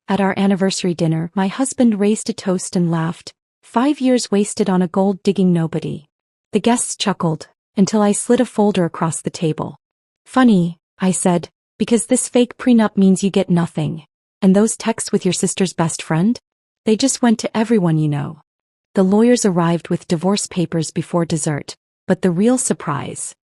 At our anniversary dinner, my husband raised a toast and laughed. 5 years wasted on a gold-digging nobody. The guests chuckled, until I slid a folder across the table. Funny, I said, because this fake prenup means you get nothing. And those texts with your sister's best friend? They just went to everyone you know. The lawyers arrived with divorce papers before dessert, but the real surprise.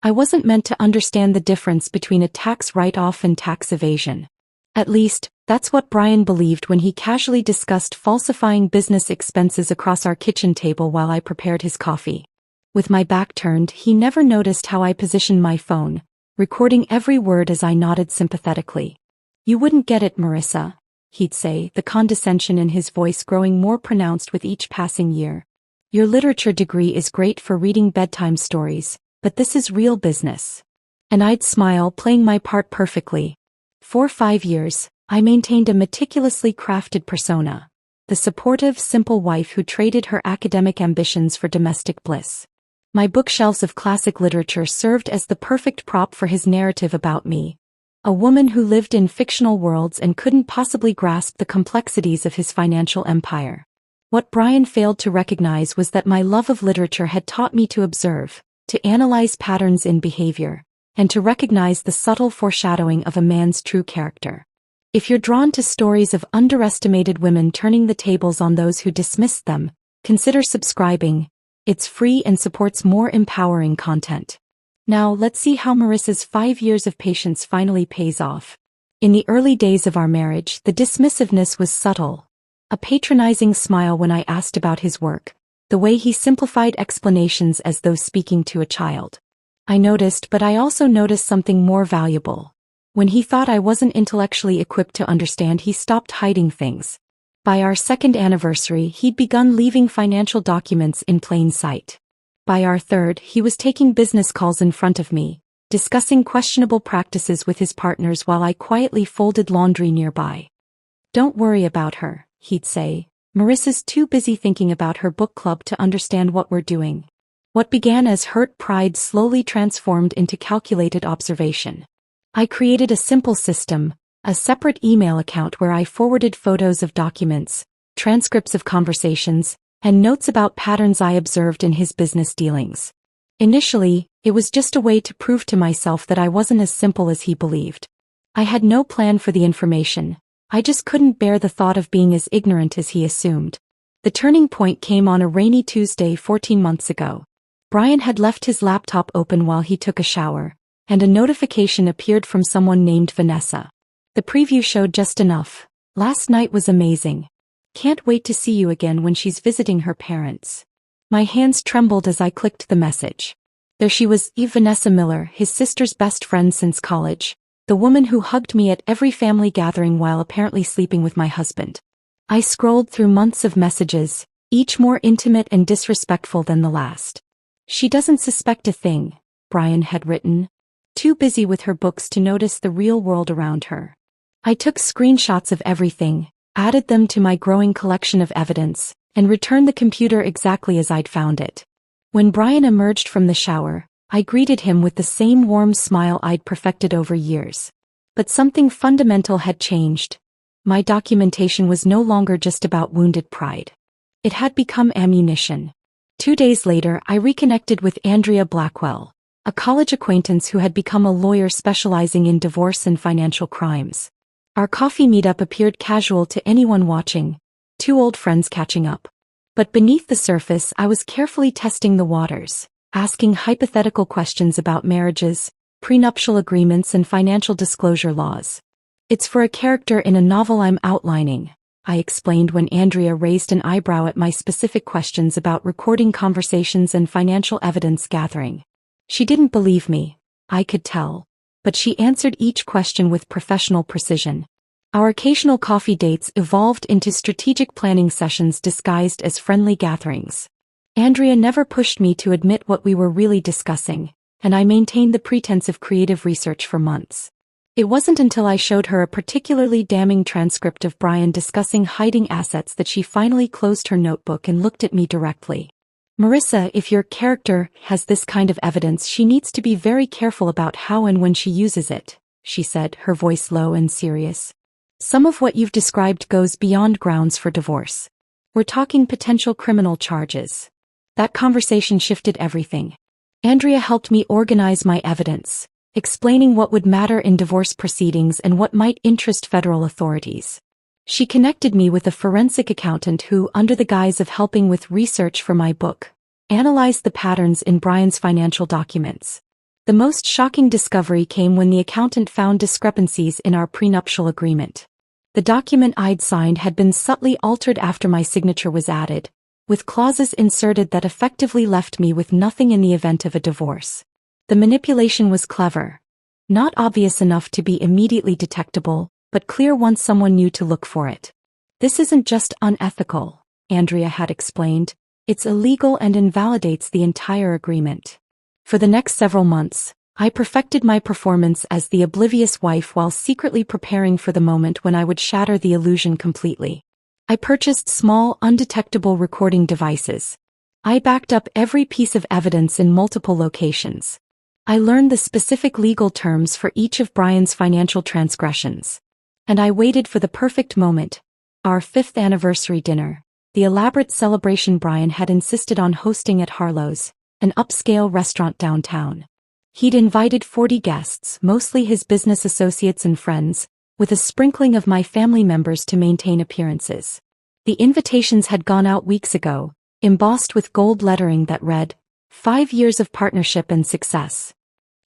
I wasn't meant to understand the difference between a tax write-off and tax evasion. At least, that's what Brian believed when he casually discussed falsifying business expenses across our kitchen table while I prepared his coffee. With my back turned, he never noticed how I positioned my phone, recording every word as I nodded sympathetically. You wouldn't get it, Marissa, he'd say, the condescension in his voice growing more pronounced with each passing year. Your literature degree is great for reading bedtime stories, but this is real business. And I'd smile, playing my part perfectly. For 5 years, I maintained a meticulously crafted persona. The supportive, simple wife who traded her academic ambitions for domestic bliss. My bookshelves of classic literature served as the perfect prop for his narrative about me. A woman who lived in fictional worlds and couldn't possibly grasp the complexities of his financial empire. What Brian failed to recognize was that my love of literature had taught me to observe, to analyze patterns in behavior, and to recognize the subtle foreshadowing of a man's true character. If you're drawn to stories of underestimated women turning the tables on those who dismissed them, consider subscribing. It's free and supports more empowering content. Now let's see how Marissa's 5 years of patience finally pays off. In the early days of our marriage, the dismissiveness was subtle. A patronizing smile when I asked about his work, the way he simplified explanations as though speaking to a child. I noticed, but I also noticed something more valuable. When he thought I wasn't intellectually equipped to understand, he stopped hiding things. By our second anniversary, he'd begun leaving financial documents in plain sight. By our third, he was taking business calls in front of me, discussing questionable practices with his partners while I quietly folded laundry nearby. Don't worry about her, he'd say. Marissa's too busy thinking about her book club to understand what we're doing. What began as hurt pride slowly transformed into calculated observation. I created a simple system, a separate email account where I forwarded photos of documents, transcripts of conversations, and notes about patterns I observed in his business dealings. Initially, it was just a way to prove to myself that I wasn't as simple as he believed. I had no plan for the information. I just couldn't bear the thought of being as ignorant as he assumed. The turning point came on a rainy Tuesday 14 months ago. Brian had left his laptop open while he took a shower, and a notification appeared from someone named Vanessa. The preview showed just enough. Last night was amazing. Can't wait to see you again when she's visiting her parents. My hands trembled as I clicked the message. There she was, Vanessa Miller, his sister's best friend since college, the woman who hugged me at every family gathering while apparently sleeping with my husband. I scrolled through months of messages, each more intimate and disrespectful than the last. She doesn't suspect a thing, Brian had written. Too busy with her books to notice the real world around her. I took screenshots of everything, added them to my growing collection of evidence, and returned the computer exactly as I'd found it. When Brian emerged from the shower, I greeted him with the same warm smile I'd perfected over years. But something fundamental had changed. My documentation was no longer just about wounded pride. It had become ammunition. 2 days later, I reconnected with Andrea Blackwell, a college acquaintance who had become a lawyer specializing in divorce and financial crimes. Our coffee meetup appeared casual to anyone watching, two old friends catching up. But beneath the surface, I was carefully testing the waters, asking hypothetical questions about marriages, prenuptial agreements, and financial disclosure laws. It's for a character in a novel I'm outlining, I explained when Andrea raised an eyebrow at my specific questions about recording conversations and financial evidence gathering. She didn't believe me, I could tell, but she answered each question with professional precision. Our occasional coffee dates evolved into strategic planning sessions disguised as friendly gatherings. Andrea never pushed me to admit what we were really discussing, and I maintained the pretense of creative research for months. It wasn't until I showed her a particularly damning transcript of Brian discussing hiding assets that she finally closed her notebook and looked at me directly. Marissa, if your character has this kind of evidence, she needs to be very careful about how and when she uses it, she said, her voice low and serious. Some of what you've described goes beyond grounds for divorce. We're talking potential criminal charges. That conversation shifted everything. Andrea helped me organize my evidence, explaining what would matter in divorce proceedings and what might interest federal authorities. She connected me with a forensic accountant who, under the guise of helping with research for my book, analyzed the patterns in Brian's financial documents. The most shocking discovery came when the accountant found discrepancies in our prenuptial agreement. The document I'd signed had been subtly altered after my signature was added, with clauses inserted that effectively left me with nothing in the event of a divorce. The manipulation was clever. Not obvious enough to be immediately detectable, but clear once someone knew to look for it. This isn't just unethical, Andrea had explained, it's illegal and invalidates the entire agreement. For the next several months, I perfected my performance as the oblivious wife while secretly preparing for the moment when I would shatter the illusion completely. I purchased small, undetectable recording devices. I backed up every piece of evidence in multiple locations. I learned the specific legal terms for each of Brian's financial transgressions. And I waited for the perfect moment, our 5th anniversary dinner, the elaborate celebration Brian had insisted on hosting at Harlow's, an upscale restaurant downtown. He'd invited 40 guests, mostly his business associates and friends, with a sprinkling of my family members to maintain appearances. The invitations had gone out weeks ago, embossed with gold lettering that read, 5 years of partnership and success.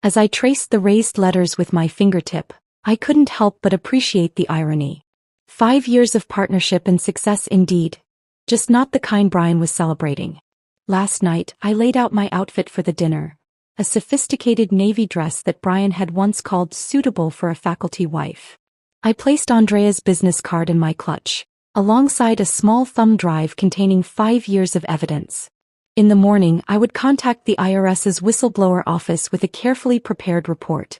As I traced the raised letters with my fingertip, I couldn't help but appreciate the irony. 5 years of partnership and success indeed, just not the kind Brian was celebrating. Last night, I laid out my outfit for the dinner, a sophisticated navy dress that Brian had once called suitable for a faculty wife. I placed Andrea's business card in my clutch, alongside a small thumb drive containing 5 years of evidence. In the morning, I would contact the IRS's whistleblower office with a carefully prepared report.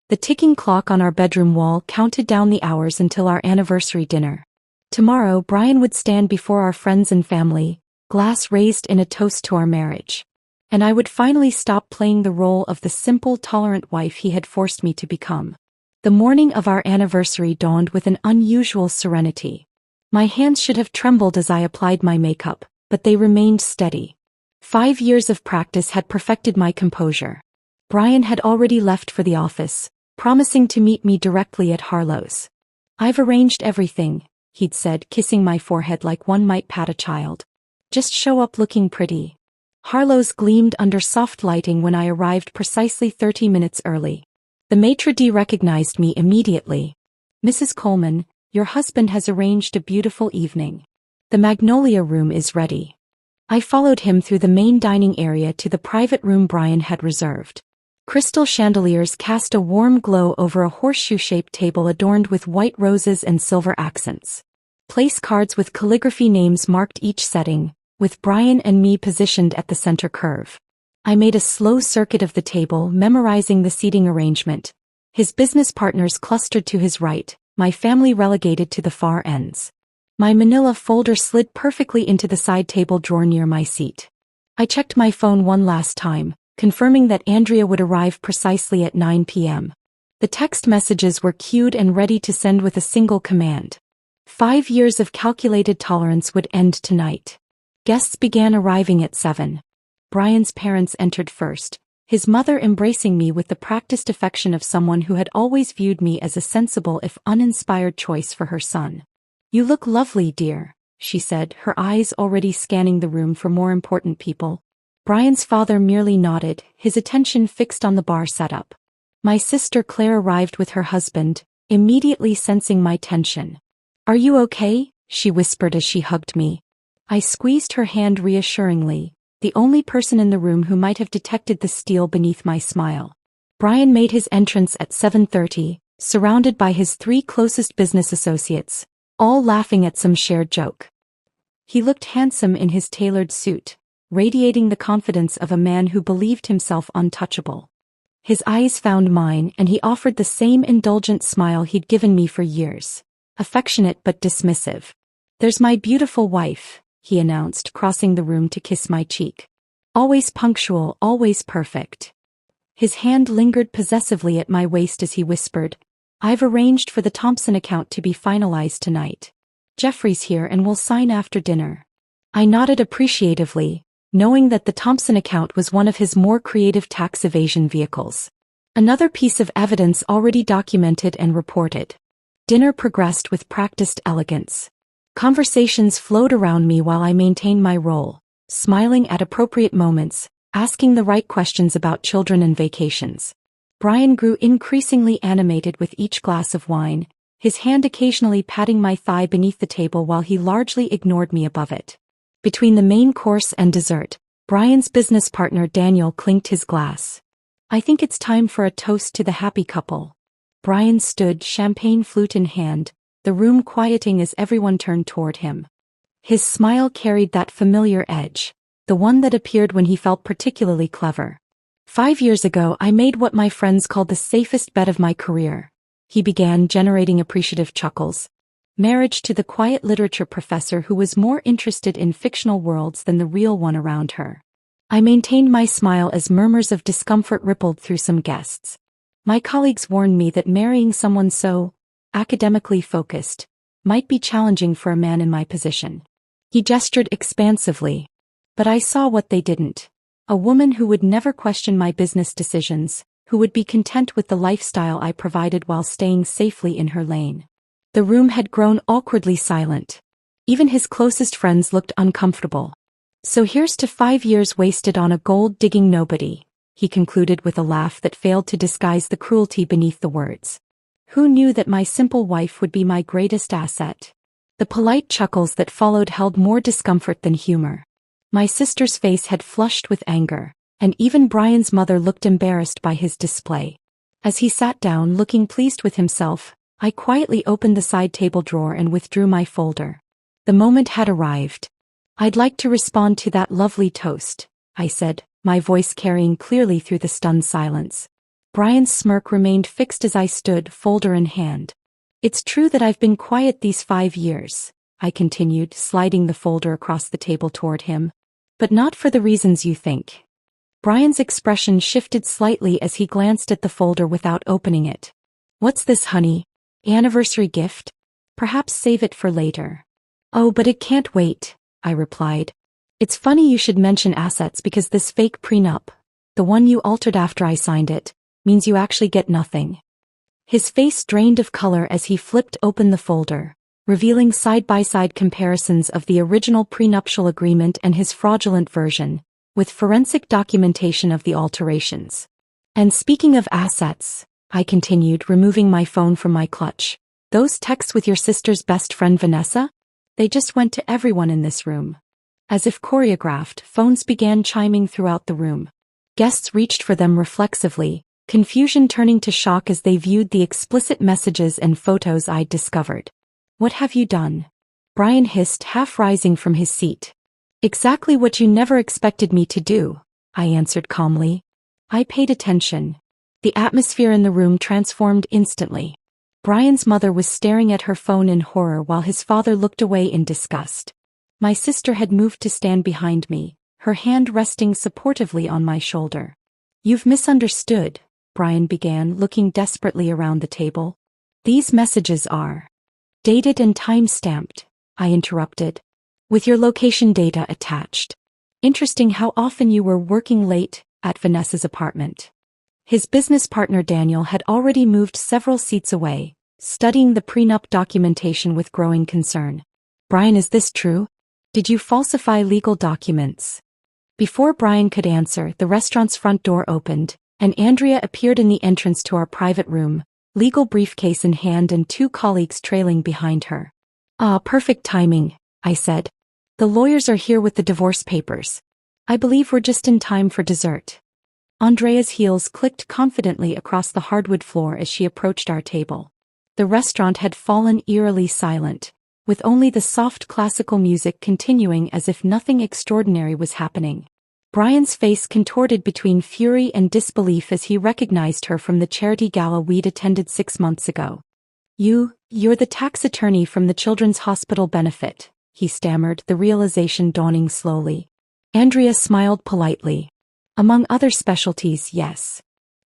The ticking clock on our bedroom wall counted down the hours until our anniversary dinner. Tomorrow, Brian would stand before our friends and family, glass raised in a toast to our marriage. And I would finally stop playing the role of the simple, tolerant wife he had forced me to become. The morning of our anniversary dawned with an unusual serenity. My hands should have trembled as I applied my makeup, but they remained steady. 5 years of practice had perfected my composure. Brian had already left for the office, promising to meet me directly at Harlow's. "I've arranged everything," he'd said, kissing my forehead like one might pat a child. "Just show up looking pretty." Harlow's gleamed under soft lighting when I arrived precisely 30 minutes early. The maitre d' recognized me immediately. "Mrs. Coleman, your husband has arranged a beautiful evening. The Magnolia Room is ready." I followed him through the main dining area to the private room Brian had reserved. Crystal chandeliers cast a warm glow over a horseshoe-shaped table adorned with white roses and silver accents. Place cards with calligraphy names marked each setting, with Brian and me positioned at the center curve. I made a slow circuit of the table, memorizing the seating arrangement. His business partners clustered to his right, my family relegated to the far ends. My manila folder slid perfectly into the side table drawer near my seat. I checked my phone one last time, confirming that Andrea would arrive precisely at 9 p.m. The text messages were queued and ready to send with a single command. 5 years of calculated tolerance would end tonight. Guests began arriving at 7. Brian's parents entered first, his mother embracing me with the practiced affection of someone who had always viewed me as a sensible if uninspired choice for her son. "You look lovely, dear," she said, her eyes already scanning the room for more important people. Brian's father merely nodded, his attention fixed on the bar setup. My sister Claire arrived with her husband, immediately sensing my tension. "Are you okay?" she whispered as she hugged me. I squeezed her hand reassuringly, the only person in the room who might have detected the steel beneath my smile. Brian made his entrance at 7:30, surrounded by his 3 closest business associates, all laughing at some shared joke. He looked handsome in his tailored suit, radiating the confidence of a man who believed himself untouchable. His eyes found mine and he offered the same indulgent smile he'd given me for years, affectionate but dismissive. "There's my beautiful wife," he announced, crossing the room to kiss my cheek. "Always punctual, always perfect." His hand lingered possessively at my waist as he whispered, I've arranged for the Thompson account to be finalized tonight. Jeffrey's here and will sign after dinner. I nodded appreciatively, knowing that the Thompson account was one of his more creative tax evasion vehicles. Another piece of evidence already documented and reported. Dinner progressed with practiced elegance. Conversations flowed around me while I maintained my role, smiling at appropriate moments, asking the right questions about children and vacations. Brian grew increasingly animated with each glass of wine, his hand occasionally patting my thigh beneath the table while he largely ignored me above it. Between the main course and dessert, Brian's business partner Daniel clinked his glass. I think it's time for a toast to the happy couple. Brian stood, champagne flute in hand, the room quieting as everyone turned toward him. His smile carried that familiar edge, the one that appeared when he felt particularly clever. 5 years ago I made what my friends called the safest bet of my career. He began, generating appreciative chuckles. Marriage to the quiet literature professor who was more interested in fictional worlds than the real one around her. I maintained my smile as murmurs of discomfort rippled through some guests. My colleagues warned me that marrying someone so academically focused might be challenging for a man in my position. He gestured expansively. But I saw what they didn't. A woman who would never question my business decisions, who would be content with the lifestyle I provided while staying safely in her lane. The room had grown awkwardly silent. Even his closest friends looked uncomfortable. So here's to 5 years wasted on a gold-digging nobody, he concluded with a laugh that failed to disguise the cruelty beneath the words. Who knew that my simple wife would be my greatest asset? The polite chuckles that followed held more discomfort than humor. My sister's face had flushed with anger, and even Brian's mother looked embarrassed by his display. As he sat down looking pleased with himself, I quietly opened the side table drawer and withdrew my folder. The moment had arrived. I'd like to respond to that lovely toast, I said, my voice carrying clearly through the stunned silence. Brian's smirk remained fixed as I stood, folder in hand. It's true that I've been quiet these 5 years, I continued, sliding the folder across the table toward him. But not for the reasons you think. Brian's expression shifted slightly as he glanced at the folder without opening it. What's this, honey? Anniversary gift? Perhaps save it for later. Oh, but it can't wait, I replied. It's funny you should mention assets because this fake prenup, the one you altered after I signed it, means you actually get nothing. His face drained of color as he flipped open the folder, revealing side-by-side comparisons of the original prenuptial agreement and his fraudulent version, with forensic documentation of the alterations. And speaking of assets, I continued, removing my phone from my clutch. Those texts with your sister's best friend Vanessa? They just went to everyone in this room. As if choreographed, phones began chiming throughout the room. Guests reached for them reflexively, confusion turning to shock as they viewed the explicit messages and photos I'd discovered. What have you done? Brian hissed, half rising from his seat. Exactly what you never expected me to do, I answered calmly. I paid attention. The atmosphere in the room transformed instantly. Brian's mother was staring at her phone in horror while his father looked away in disgust. My sister had moved to stand behind me, her hand resting supportively on my shoulder. You've misunderstood, Brian began, looking desperately around the table. These messages are dated and time-stamped, I interrupted, with your location data attached. Interesting how often you were working late at Vanessa's apartment. His business partner Daniel had already moved several seats away, studying the prenup documentation with growing concern. Brian, is this true? Did you falsify legal documents? Before Brian could answer, the restaurant's front door opened, and Andrea appeared in the entrance to our private room, legal briefcase in hand and 2 colleagues trailing behind her. Ah, perfect timing, I said. The lawyers are here with the divorce papers. I believe we're just in time for dessert. Andrea's heels clicked confidently across the hardwood floor as she approached our table. The restaurant had fallen eerily silent, with only the soft classical music continuing as if nothing extraordinary was happening. Brian's face contorted between fury and disbelief as he recognized her from the charity gala we'd attended 6 months ago. You're the tax attorney from the Children's Hospital benefit, he stammered, the realization dawning slowly. Andrea smiled politely. Among other specialties, yes.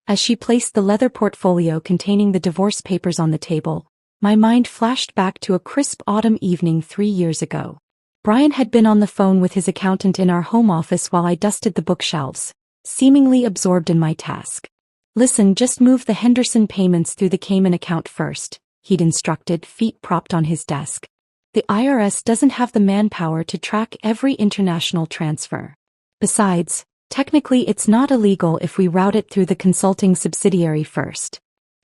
As she placed the leather portfolio containing the divorce papers on the table, my mind flashed back to a crisp autumn evening 3 years ago. Brian had been on the phone with his accountant in our home office while I dusted the bookshelves, seemingly absorbed in my task. "Listen, just move the Henderson payments through the Cayman account first," he'd instructed, feet propped on his desk. "The IRS doesn't have the manpower to track every international transfer. Besides, technically it's not illegal if we route it through the consulting subsidiary first."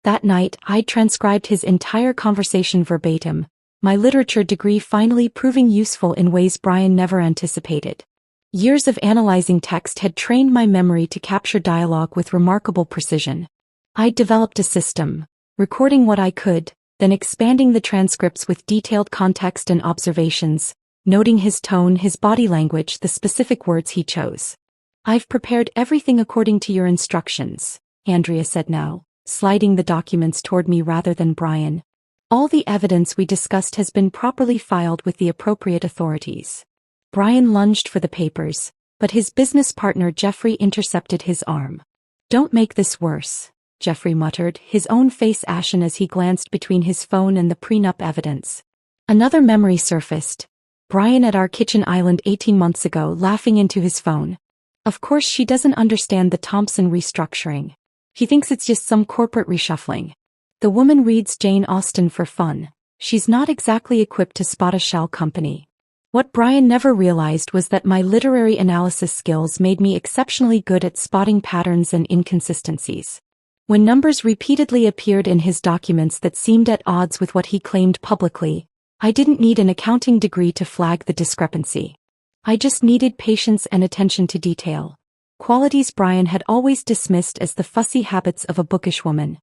That night, I'd transcribed his entire conversation verbatim, my literature degree finally proving useful in ways Brian never anticipated. Years of analyzing text had trained my memory to capture dialogue with remarkable precision. I'd developed a system, recording what I could, then expanding the transcripts with detailed context and observations, noting his tone, his body language, the specific words he chose. "I've prepared everything according to your instructions," Andrea said now, sliding the documents toward me rather than Brian. "All the evidence we discussed has been properly filed with the appropriate authorities." Brian lunged for the papers, but his business partner Jeffrey intercepted his arm. "Don't make this worse," Jeffrey muttered, his own face ashen as he glanced between his phone and the prenup evidence. Another memory surfaced. Brian at our kitchen island 18 months ago, laughing into his phone. "Of course she doesn't understand the Thompson restructuring. She thinks it's just some corporate reshuffling. The woman reads Jane Austen for fun. She's not exactly equipped to spot a shell company." What Brian never realized was that my literary analysis skills made me exceptionally good at spotting patterns and inconsistencies. When numbers repeatedly appeared in his documents that seemed at odds with what he claimed publicly, I didn't need an accounting degree to flag the discrepancy. I just needed patience and attention to detail, qualities Brian had always dismissed as the fussy habits of a bookish woman.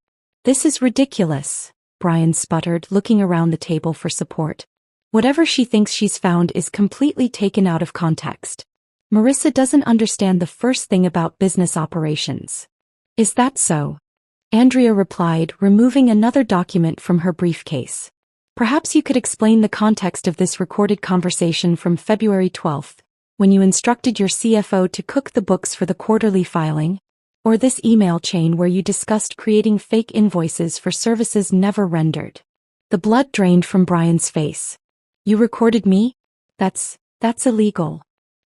"This is ridiculous," Brian sputtered, looking around the table for support. "Whatever she thinks she's found is completely taken out of context. Marissa doesn't understand the first thing about business operations." "Is that so?" Andrea replied, removing another document from her briefcase. "Perhaps you could explain the context of this recorded conversation from February 12th, when you instructed your CFO to cook the books for the quarterly filing, or this email chain where you discussed creating fake invoices for services never rendered." The blood drained from Brian's face. "You recorded me? That's illegal."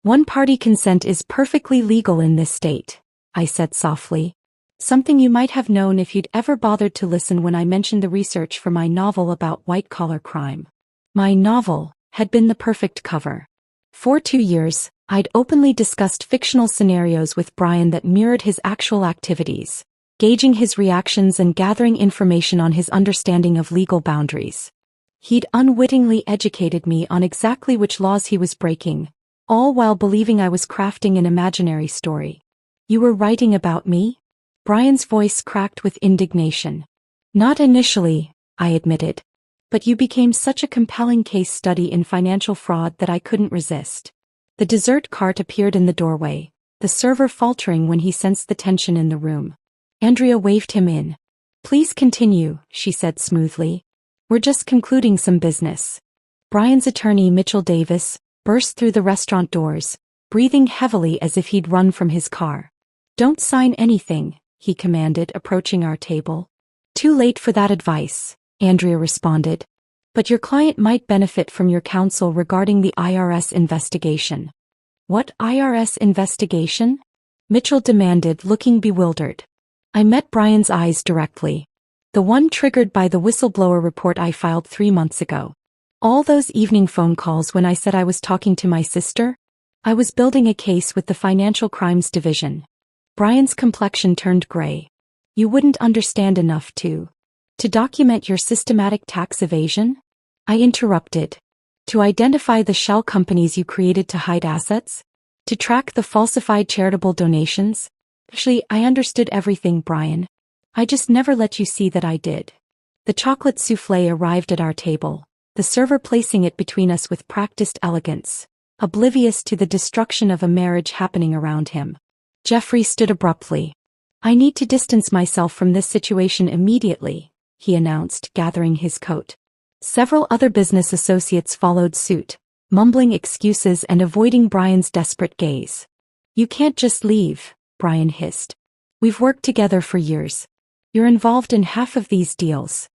"One-party consent is perfectly legal in this state," I said softly. "Something you might have known if you'd ever bothered to listen when I mentioned the research for my novel about white-collar crime." My novel had been the perfect cover. For 2 years, I'd openly discussed fictional scenarios with Brian that mirrored his actual activities, gauging his reactions and gathering information on his understanding of legal boundaries. He'd unwittingly educated me on exactly which laws he was breaking, all while believing I was crafting an imaginary story. "You were writing about me?" Brian's voice cracked with indignation. "Not initially," I admitted. "But you became such a compelling case study in financial fraud that I couldn't resist." The dessert cart appeared in the doorway, the server faltering when he sensed the tension in the room. Andrea waved him in. "Please continue," she said smoothly. "We're just concluding some business." Brian's attorney, Mitchell Davis, burst through the restaurant doors, breathing heavily as if he'd run from his car. "Don't sign anything," he commanded, approaching our table. "Too late for that advice," Andrea responded. "But your client might benefit from your counsel regarding the IRS investigation." "What IRS investigation?" Mitchell demanded, looking bewildered. I met Brian's eyes directly. "The one triggered by the whistleblower report I filed 3 months ago. All those evening phone calls when I said I was talking to my sister? I was building a case with the Financial Crimes Division." Brian's complexion turned gray. "You wouldn't understand enough to document your systematic tax evasion?" I interrupted. "To identify the shell companies you created to hide assets? To track the falsified charitable donations?" "Actually, I understood everything, Brian. I just never let you see that I did." The chocolate soufflé arrived at our table, the server placing it between us with practiced elegance, oblivious to the destruction of a marriage happening around him. Jeffrey stood abruptly. "I need to distance myself from this situation immediately," he announced, gathering his coat. Several other business associates followed suit, mumbling excuses and avoiding Brian's desperate gaze. "You can't just leave," Brian hissed. We've worked together for years. You're involved in half of these deals.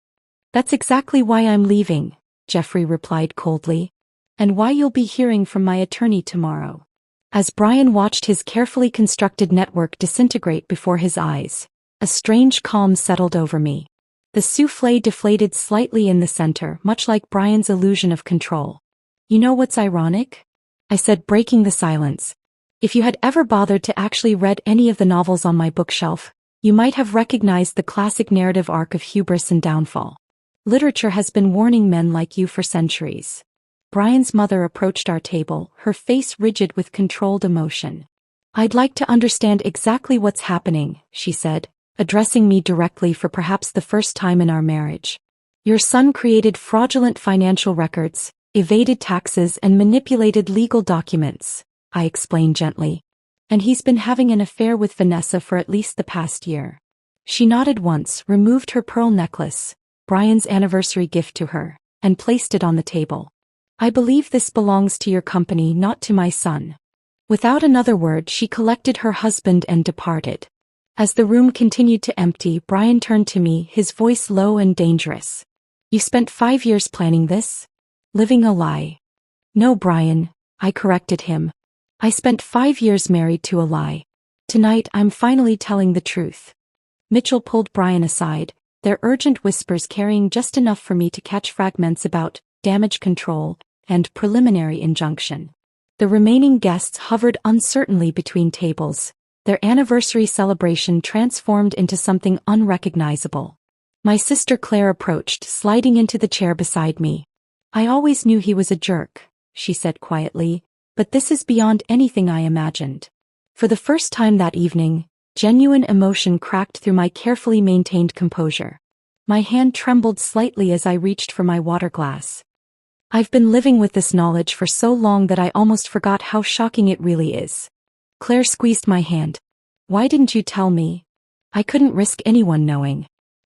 That's exactly why I'm leaving, Jeffrey replied coldly. And why you'll be hearing from my attorney tomorrow. As Brian watched his carefully constructed network disintegrate before his eyes, a strange calm settled over me. The souffle deflated slightly in the center, much like Brian's illusion of control. You know what's ironic? I said, breaking the silence. If you had ever bothered to actually read any of the novels on my bookshelf, you might have recognized the classic narrative arc of hubris and downfall. Literature has been warning men like you for centuries. Brian's mother approached our table, her face rigid with controlled emotion. I'd like to understand exactly what's happening, she said, addressing me directly for perhaps the first time in our marriage. Your son created fraudulent financial records, evaded taxes and manipulated legal documents, I explained gently. And he's been having an affair with Vanessa for at least the past year. She nodded once, removed her pearl necklace, Brian's anniversary gift to her, and placed it on the table. I believe this belongs to your company, not to my son. Without another word, she collected her husband and departed. As the room continued to empty, Brian turned to me, his voice low and dangerous. You spent 5 years planning this? Living a lie. No, Brian, I corrected him. I spent 5 years married to a lie. Tonight I'm finally telling the truth. Mitchell pulled Brian aside, their urgent whispers carrying just enough for me to catch fragments about damage control and preliminary injunction. The remaining guests hovered uncertainly between tables, their anniversary celebration transformed into something unrecognizable. My sister Claire approached, sliding into the chair beside me. I always knew he was a jerk, she said quietly, but this is beyond anything I imagined. For the first time that evening, genuine emotion cracked through my carefully maintained composure. My hand trembled slightly as I reached for my water glass. I've been living with this knowledge for so long that I almost forgot how shocking it really is. Claire squeezed my hand. Why didn't you tell me? I couldn't risk anyone knowing.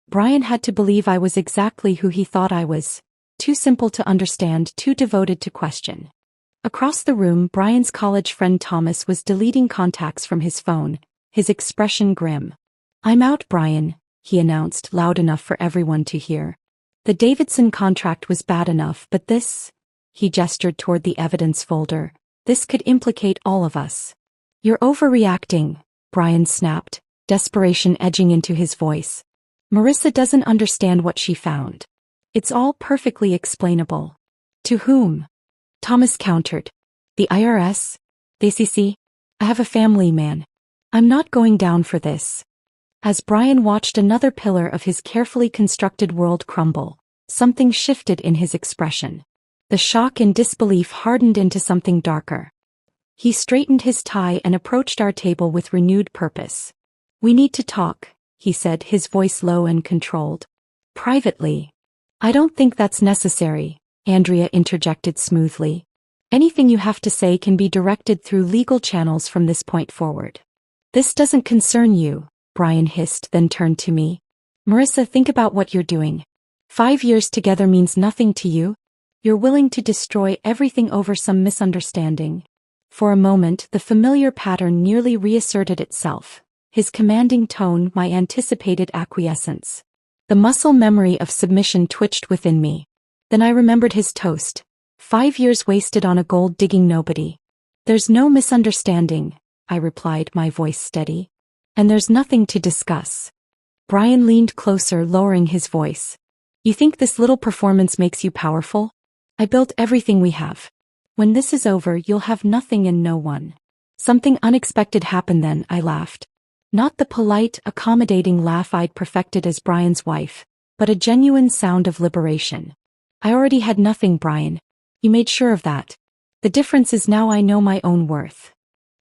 Brian had to believe I was exactly who he thought I was. Too simple to understand, too devoted to question. Across the room, Brian's college friend Thomas was deleting contacts from his phone, his expression grim. I'm out, Brian, he announced, loud enough for everyone to hear. The Davidson contract was bad enough, but this, he gestured toward the evidence folder, this could implicate all of us. You're overreacting, Brian snapped, desperation edging into his voice. Marissa doesn't understand what she found. It's all perfectly explainable. To whom? Thomas countered. The IRS? The SEC? I have a family, man. I'm not going down for this. As Brian watched another pillar of his carefully constructed world crumble, something shifted in his expression. The shock and disbelief hardened into something darker. He straightened his tie and approached our table with renewed purpose. We need to talk, he said, his voice low and controlled. Privately. I don't think that's necessary, Andrea interjected smoothly. Anything you have to say can be directed through legal channels from this point forward. This doesn't concern you, Brian hissed, then turned to me. Marissa, think about what you're doing. 5 years together means nothing to you? You're willing to destroy everything over some misunderstanding. For a moment, the familiar pattern nearly reasserted itself. His commanding tone, my anticipated acquiescence. The muscle memory of submission twitched within me. Then I remembered his toast. 5 years wasted on a gold-digging nobody. There's no misunderstanding, I replied, my voice steady. And there's nothing to discuss. Brian leaned closer, lowering his voice. You think this little performance makes you powerful? I built everything we have. When this is over, you'll have nothing and no one. Something unexpected happened then, I laughed. Not the polite, accommodating laugh I'd perfected as Brian's wife, but a genuine sound of liberation. I already had nothing, Brian. You made sure of that. The difference is now I know my own worth.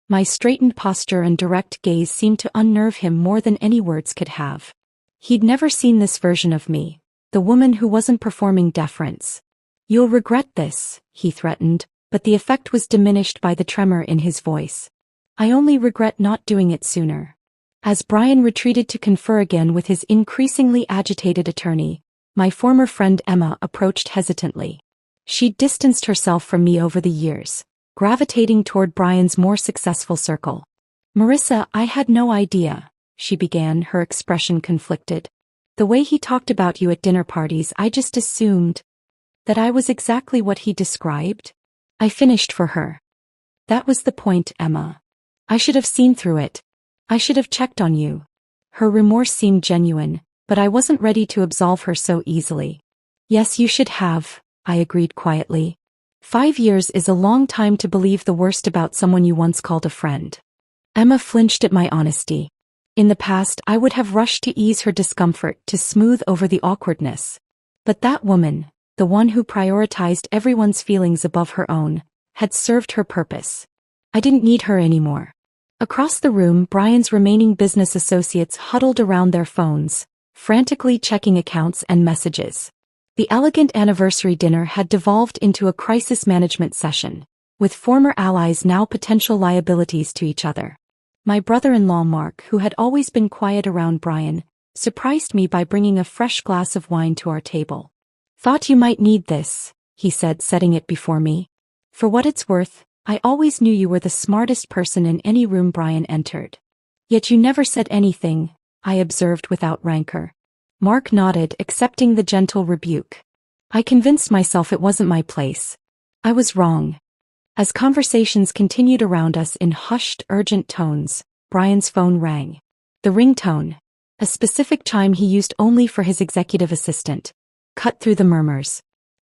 My straightened posture and direct gaze seemed to unnerve him more than any words could have. He'd never seen this version of me, the woman who wasn't performing deference. You'll regret this, he threatened, but the effect was diminished by the tremor in his voice. I only regret not doing it sooner. As Brian retreated to confer again with his increasingly agitated attorney, my former friend Emma approached hesitantly. She'd distanced herself from me over the years, gravitating toward Brian's more successful circle. Marissa, I had no idea, she began, her expression conflicted. The way he talked about you at dinner parties, I just assumed that I was exactly what he described. I finished for her. That was the point, Emma. I should have seen through it. I should have checked on you. Her remorse seemed genuine, but I wasn't ready to absolve her so easily. Yes, you should have, I agreed quietly. 5 years is a long time to believe the worst about someone you once called a friend. Emma flinched at my honesty. In the past, I would have rushed to ease her discomfort, to smooth over the awkwardness. But that woman, the one who prioritized everyone's feelings above her own, had served her purpose. I didn't need her anymore. Across the room, Brian's remaining business associates huddled around their phones, frantically checking accounts and messages. The elegant anniversary dinner had devolved into a crisis management session, with former allies now potential liabilities to each other. My brother-in-law Mark, who had always been quiet around Brian, surprised me by bringing a fresh glass of wine to our table. Thought you might need this, he said, setting it before me. For what it's worth, I always knew you were the smartest person in any room Brian entered. Yet you never said anything, I observed without rancor. Mark nodded, accepting the gentle rebuke. I convinced myself it wasn't my place. I was wrong. As conversations continued around us in hushed, urgent tones, Brian's phone rang. The ringtone, a specific chime he used only for his executive assistant, cut through the murmurs.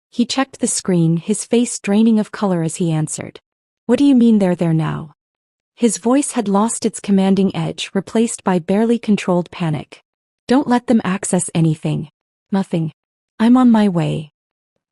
He checked the screen, his face draining of color as he answered. What do you mean they're there now? His voice had lost its commanding edge, replaced by barely controlled panic. Don't let them access anything. Nothing. I'm on my way.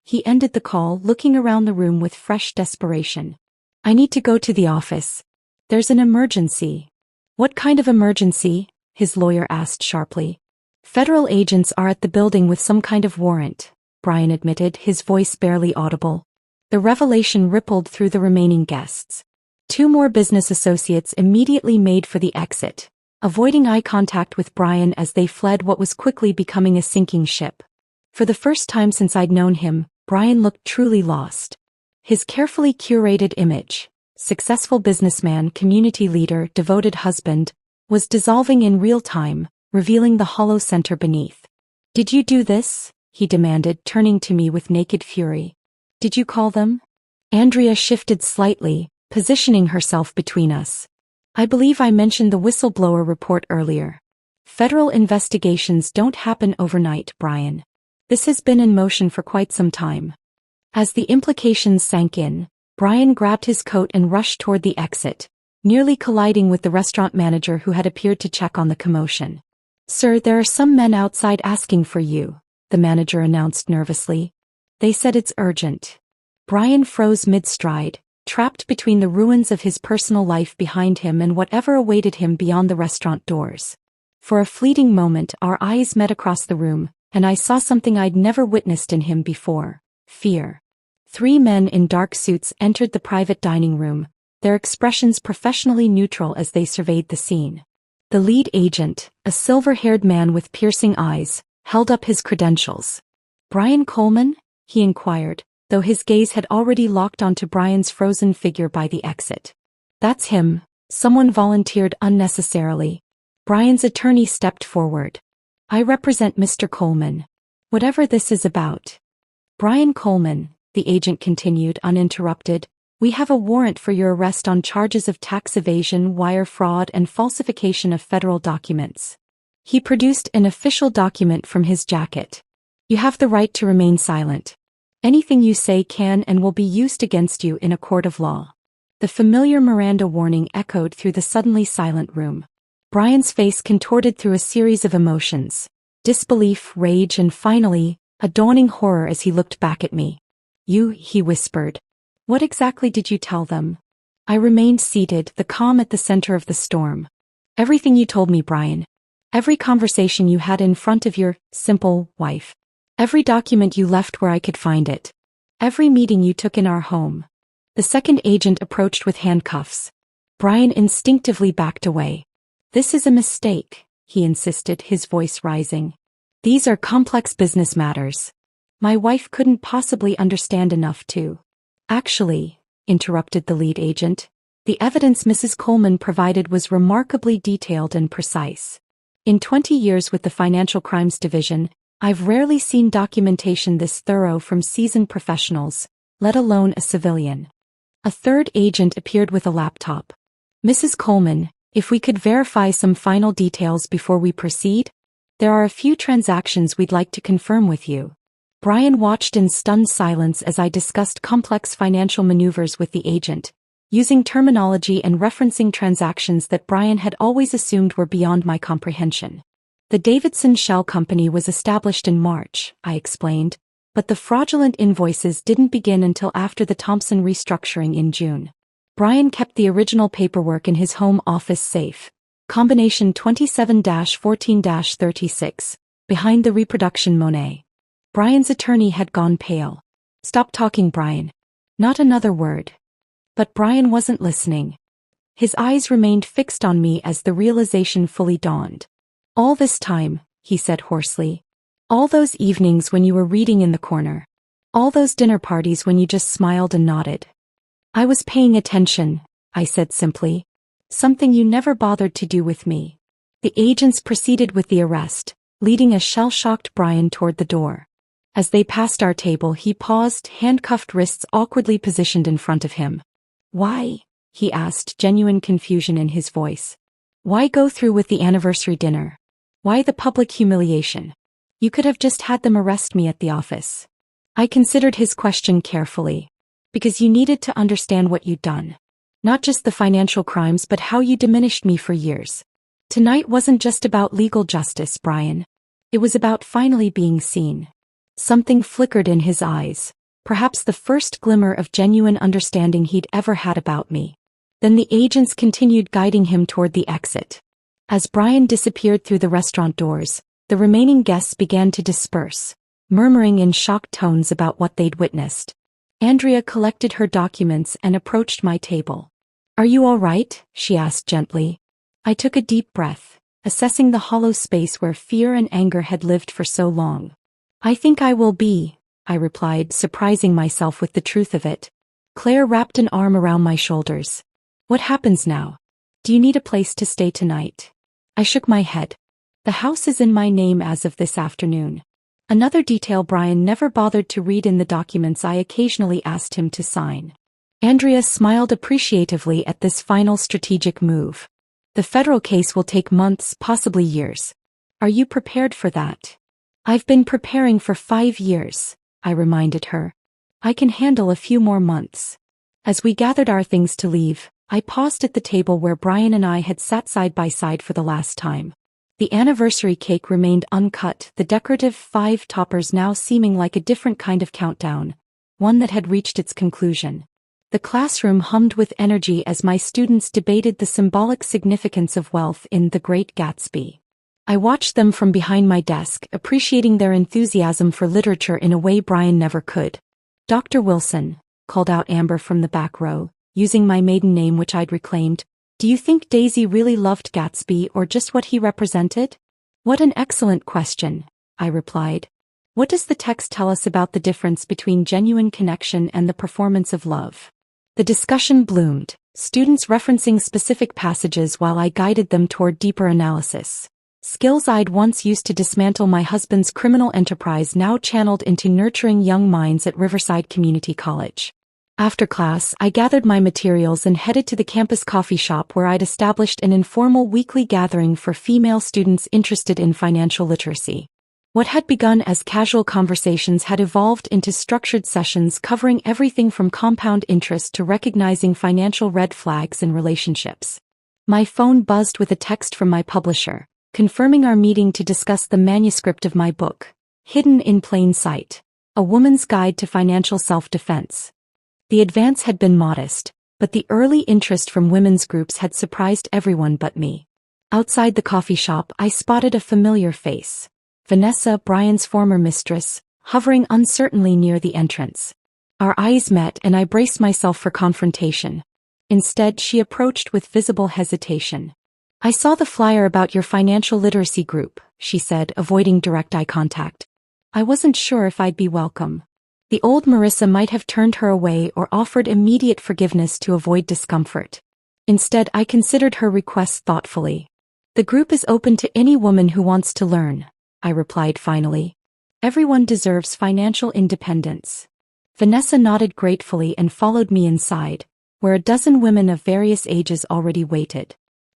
He ended the call, looking around the room with fresh desperation. I need to go to the office. There's an emergency. What kind of emergency? His lawyer asked sharply. Federal agents are at the building with some kind of warrant, Brian admitted, his voice barely audible. The revelation rippled through the remaining guests. 2 more business associates immediately made for the exit, avoiding eye contact with Brian as they fled what was quickly becoming a sinking ship. For the first time since I'd known him, Brian looked truly lost. His carefully curated image, successful businessman, community leader, devoted husband, was dissolving in real time, revealing the hollow center beneath. Did you do this? He demanded, turning to me with naked fury. Did you call them? Andrea shifted slightly, positioning herself between us. I believe I mentioned the whistleblower report earlier. Federal investigations don't happen overnight, Brian. This has been in motion for quite some time. As the implications sank in, Brian grabbed his coat and rushed toward the exit, nearly colliding with the restaurant manager who had appeared to check on the commotion. Sir, there are some men outside asking for you, the manager announced nervously. They said it's urgent. Brian froze mid-stride, trapped between the ruins of his personal life behind him and whatever awaited him beyond the restaurant doors. For a fleeting moment, our eyes met across the room, and I saw something I'd never witnessed in him before: fear. 3 men in dark suits entered the private dining room, their expressions professionally neutral as they surveyed the scene. The lead agent, a silver-haired man with piercing eyes, held up his credentials. Brian Coleman? He inquired, though his gaze had already locked onto Brian's frozen figure by the exit. That's him, someone volunteered unnecessarily. Brian's attorney stepped forward. I represent Mr. Coleman. Whatever this is about. Brian Coleman, the agent continued uninterrupted, we have a warrant for your arrest on charges of tax evasion, wire fraud, and falsification of federal documents. He produced an official document from his jacket. You have the right to remain silent. Anything you say can and will be used against you in a court of law. The familiar Miranda warning echoed through the suddenly silent room. Brian's face contorted through a series of emotions: disbelief, rage, and finally, a dawning horror as he looked back at me. You, he whispered. What exactly did you tell them? I remained seated, the calm at the center of the storm. Everything you told me, Brian. Every conversation you had in front of your simple wife. Every document you left where I could find it. Every meeting you took in our home. The second agent approached with handcuffs. Brian instinctively backed away. This is a mistake, he insisted, his voice rising. These are complex business matters. My wife couldn't possibly understand enough to. Actually, interrupted the lead agent, the evidence Mrs. Coleman provided was remarkably detailed and precise. In 20 years with the Financial Crimes Division, I've rarely seen documentation this thorough from seasoned professionals, let alone a civilian. A third agent appeared with a laptop. Mrs. Coleman, if we could verify some final details before we proceed? There are a few transactions we'd like to confirm with you. Brian watched in stunned silence as I discussed complex financial maneuvers with the agent, using terminology and referencing transactions that Brian had always assumed were beyond my comprehension. The Davidson Shell Company was established in March, I explained, but the fraudulent invoices didn't begin until after the Thompson restructuring in June. Brian kept the original paperwork in his home office safe, combination 27-14-36, behind the reproduction Monet. Brian's attorney had gone pale. "Stop talking, Brian." Not another word. But Brian wasn't listening. His eyes remained fixed on me as the realization fully dawned. "All this time," he said hoarsely. "All those evenings when you were reading in the corner. All those dinner parties when you just smiled and nodded." "I was paying attention," I said simply. "Something you never bothered to do with me." The agents proceeded with the arrest, leading a shell-shocked Brian toward the door. As they passed our table, he paused, handcuffed wrists awkwardly positioned in front of him. "Why?" he asked, genuine confusion in his voice. "Why go through with the anniversary dinner? Why the public humiliation? You could have just had them arrest me at the office." I considered his question carefully. "Because you needed to understand what you'd done. Not just the financial crimes but how you diminished me for years. Tonight wasn't just about legal justice, Brian. It was about finally being seen." Something flickered in his eyes, perhaps the first glimmer of genuine understanding he'd ever had about me. Then the agents continued guiding him toward the exit. As Brian disappeared through the restaurant doors, the remaining guests began to disperse, murmuring in shocked tones about what they'd witnessed. Andrea collected her documents and approached my table. "Are you all right?" she asked gently. I took a deep breath, assessing the hollow space where fear and anger had lived for so long. "I think I will be," I replied, surprising myself with the truth of it. Claire wrapped an arm around my shoulders. "What happens now? Do you need a place to stay tonight?" I shook my head. "The house is in my name as of this afternoon." Another detail Brian never bothered to read in the documents I occasionally asked him to sign. Andrea smiled appreciatively at this final strategic move. "The federal case will take months, possibly years. Are you prepared for that?" "I've been preparing for 5 years," I reminded her. "I can handle a few more months." As we gathered our things to leave, I paused at the table where Brian and I had sat side by side for the last time. The anniversary cake remained uncut, the decorative 5 toppers now seeming like a different kind of countdown, one that had reached its conclusion. The classroom hummed with energy as my students debated the symbolic significance of wealth in The Great Gatsby. I watched them from behind my desk, appreciating their enthusiasm for literature in a way Brian never could. "Dr. Wilson," called out Amber from the back row, using my maiden name which I'd reclaimed, "do you think Daisy really loved Gatsby or just what he represented?" "What an excellent question," I replied. "What does the text tell us about the difference between genuine connection and the performance of love?" The discussion bloomed, students referencing specific passages while I guided them toward deeper analysis. Skills I'd once used to dismantle my husband's criminal enterprise now channeled into nurturing young minds at Riverside Community College. After class, I gathered my materials and headed to the campus coffee shop where I'd established an informal weekly gathering for female students interested in financial literacy. What had begun as casual conversations had evolved into structured sessions covering everything from compound interest to recognizing financial red flags in relationships. My phone buzzed with a text from my publisher, confirming our meeting to discuss the manuscript of my book, Hidden in Plain Sight: A Woman's Guide to Financial Self-Defense. The advance had been modest, but the early interest from women's groups had surprised everyone but me. Outside the coffee shop, I spotted a familiar face. Vanessa, Brian's former mistress, hovering uncertainly near the entrance. Our eyes met and I braced myself for confrontation. Instead, she approached with visible hesitation. "I saw the flyer about your financial literacy group," she said, avoiding direct eye contact. "I wasn't sure if I'd be welcome." The old Marissa might have turned her away or offered immediate forgiveness to avoid discomfort. Instead, I considered her request thoughtfully. The group is open to any woman who wants to learn, I replied finally. Everyone deserves financial independence. Vanessa nodded gratefully and followed me inside, where a dozen women of various ages already waited.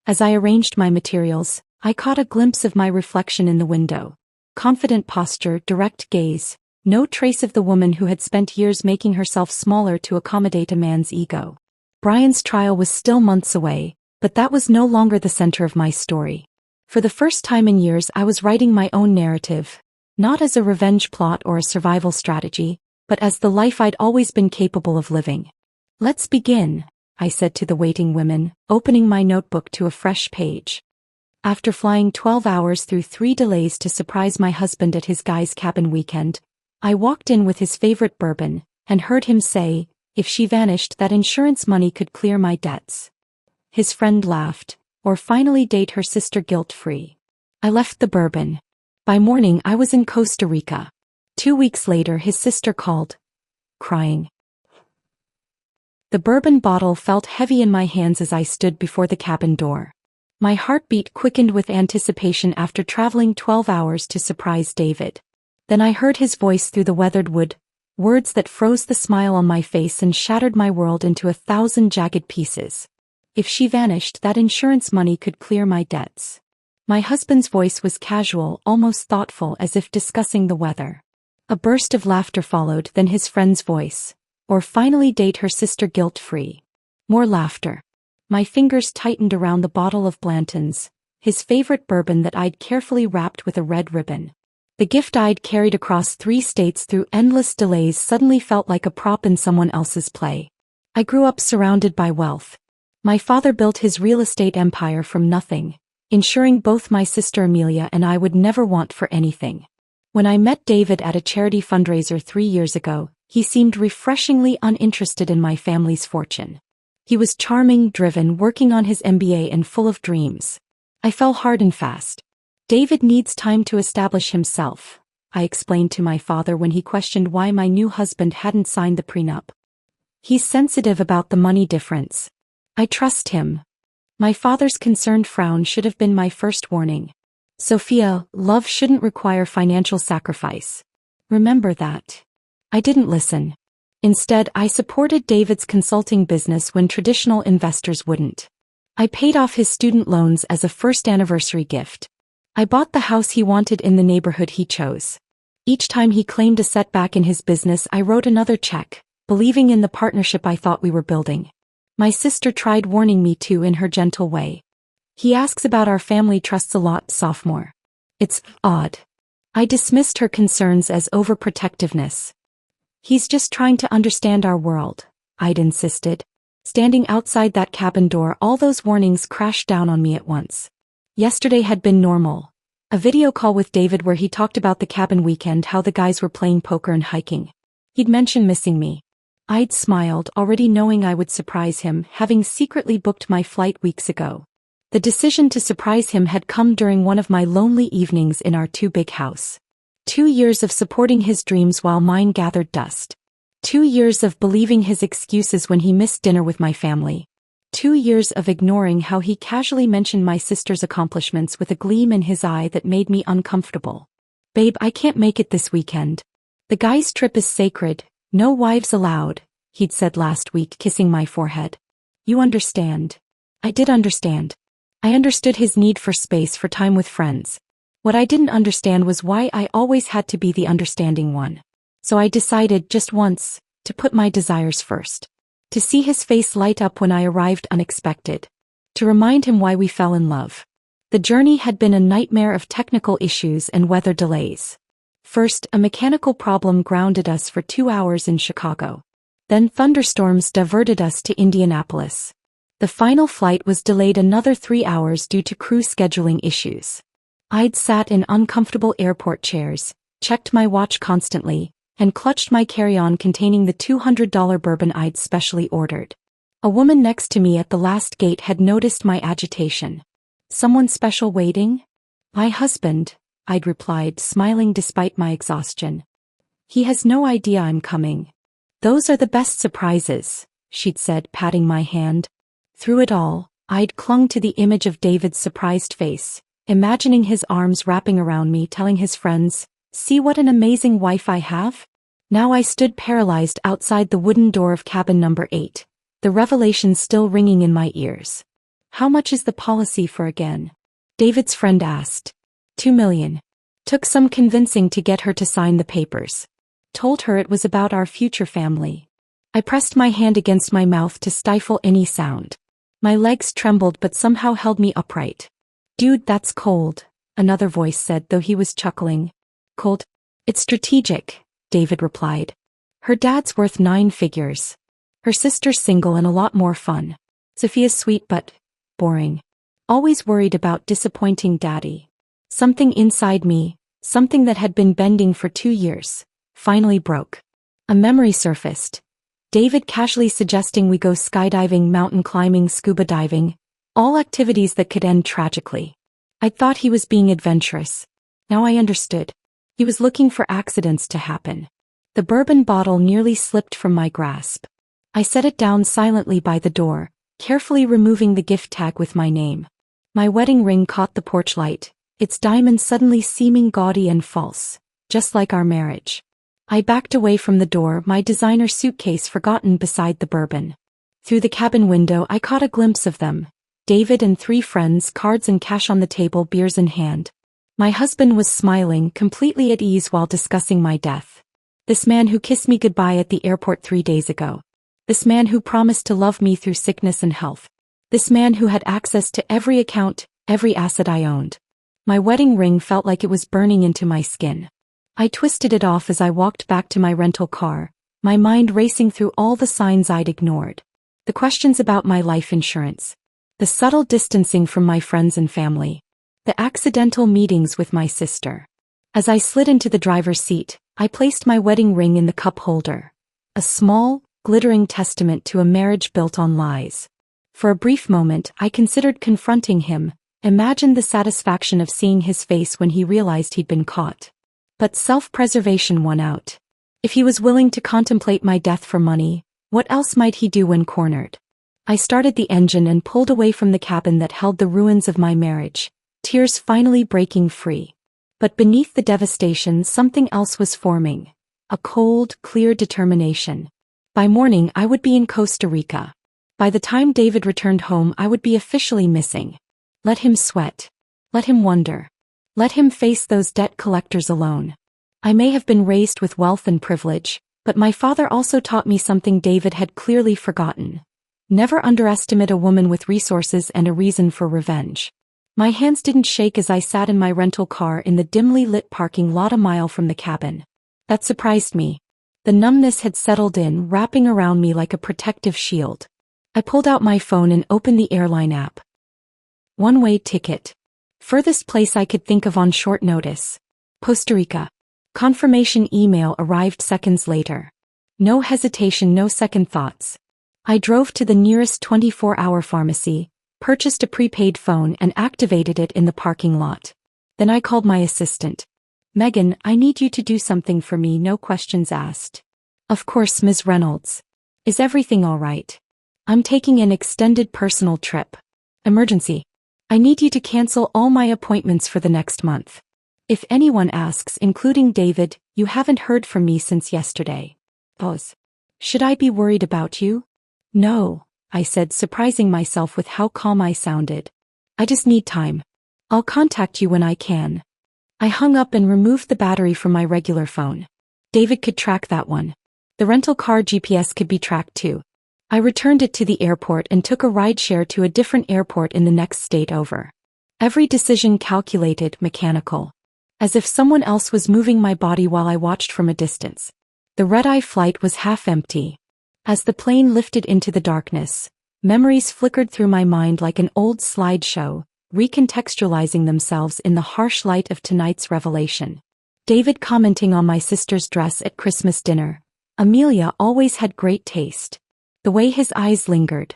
As I arranged my materials, I caught a glimpse of my reflection in the window. Confident posture, direct gaze, no trace of the woman who had spent years making herself smaller to accommodate a man's ego. Brian's trial was still months away, but that was no longer the center of my story. For the first time in years I was writing my own narrative, not as a revenge plot or a survival strategy, but as the life I'd always been capable of living. Let's begin, I said to the waiting women, opening my notebook to a fresh page. After flying 12 hours through 3 delays to surprise my husband at his guy's cabin weekend, I walked in with his favorite bourbon, and heard him say, if she vanished that insurance money could clear my debts. His friend laughed, or finally date her sister guilt-free. I left the bourbon. By morning I was in Costa Rica. 2 weeks later his sister called, crying. The bourbon bottle felt heavy in my hands as I stood before the cabin door. My heartbeat quickened with anticipation after traveling 12 hours to surprise David. Then I heard his voice through the weathered wood, words that froze the smile on my face and shattered my world into 1,000 jagged pieces. If she vanished, that insurance money could clear my debts. My husband's voice was casual, almost thoughtful, as if discussing the weather. A burst of laughter followed, then his friend's voice. Or finally date her sister guilt-free. More laughter. My fingers tightened around the bottle of Blanton's, his favorite bourbon that I'd carefully wrapped with a red ribbon. The gift I'd carried across 3 states through endless delays suddenly felt like a prop in someone else's play. I grew up surrounded by wealth. My father built his real estate empire from nothing, ensuring both my sister Amelia and I would never want for anything. When I met David at a charity fundraiser 3 years ago, he seemed refreshingly uninterested in my family's fortune. He was charming, driven, working on his MBA and full of dreams. I fell hard and fast. David needs time to establish himself, I explained to my father when he questioned why my new husband hadn't signed the prenup. He's sensitive about the money difference. I trust him. My father's concerned frown should have been my first warning. Sophia, love shouldn't require financial sacrifice. Remember that. I didn't listen. Instead, I supported David's consulting business when traditional investors wouldn't. I paid off his student loans as a first anniversary gift. I bought the house he wanted in the neighborhood he chose. Each time he claimed a setback in his business, I wrote another check, believing in the partnership I thought we were building. My sister tried warning me too in her gentle way. He asks about our family trusts a lot, sophomore. It's odd. I dismissed her concerns as overprotectiveness. He's just trying to understand our world, I'd insisted. Standing outside that cabin door, all those warnings crashed down on me at once. Yesterday had been normal. A video call with David where he talked about the cabin weekend, how the guys were playing poker and hiking. He'd mentioned missing me. I'd smiled, already knowing I would surprise him, having secretly booked my flight weeks ago. The decision to surprise him had come during one of my lonely evenings in our too-big house. 2 years of supporting his dreams while mine gathered dust. 2 years of believing his excuses when he missed dinner with my family. 2 years of ignoring how he casually mentioned my sister's accomplishments with a gleam in his eye that made me uncomfortable. Babe, I can't make it this weekend. The guy's trip is sacred, no wives allowed, he'd said last week, kissing my forehead. You understand. I did understand. I understood his need for space, for time with friends. What I didn't understand was why I always had to be the understanding one. So I decided, just once, to put my desires first. To see his face light up when I arrived unexpected. To remind him why we fell in love. The journey had been a nightmare of technical issues and weather delays. First, a mechanical problem grounded us for 2 hours in Chicago. Then thunderstorms diverted us to Indianapolis. The final flight was delayed another 3 hours due to crew scheduling issues. I'd sat in uncomfortable airport chairs, checked my watch constantly, and clutched my carry-on containing the $200 bourbon I'd specially ordered. A woman next to me at the last gate had noticed my agitation. Someone special waiting? My husband, I'd replied, smiling despite my exhaustion. He has no idea I'm coming. Those are the best surprises, she'd said, patting my hand. Through it all, I'd clung to the image of David's surprised face, imagining his arms wrapping around me, telling his friends, "See what an amazing wife I have?" Now I stood paralyzed outside the wooden door of cabin number 8, the revelation still ringing in my ears. "How much is the policy for again?" David's friend asked. $2 million. Took some convincing to get her to sign the papers. Told her it was about our future family. I pressed my hand against my mouth to stifle any sound. My legs trembled but somehow held me upright. "Dude, that's cold," another voice said, though he was chuckling. "Cold? It's strategic," David replied. "Her dad's worth 9 figures. Her sister's single and a lot more fun. Sophia's sweet but boring. Always worried about disappointing daddy." Something inside me, something that had been bending for 2 years, finally broke. A memory surfaced. David casually suggesting we go skydiving, mountain climbing, scuba diving, all activities that could end tragically. I thought he was being adventurous. Now I understood. He was looking for accidents to happen. The bourbon bottle nearly slipped from my grasp. I set it down silently by the door, carefully removing the gift tag with my name. My wedding ring caught the porch light, its diamonds suddenly seeming gaudy and false, just like our marriage. I backed away from the door, my designer suitcase forgotten beside the bourbon. Through the cabin window I caught a glimpse of them. David and 3 friends, cards and cash on the table, beers in hand. My husband was smiling, completely at ease while discussing my death. This man who kissed me goodbye at the airport 3 days ago. This man who promised to love me through sickness and health. This man who had access to every account, every asset I owned. My wedding ring felt like it was burning into my skin. I twisted it off as I walked back to my rental car, my mind racing through all the signs I'd ignored. The questions about my life insurance. The subtle distancing from my friends and family. The accidental meetings with my sister. As I slid into the driver's seat, I placed my wedding ring in the cup holder. A small, glittering testament to a marriage built on lies. For a brief moment, I considered confronting him, imagined the satisfaction of seeing his face when he realized he'd been caught. But self-preservation won out. If he was willing to contemplate my death for money, what else might he do when cornered? I started the engine and pulled away from the cabin that held the ruins of my marriage, tears finally breaking free. But beneath the devastation, something else was forming. A cold, clear determination. By morning, I would be in Costa Rica. By the time David returned home, I would be officially missing. Let him sweat. Let him wonder. Let him face those debt collectors alone. I may have been raised with wealth and privilege, but my father also taught me something David had clearly forgotten. Never underestimate a woman with resources and a reason for revenge. My hands didn't shake as I sat in my rental car in the dimly lit parking lot a mile from the cabin. That surprised me. The numbness had settled in, wrapping around me like a protective shield. I pulled out my phone and opened the airline app. One-way ticket. Furthest place I could think of on short notice. Costa Rica. Confirmation email arrived seconds later. No hesitation, no second thoughts. I drove to the nearest 24-hour pharmacy, purchased a prepaid phone and activated it in the parking lot. Then I called my assistant. "Megan, I need you to do something for me, no questions asked." "Of course, Ms. Reynolds. Is everything all right?" "I'm taking an extended personal trip. Emergency. I need you to cancel all my appointments for the next month. If anyone asks, including David, you haven't heard from me since yesterday." Pause. "Should I be worried about you?" "No," I said, surprising myself with how calm I sounded. "I just need time. I'll contact you when I can." I hung up and removed the battery from my regular phone. David could track that one. The rental car GPS could be tracked too. I returned it to the airport and took a rideshare to a different airport in the next state over. Every decision calculated, mechanical. As if someone else was moving my body while I watched from a distance. The red-eye flight was half empty. As the plane lifted into the darkness, memories flickered through my mind like an old slideshow, recontextualizing themselves in the harsh light of tonight's revelation. David commenting on my sister's dress at Christmas dinner. Amelia always had great taste. The way his eyes lingered.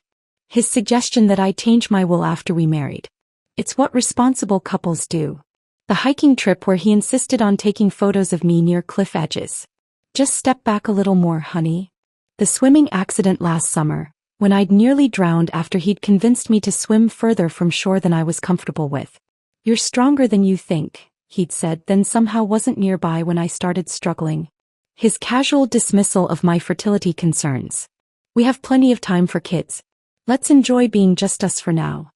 His suggestion that I change my will after we married. It's what responsible couples do. The hiking trip where he insisted on taking photos of me near cliff edges. Just step back a little more, honey. The swimming accident last summer. when I'd nearly drowned after he'd convinced me to swim further from shore than I was comfortable with. "You're stronger than you think," he'd said, then somehow wasn't nearby when I started struggling. His casual dismissal of my fertility concerns. "We have plenty of time for kids. Let's enjoy being just us for now."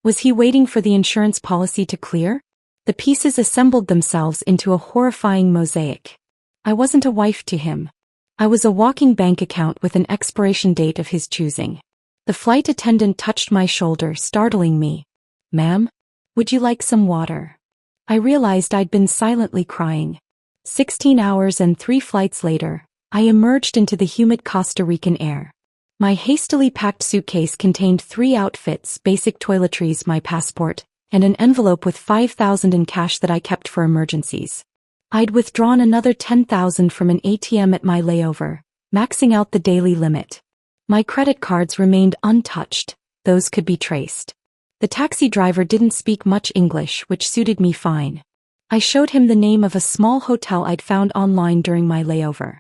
Was he waiting for the insurance policy to clear? The pieces assembled themselves into a horrifying mosaic. I wasn't a wife to him. I was a walking bank account with an expiration date of his choosing. The flight attendant touched my shoulder, startling me. "Ma'am, would you like some water?" I realized I'd been silently crying. 16 hours and 3 flights later, I emerged into the humid Costa Rican air. My hastily packed suitcase contained 3 outfits, basic toiletries, my passport, and an envelope with $5,000 in cash that I kept for emergencies. I'd withdrawn another $10,000 from an ATM at my layover, maxing out the daily limit. My credit cards remained untouched, those could be traced. The taxi driver didn't speak much English, which suited me fine. I showed him the name of a small hotel I'd found online during my layover.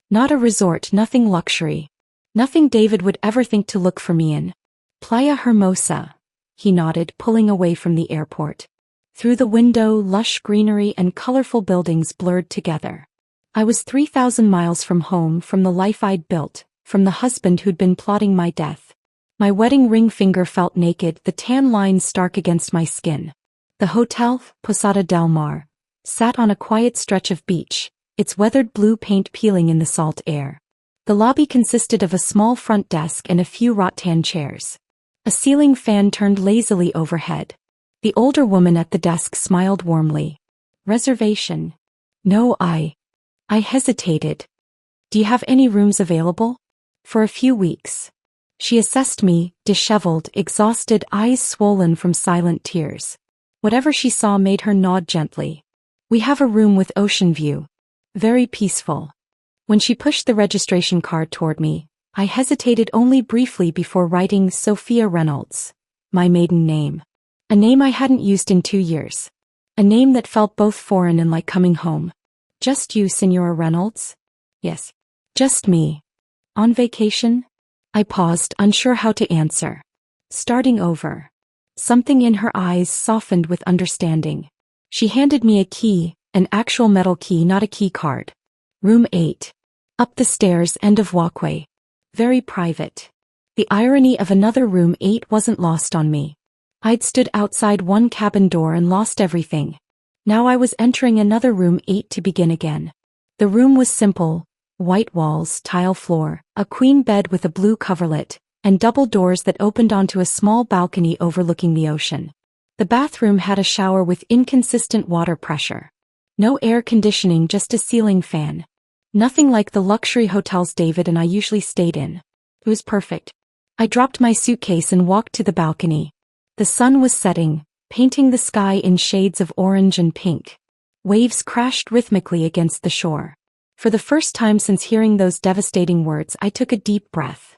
Not a resort, nothing luxury. Nothing David would ever think to look for me in. "Playa Hermosa," he nodded, pulling away from the airport. Through the window, lush greenery and colorful buildings blurred together. I was 3,000 miles from home, from the life I'd built, from the husband who'd been plotting my death. My wedding ring finger felt naked, the tan lines stark against my skin. The hotel, Posada del Mar, sat on a quiet stretch of beach, its weathered blue paint peeling in the salt air. The lobby consisted of a small front desk and a few rattan chairs. A ceiling fan turned lazily overhead. The older woman at the desk smiled warmly. "Reservation?" "No, I hesitated. "Do you have any rooms available?" "For a few weeks." She assessed me, disheveled, exhausted, eyes swollen from silent tears. Whatever she saw made her nod gently. "We have a room with ocean view. Very peaceful." When she pushed the registration card toward me, I hesitated only briefly before writing Sophia Reynolds, my maiden name. A name I hadn't used in 2 years. A name that felt both foreign and like coming home. "Just you, Senora Reynolds?" "Yes. Just me." "On vacation?" I paused, unsure how to answer. "Starting over." Something in her eyes softened with understanding. She handed me a key, an actual metal key, not a key card. "Room 8. Up the stairs, end of walkway. Very private." The irony of another room 8 wasn't lost on me. I'd stood outside one cabin door and lost everything. Now I was entering another room 8 to begin again. The room was simple, white walls, tile floor, a queen bed with a blue coverlet, and double doors that opened onto a small balcony overlooking the ocean. The bathroom had a shower with inconsistent water pressure. No air conditioning, just a ceiling fan. Nothing like the luxury hotels David and I usually stayed in. It was perfect. I dropped my suitcase and walked to the balcony. The sun was setting, painting the sky in shades of orange and pink. Waves crashed rhythmically against the shore. For the first time since hearing those devastating words, I took a deep breath.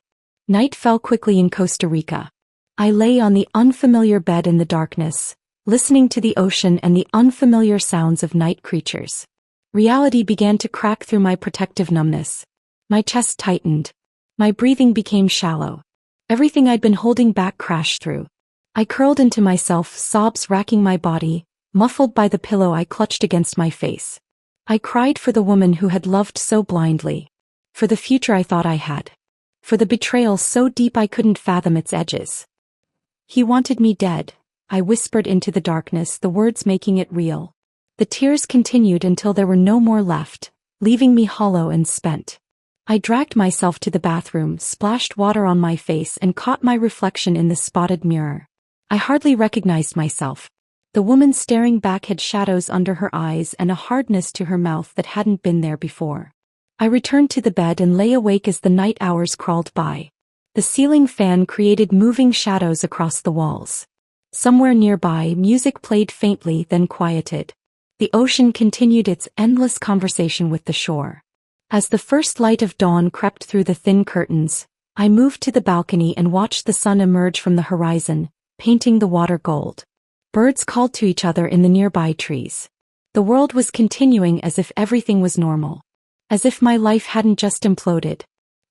Night fell quickly in Costa Rica. I lay on the unfamiliar bed in the darkness, listening to the ocean and the unfamiliar sounds of night creatures. Reality began to crack through my protective numbness. My chest tightened. My breathing became shallow. Everything I'd been holding back crashed through. I curled into myself, sobs racking my body, muffled by the pillow I clutched against my face. I cried for the woman who had loved so blindly. For the future I thought I had. For the betrayal so deep I couldn't fathom its edges. "He wanted me dead," I whispered into the darkness, the words making it real. The tears continued until there were no more left, leaving me hollow and spent. I dragged myself to the bathroom, splashed water on my face and caught my reflection in the spotted mirror. I hardly recognized myself. The woman staring back had shadows under her eyes and a hardness to her mouth that hadn't been there before. I returned to the bed and lay awake as the night hours crawled by. The ceiling fan created moving shadows across the walls. Somewhere nearby, music played faintly, then quieted. The ocean continued its endless conversation with the shore. As the first light of dawn crept through the thin curtains, I moved to the balcony and watched the sun emerge from the horizon, painting the water gold. Birds called to each other in the nearby trees. The world was continuing as if everything was normal. As if my life hadn't just imploded.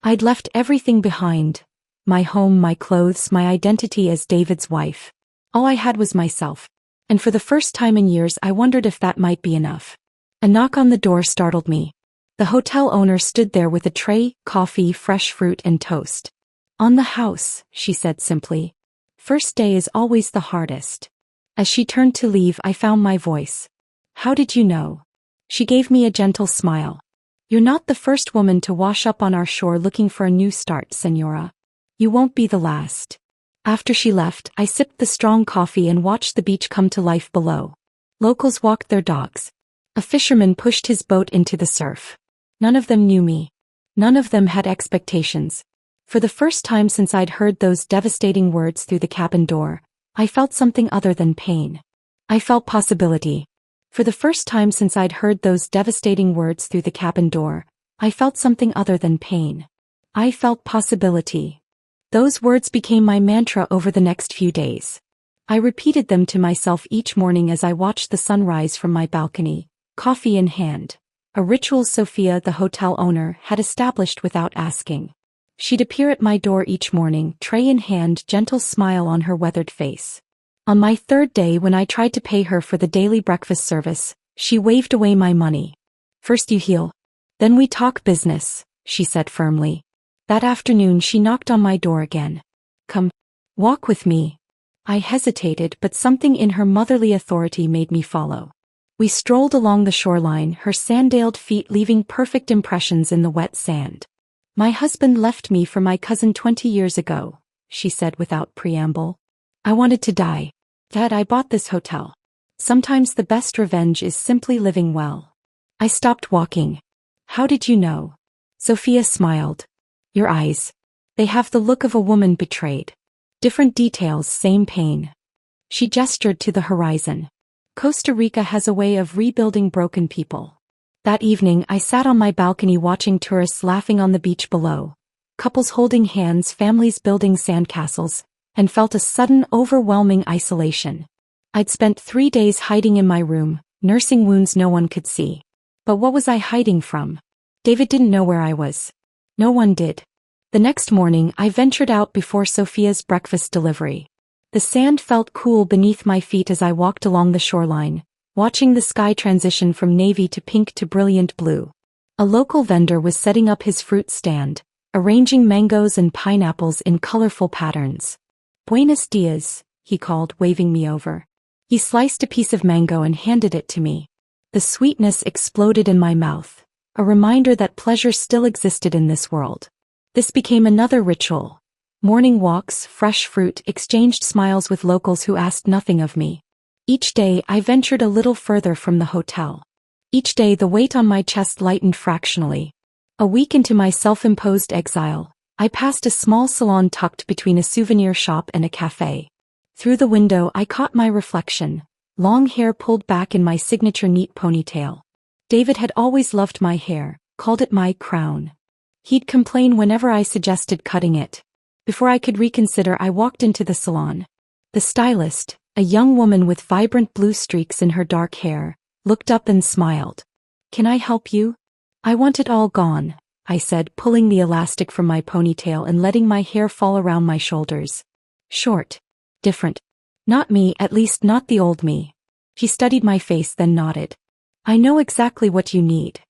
I'd left everything behind. my home, my clothes, my identity as David's wife. All I had was myself. And for the first time in years I wondered if that might be enough. A knock on the door startled me. The hotel owner stood there with a tray, coffee, fresh fruit, and toast. "On the house," she said simply. "First day is always the hardest." As she turned to leave, I found my voice. "How did you know?" She gave me a gentle smile. "You're not the first woman to wash up on our shore looking for a new start, Senora. You won't be the last." After she left, I sipped the strong coffee and watched the beach come to life below. Locals walked their dogs. A fisherman pushed his boat into the surf. None of them knew me. None of them had expectations. For the first time since I'd heard those devastating words through the cabin door, I felt something other than pain. I felt possibility. For the first time since I'd heard those devastating words through the cabin door, I felt something other than pain. I felt possibility. Those words became my mantra over the next few days. I repeated them to myself each morning as I watched the sun rise from my balcony, coffee in hand. A ritual Sophia, the hotel owner, had established without asking. She'd appear at my door each morning, tray in hand, gentle smile on her weathered face. On my third day, when I tried to pay her for the daily breakfast service, she waved away my money. "First you heal. Then we talk business," she said firmly. That afternoon she knocked on my door again. "Come. Walk with me." I hesitated, but something in her motherly authority made me follow. We strolled along the shoreline, her sandaled feet leaving perfect impressions in the wet sand. "My husband left me for my cousin 20 years ago," she said without preamble. "I wanted to die. Dad, I bought this hotel. Sometimes the best revenge is simply living well." I stopped walking. "How did you know?" Sophia smiled. "Your eyes. They have the look of a woman betrayed. Different details, same pain." She gestured to the horizon. "Costa Rica has a way of rebuilding broken people." That evening I sat on my balcony watching tourists laughing on the beach below, couples holding hands, families building sandcastles, and felt a sudden, overwhelming isolation. I'd spent 3 days hiding in my room, nursing wounds no one could see. But what was I hiding from? David didn't know where I was. No one did. The next morning I ventured out before Sophia's breakfast delivery. The sand felt cool beneath my feet as I walked along the shoreline, watching the sky transition from navy to pink to brilliant blue. A local vendor was setting up his fruit stand, arranging mangoes and pineapples in colorful patterns. "Buenos dias," he called, waving me over. He sliced a piece of mango and handed it to me. The sweetness exploded in my mouth, a reminder that pleasure still existed in this world. This became another ritual. Morning walks, fresh fruit, exchanged smiles with locals who asked nothing of me. Each day I ventured a little further from the hotel. Each day the weight on my chest lightened fractionally. A week into my self-imposed exile, I passed a small salon tucked between a souvenir shop and a cafe. Through the window I caught my reflection, long hair pulled back in my signature neat ponytail. David had always loved my hair, called it my crown. He'd complain whenever I suggested cutting it. Before I could reconsider, I walked into the salon. The stylist, a young woman with vibrant blue streaks in her dark hair, looked up and smiled. "Can I help you?" "I want it all gone," I said, pulling the elastic from my ponytail and letting my hair fall around my shoulders. "Short. Different. Not me, at least not the old me." She studied my face, then nodded. "I know exactly what you need."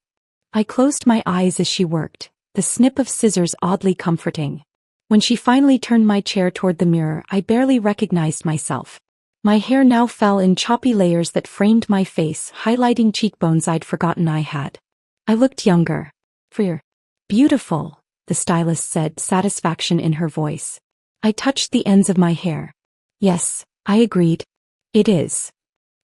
I closed my eyes as she worked, the snip of scissors oddly comforting. When she finally turned my chair toward the mirror, I barely recognized myself. My hair now fell in choppy layers that framed my face, highlighting cheekbones I'd forgotten I had. I looked younger. Freer. "Beautiful," the stylist said, satisfaction in her voice. I touched the ends of my hair. "Yes," I agreed. "It is."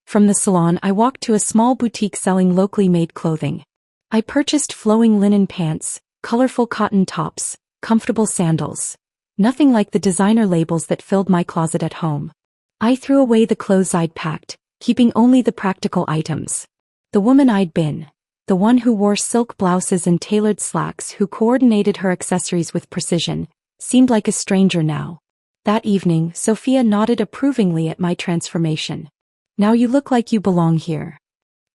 From the salon I walked to a small boutique selling locally made clothing. I purchased flowing linen pants, colorful cotton tops, comfortable sandals. Nothing like the designer labels that filled my closet at home. I threw away the clothes I'd packed, keeping only the practical items. The woman I'd been, the one who wore silk blouses and tailored slacks, who coordinated her accessories with precision, seemed like a stranger now. That evening, Sophia nodded approvingly at my transformation. "Now you look like you belong here."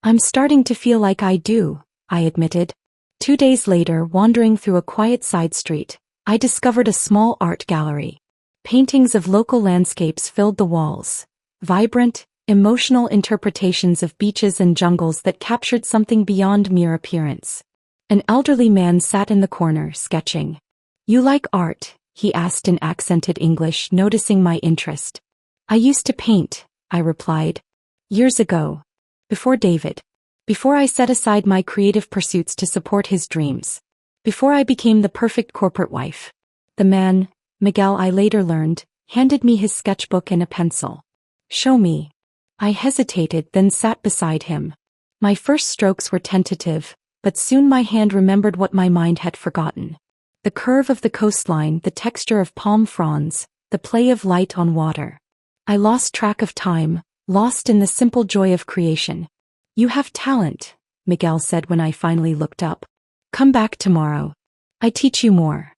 "I'm starting to feel like I do," I admitted. 2 days later, wandering through a quiet side street, I discovered a small art gallery. Paintings of local landscapes filled the walls. Vibrant, emotional interpretations of beaches and jungles that captured something beyond mere appearance. An elderly man sat in the corner, sketching. "You like art?" he asked in accented English, noticing my interest. "I used to paint," I replied. "Years ago. Before David. Before I set aside my creative pursuits to support his dreams. Before I became the perfect corporate wife." The man, Miguel, I later learned, handed me his sketchbook and a pencil. "Show me." I hesitated, then sat beside him. My first strokes were tentative, but soon my hand remembered what my mind had forgotten. The curve of the coastline, the texture of palm fronds, the play of light on water. I lost track of time, lost in the simple joy of creation. "You have talent," Miguel said when I finally looked up. "Come back tomorrow. I teach you more."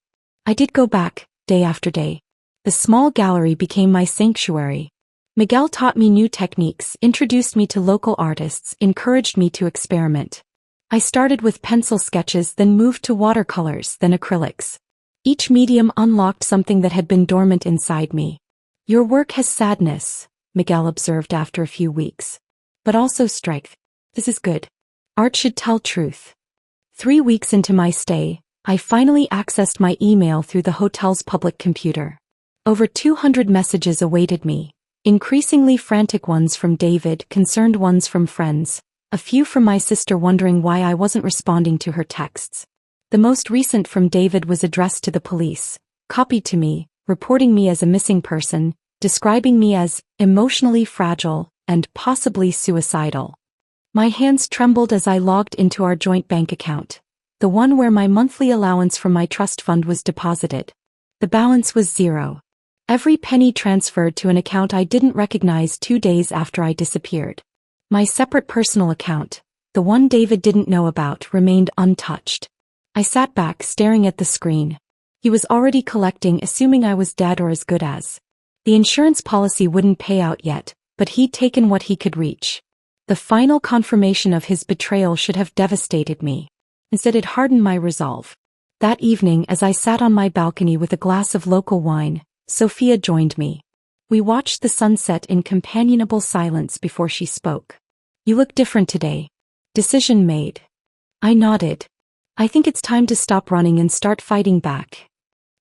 I did go back, day after day. The small gallery became my sanctuary. Miguel taught me new techniques, introduced me to local artists, encouraged me to experiment. I started with pencil sketches, then moved to watercolors, then acrylics. Each medium unlocked something that had been dormant inside me. "Your work has sadness," Miguel observed after a few weeks. "But also strength. This is good. Art should tell truth." 3 weeks into my stay, I finally accessed my email through the hotel's public computer. Over 200 messages awaited me. Increasingly frantic ones from David, concerned ones from friends, a few from my sister wondering why I wasn't responding to her texts. The most recent from David was addressed to the police, copied to me, reporting me as a missing person, describing me as emotionally fragile and possibly suicidal. My hands trembled as I logged into our joint bank account, the one where my monthly allowance from my trust fund was deposited. The balance was zero. Every penny transferred to an account I didn't recognize 2 days after I disappeared. My separate personal account, the one David didn't know about, remained untouched. I sat back, staring at the screen. He was already collecting, assuming I was dead or as good as. The insurance policy wouldn't pay out yet, but he'd taken what he could reach. The final confirmation of his betrayal should have devastated me. Instead, it hardened my resolve. That evening, as I sat on my balcony with a glass of local wine, Sophia joined me. We watched the sunset in companionable silence before she spoke. "You look different today." "Decision made." I nodded. "I think it's time to stop running and start fighting back."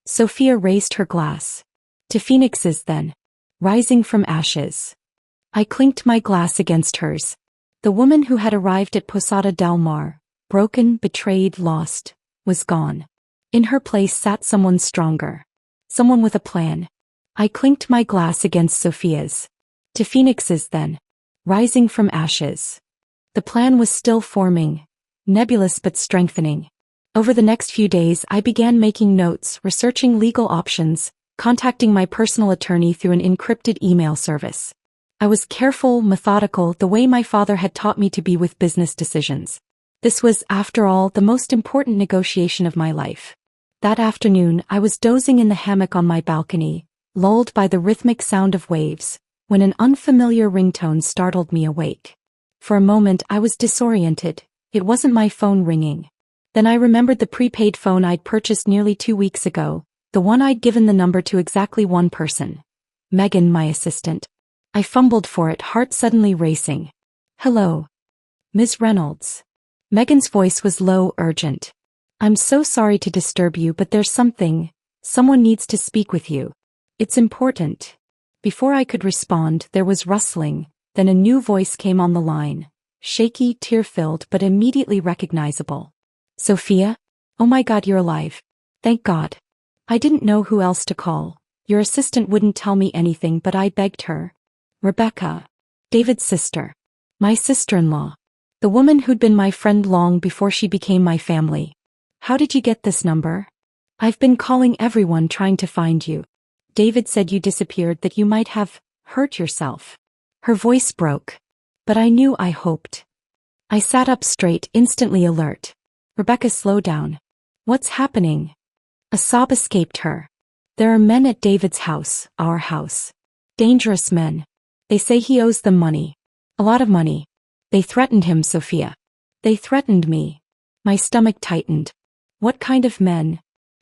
Sophia raised her glass. "To phoenixes then. Rising from ashes." I clinked my glass against hers. The woman who had arrived at Posada del Mar, broken, betrayed, lost, was gone. In her place sat someone stronger. Someone with a plan. I clinked my glass against Sophia's. "To phoenixes then. Rising from ashes." The plan was still forming, nebulous but strengthening. Over the next few days I began making notes, researching legal options, contacting my personal attorney through an encrypted email service. I was careful, methodical, the way my father had taught me to be with business decisions. This was, after all, the most important negotiation of my life. That afternoon, I was dozing in the hammock on my balcony, lulled by the rhythmic sound of waves, when an unfamiliar ringtone startled me awake. For a moment, I was disoriented. It wasn't my phone ringing. Then I remembered the prepaid phone I'd purchased nearly 2 weeks ago, the one I'd given the number to exactly one person. Megan, my assistant. I fumbled for it, heart suddenly racing. "Hello. Ms. Reynolds." Megan's voice was low, urgent. "I'm so sorry to disturb you, but there's someone needs to speak with you. It's important." Before I could respond, there was rustling, then a new voice came on the line. Shaky, tear-filled, but immediately recognizable. "Sophia? Oh my God, you're alive. Thank God. I didn't know who else to call. Your assistant wouldn't tell me anything, but I begged her. Rebecca. David's sister. My sister-in-law. The woman who'd been my friend long before she became my family. How did you get this number? I've been calling everyone trying to find you. David said you disappeared, that you might have hurt yourself." Her voice broke. But I knew, I hoped. I sat up straight, instantly alert. "Rebecca, slow down. What's happening?" A sob escaped her. "There are men at David's house, our house. Dangerous men. They say he owes them money. A lot of money. They threatened him, Sophia. They threatened me." My stomach tightened. What kind of men?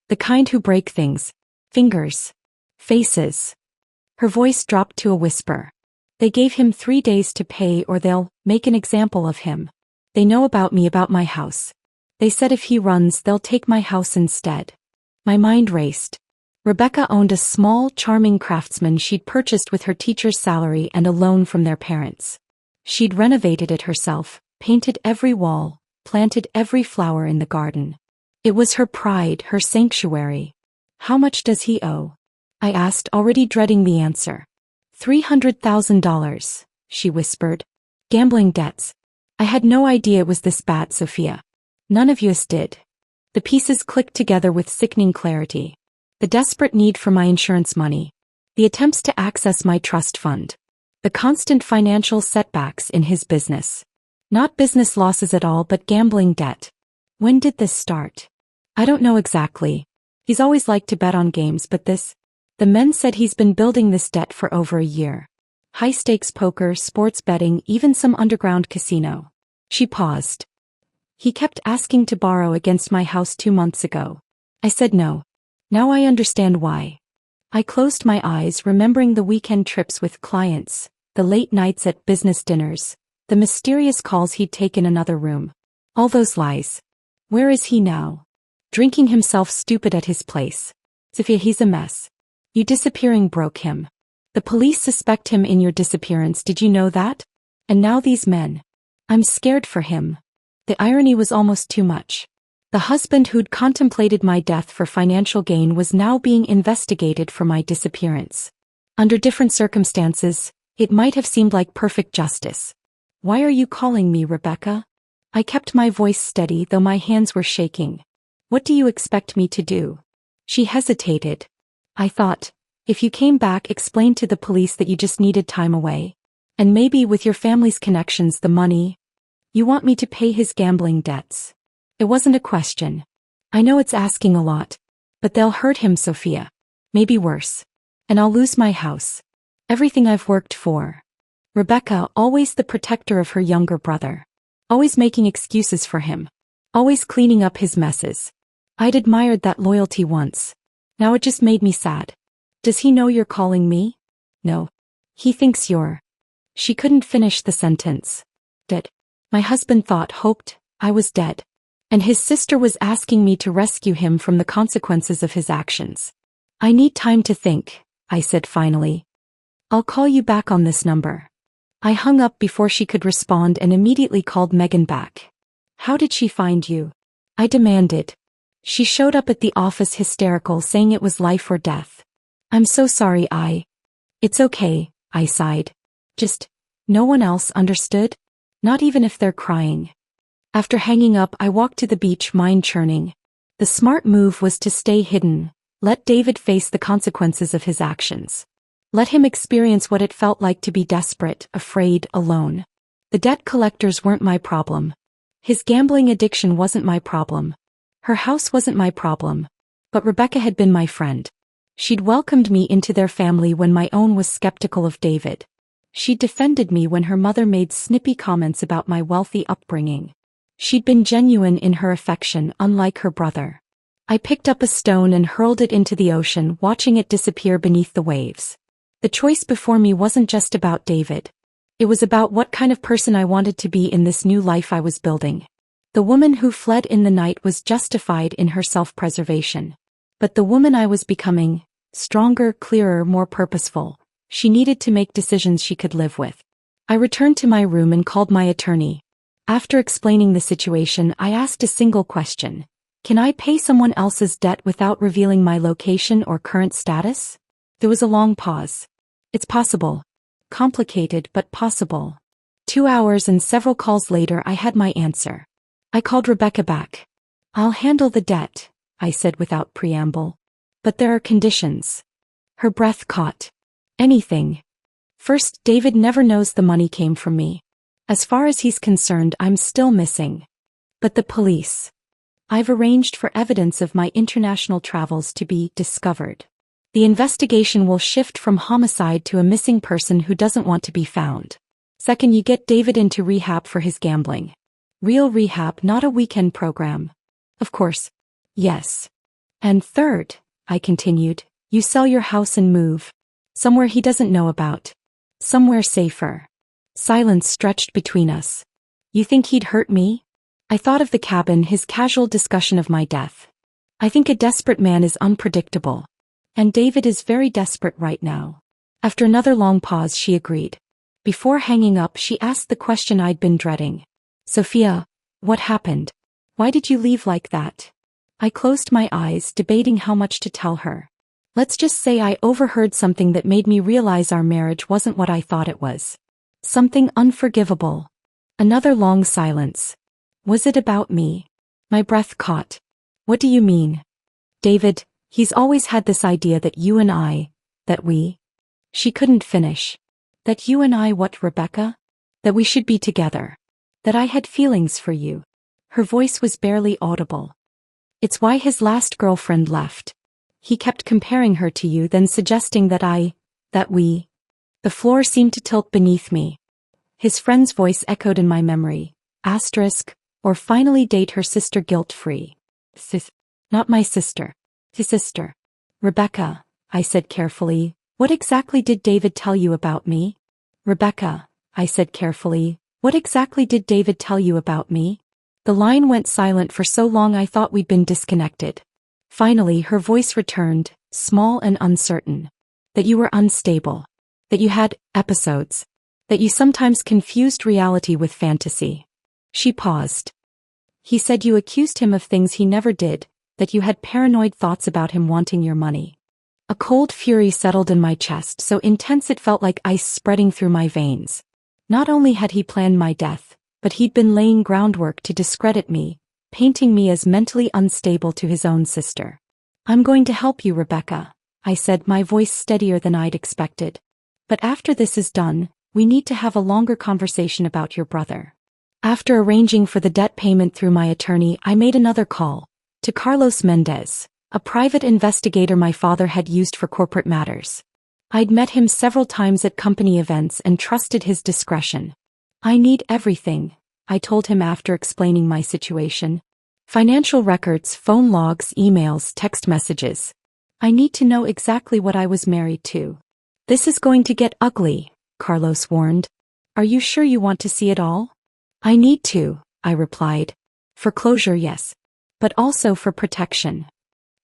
The kind who break things. Fingers. Faces. Her voice dropped to a whisper. They gave him 3 days to pay or they'll make an example of him. They know about me, about my house. They said if he runs, they'll take my house instead. My mind raced. Rebecca owned a small, charming craftsman she'd purchased with her teacher's salary and a loan from their parents. She'd renovated it herself, painted every wall, planted every flower in the garden. It was her pride, her sanctuary. How much does he owe? I asked, already dreading the answer. $300,000, she whispered. Gambling debts. I had no idea it was this bad, Sophia. None of us did. The pieces clicked together with sickening clarity. The desperate need for my insurance money. The attempts to access my trust fund. The constant financial setbacks in his business. Not business losses at all, but gambling debt. When did this start? I don't know exactly. He's always liked to bet on games, but this? The men said he's been building this debt for over a year. High-stakes poker, sports betting, even some underground casino. She paused. He kept asking to borrow against my house 2 months ago. I said no. Now I understand why. I closed my eyes, remembering the weekend trips with clients, the late nights at business dinners, the mysterious calls he'd take in another room. All those lies. Where is he now? Drinking himself stupid at his place. Sophia, he's a mess. You disappearing broke him. The police suspect him in your disappearance, did you know that? And now these men. I'm scared for him. The irony was almost too much. The husband who'd contemplated my death for financial gain was now being investigated for my disappearance. Under different circumstances, it might have seemed like perfect justice. Why are you calling me, Rebecca? I kept my voice steady, though my hands were shaking. What do you expect me to do? She hesitated. I thought, if you came back, explain to the police that you just needed time away. And maybe with your family's connections, the money. You want me to pay his gambling debts. It wasn't a question. I know it's asking a lot. But they'll hurt him, Sophia. Maybe worse. And I'll lose my house. Everything I've worked for. Rebecca, always the protector of her younger brother. Always making excuses for him. Always cleaning up his messes. I'd admired that loyalty once. Now it just made me sad. Does he know you're calling me? No. He thinks you're. She couldn't finish the sentence. Dead. My husband thought, hoped, I was dead. And his sister was asking me to rescue him from the consequences of his actions. I need time to think, I said finally. I'll call you back on this number. I hung up before she could respond and immediately called Megan back. How did she find you? I demanded. She showed up at the office hysterical, saying it was life or death. I'm so sorry, It's okay, I sighed. Just, no one else understood? Not even if they're crying. After hanging up, I walked to the beach, mind churning. The smart move was to stay hidden, let David face the consequences of his actions. Let him experience what it felt like to be desperate, afraid, alone. The debt collectors weren't my problem. His gambling addiction wasn't my problem. Her house wasn't my problem. But Rebecca had been my friend. She'd welcomed me into their family when my own was skeptical of David. She'd defended me when her mother made snippy comments about my wealthy upbringing. She'd been genuine in her affection, unlike her brother. I picked up a stone and hurled it into the ocean, watching it disappear beneath the waves. The choice before me wasn't just about David. It was about what kind of person I wanted to be in this new life I was building. The woman who fled in the night was justified in her self-preservation. But the woman I was becoming, stronger, clearer, more purposeful, she needed to make decisions she could live with. I returned to my room and called my attorney. After explaining the situation, I asked a single question. Can I pay someone else's debt without revealing my location or current status? There was a long pause. It's possible. Complicated, but possible. 2 hours and several calls later, I had my answer. I called Rebecca back. I'll handle the debt, I said without preamble. But there are conditions. Her breath caught. Anything. First, David never knows the money came from me. As far as he's concerned, I'm still missing. But the police. I've arranged for evidence of my international travels to be discovered. The investigation will shift from homicide to a missing person who doesn't want to be found. Second, you get David into rehab for his gambling. Real rehab, not a weekend program. Of course. Yes. And third, I continued, you sell your house and move. Somewhere he doesn't know about. Somewhere safer. Silence stretched between us. You think he'd hurt me? I thought of the cabin, his casual discussion of my death. I think a desperate man is unpredictable. And David is very desperate right now. After another long pause, she agreed. Before hanging up, she asked the question I'd been dreading. Sophia, what happened? Why did you leave like that? I closed my eyes, debating how much to tell her. Let's just say I overheard something that made me realize our marriage wasn't what I thought it was. Something unforgivable. Another long silence. Was it about me? My breath caught. What do you mean? David, he's always had this idea that you and I, that we. She couldn't finish. That you and I what, Rebecca? That we should be together. That I had feelings for you. Her voice was barely audible. It's why his last girlfriend left. He kept comparing her to you, then suggesting that we. The floor seemed to tilt beneath me. His friend's voice echoed in my memory. Asterisk, or finally date her sister guilt-free. Not my sister. His sister. Rebecca, I said carefully, what exactly did David tell you about me? Rebecca, I said carefully, what exactly did David tell you about me? The line went silent for so long I thought we'd been disconnected. Finally, her voice returned, small and uncertain. That you were unstable. That you had episodes. That you sometimes confused reality with fantasy. She paused. He said you accused him of things he never did, that you had paranoid thoughts about him wanting your money. A cold fury settled in my chest, so intense it felt like ice spreading through my veins. Not only had he planned my death, but he'd been laying groundwork to discredit me, painting me as mentally unstable to his own sister. I'm going to help you, Rebecca, I said, my voice steadier than I'd expected. But after this is done, we need to have a longer conversation about your brother. After arranging for the debt payment through my attorney, I made another call to Carlos Mendez, a private investigator my father had used for corporate matters. I'd met him several times at company events and trusted his discretion. I need everything, I told him after explaining my situation. Financial records, phone logs, emails, text messages. I need to know exactly what I was married to. This is going to get ugly, Carlos warned. Are you sure you want to see it all? I need to, I replied. For closure, yes. But also for protection.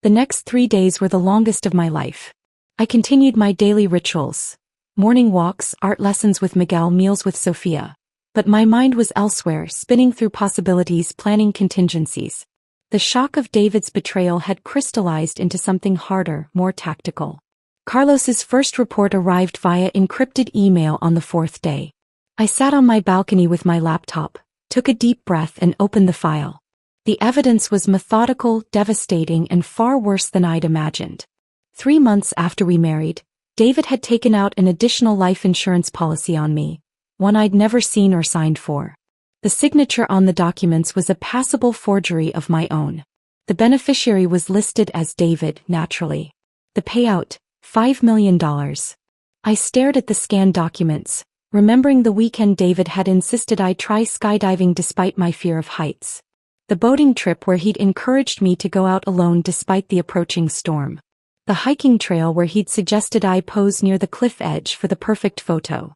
The next 3 days were the longest of my life. I continued my daily rituals. Morning walks, art lessons with Miguel, meals with Sophia. But my mind was elsewhere, spinning through possibilities, planning contingencies. The shock of David's betrayal had crystallized into something harder, more tactical. Carlos's first report arrived via encrypted email on the 4th day. I sat on my balcony with my laptop, took a deep breath and opened the file. The evidence was methodical, devastating, and far worse than I'd imagined. 3 months after we married, David had taken out an additional life insurance policy on me, one I'd never seen or signed for. The signature on the documents was a passable forgery of my own. The beneficiary was listed as David, naturally. The payout, $5 million. I stared at the scanned documents, remembering the weekend David had insisted I try skydiving despite my fear of heights. The boating trip where he'd encouraged me to go out alone despite the approaching storm. The hiking trail where he'd suggested I pose near the cliff edge for the perfect photo.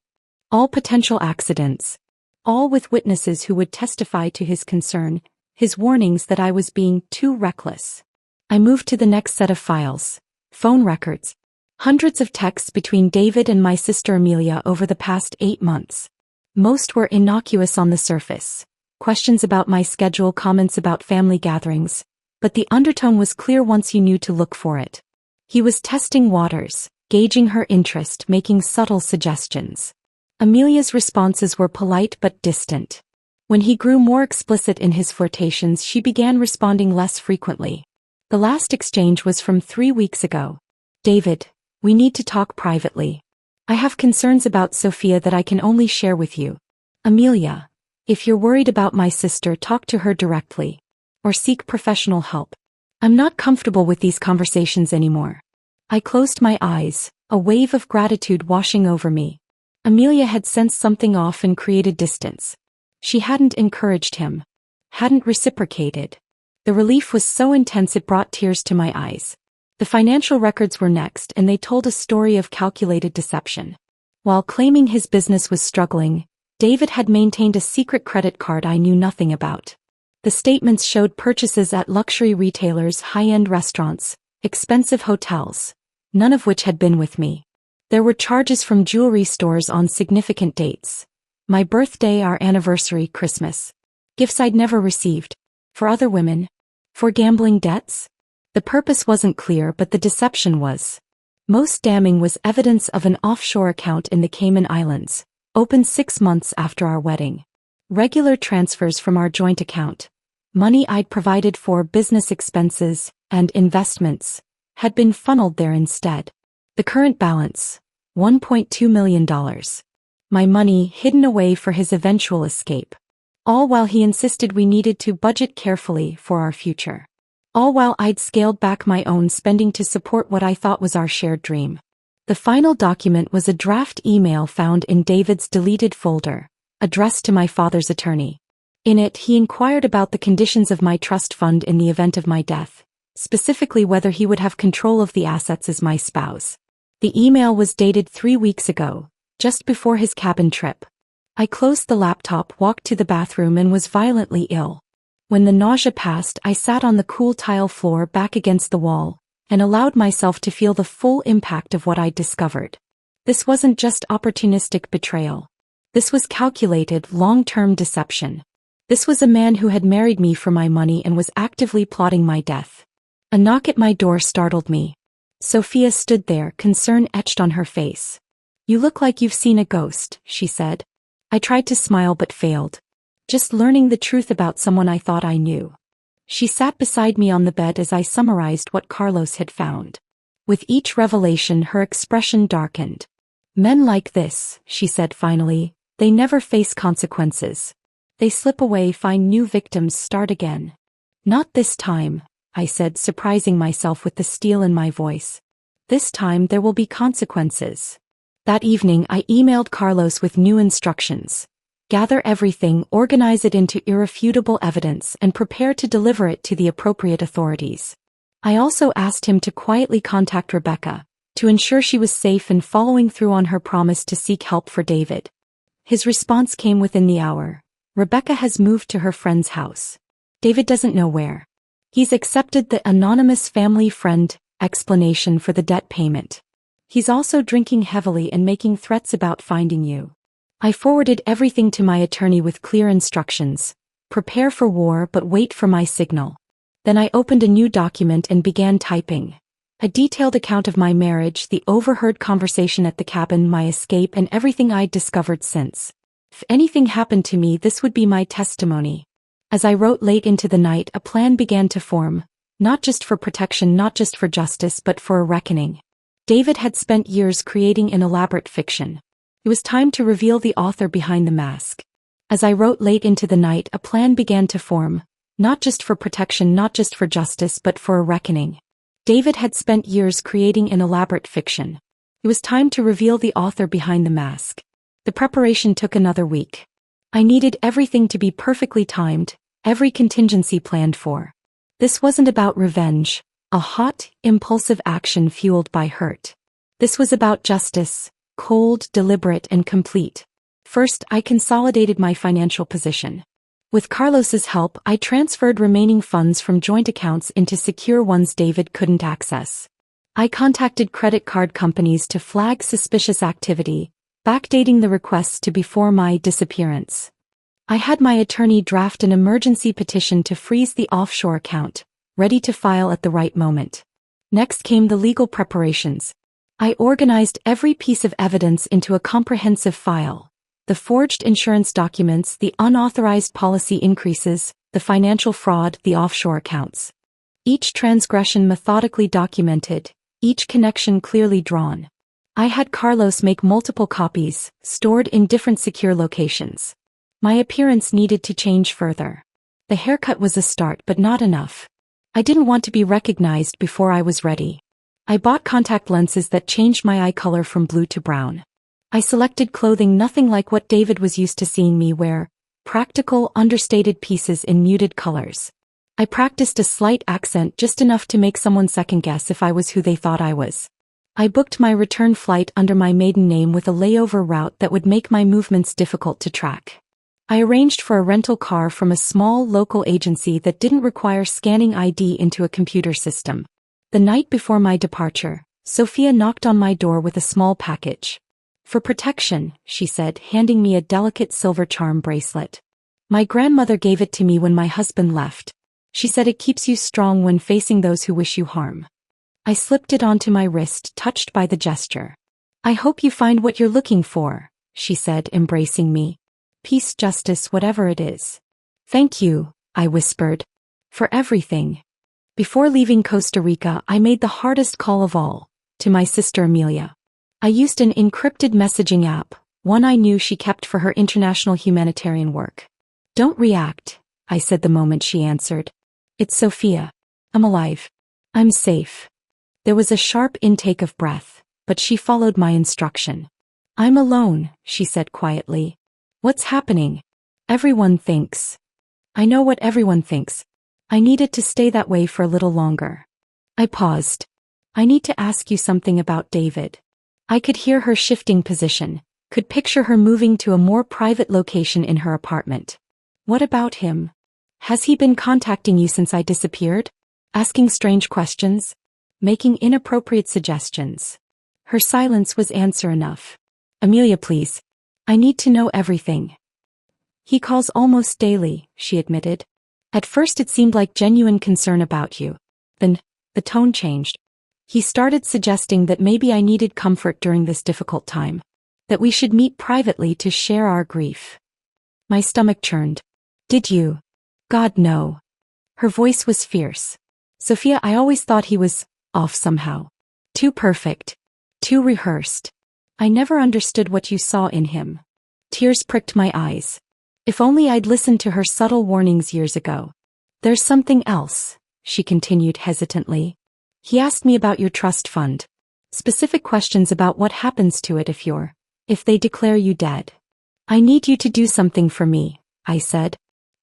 All potential accidents. All with witnesses who would testify to his concern, his warnings that I was being too reckless. I moved to the next set of files. Phone records. Hundreds of texts between David and my sister Amelia over the past 8 months. Most were innocuous on the surface. Questions about my schedule, comments about family gatherings. But the undertone was clear once you knew to look for it. He was testing waters, gauging her interest, making subtle suggestions. Amelia's responses were polite but distant. When he grew more explicit in his flirtations, she began responding less frequently. The last exchange was from 3 weeks ago. David, we need to talk privately. I have concerns about Sophia that I can only share with you. Amelia, if you're worried about my sister, talk to her directly. Or seek professional help. I'm not comfortable with these conversations anymore. I closed my eyes, a wave of gratitude washing over me. Amelia had sensed something off and created distance. She hadn't encouraged him. Hadn't reciprocated. The relief was so intense it brought tears to my eyes. The financial records were next, and they told a story of calculated deception. While claiming his business was struggling, David had maintained a secret credit card I knew nothing about. The statements showed purchases at luxury retailers, high-end restaurants, expensive hotels, none of which had been with me. There were charges from jewelry stores on significant dates. My birthday, our anniversary, Christmas. Gifts I'd never received. For other women. For gambling debts? The purpose wasn't clear, but the deception was. Most damning was evidence of an offshore account in the Cayman Islands, opened 6 months after our wedding. Regular transfers from our joint account, money I'd provided for business expenses and investments, had been funneled there instead. The current balance, $1.2 million. My money hidden away for his eventual escape. All while he insisted we needed to budget carefully for our future. All while I'd scaled back my own spending to support what I thought was our shared dream. The final document was a draft email found in David's deleted folder, addressed to my father's attorney. In it, he inquired about the conditions of my trust fund in the event of my death, specifically whether he would have control of the assets as my spouse. The email was dated 3 weeks ago, just before his cabin trip. I closed the laptop, walked to the bathroom, and was violently ill. When the nausea passed, I sat on the cool tile floor back against the wall, and allowed myself to feel the full impact of what I'd discovered. This wasn't just opportunistic betrayal. This was calculated, long-term deception. This was a man who had married me for my money and was actively plotting my death. A knock at my door startled me. Sophia stood there, concern etched on her face. "You look like you've seen a ghost," she said. I tried to smile but failed. Just learning the truth about someone I thought I knew. She sat beside me on the bed as I summarized what Carlos had found. With each revelation, her expression darkened. "Men like this," she said finally, "they never face consequences. They slip away, find new victims, start again." "Not this time," I said, surprising myself with the steel in my voice. "This time there will be consequences." That evening I emailed Carlos with new instructions. Gather everything, organize it into irrefutable evidence, and prepare to deliver it to the appropriate authorities. I also asked him to quietly contact Rebecca, to ensure she was safe and following through on her promise to seek help for David. His response came within the hour. "Rebecca has moved to her friend's house. David doesn't know where. He's accepted the anonymous family friend explanation for the debt payment. He's also drinking heavily and making threats about finding you." I forwarded everything to my attorney with clear instructions. Prepare for war, but wait for my signal. Then I opened a new document and began typing. A detailed account of my marriage, the overheard conversation at the cabin, my escape, and everything I'd discovered since. If anything happened to me, this would be my testimony. As I wrote late into the night, a plan began to form. Not just for protection, not just for justice, but for a reckoning. David had spent years creating an elaborate fiction. It was time to reveal the author behind the mask. As I wrote late into the night, a plan began to form. Not just for protection, not just for justice, but for a reckoning. David had spent years creating an elaborate fiction. It was time to reveal the author behind the mask. The preparation took another week. I needed everything to be perfectly timed, every contingency planned for. This wasn't about revenge, a hot, impulsive action fueled by hurt. This was about justice. Cold, deliberate, and complete. First, I consolidated my financial position. With Carlos's help, I transferred remaining funds from joint accounts into secure ones David couldn't access. I contacted credit card companies to flag suspicious activity, backdating the requests to before my disappearance. I had my attorney draft an emergency petition to freeze the offshore account, ready to file at the right moment. Next came the legal preparations. I organized every piece of evidence into a comprehensive file. The forged insurance documents, the unauthorized policy increases, the financial fraud, the offshore accounts. Each transgression methodically documented, each connection clearly drawn. I had Carlos make multiple copies, stored in different secure locations. My appearance needed to change further. The haircut was a start, but not enough. I didn't want to be recognized before I was ready. I bought contact lenses that changed my eye color from blue to brown. I selected clothing nothing like what David was used to seeing me wear, practical, understated pieces in muted colors. I practiced a slight accent just enough to make someone second guess if I was who they thought I was. I booked my return flight under my maiden name with a layover route that would make my movements difficult to track. I arranged for a rental car from a small local agency that didn't require scanning ID into a computer system. The night before my departure, Sophia knocked on my door with a small package. "For protection," she said, handing me a delicate silver charm bracelet. "My grandmother gave it to me when my husband left. She said it keeps you strong when facing those who wish you harm." I slipped it onto my wrist, touched by the gesture. "I hope you find what you're looking for," she said, embracing me. "Peace, justice, whatever it is." "Thank you," I whispered. "For everything." Before leaving Costa Rica, I made the hardest call of all, to my sister Amelia. I used an encrypted messaging app, one I knew she kept for her international humanitarian work. "Don't react," I said the moment she answered. "It's Sophia. I'm alive. I'm safe." There was a sharp intake of breath, but she followed my instruction. "I'm alone," she said quietly. "What's happening?" "Everyone thinks." "I know what everyone thinks. I needed to stay that way for a little longer." I paused. "I need to ask you something about David." I could hear her shifting position, could picture her moving to a more private location in her apartment. "What about him? Has he been contacting you since I disappeared? Asking strange questions? Making inappropriate suggestions?" Her silence was answer enough. "Amelia, please. I need to know everything." "He calls almost daily," she admitted. "At first it seemed like genuine concern about you. Then, the tone changed. He started suggesting that maybe I needed comfort during this difficult time. That we should meet privately to share our grief." My stomach churned. "Did you?" "God, no." Her voice was fierce. "Sophia, I always thought he was off somehow. Too perfect. Too rehearsed. I never understood what you saw in him." Tears pricked my eyes. If only I'd listened to her subtle warnings years ago. "There's something else," she continued hesitantly. "He asked me about your trust fund. Specific questions about what happens to it if they declare you dead." "I need you to do something for me," I said.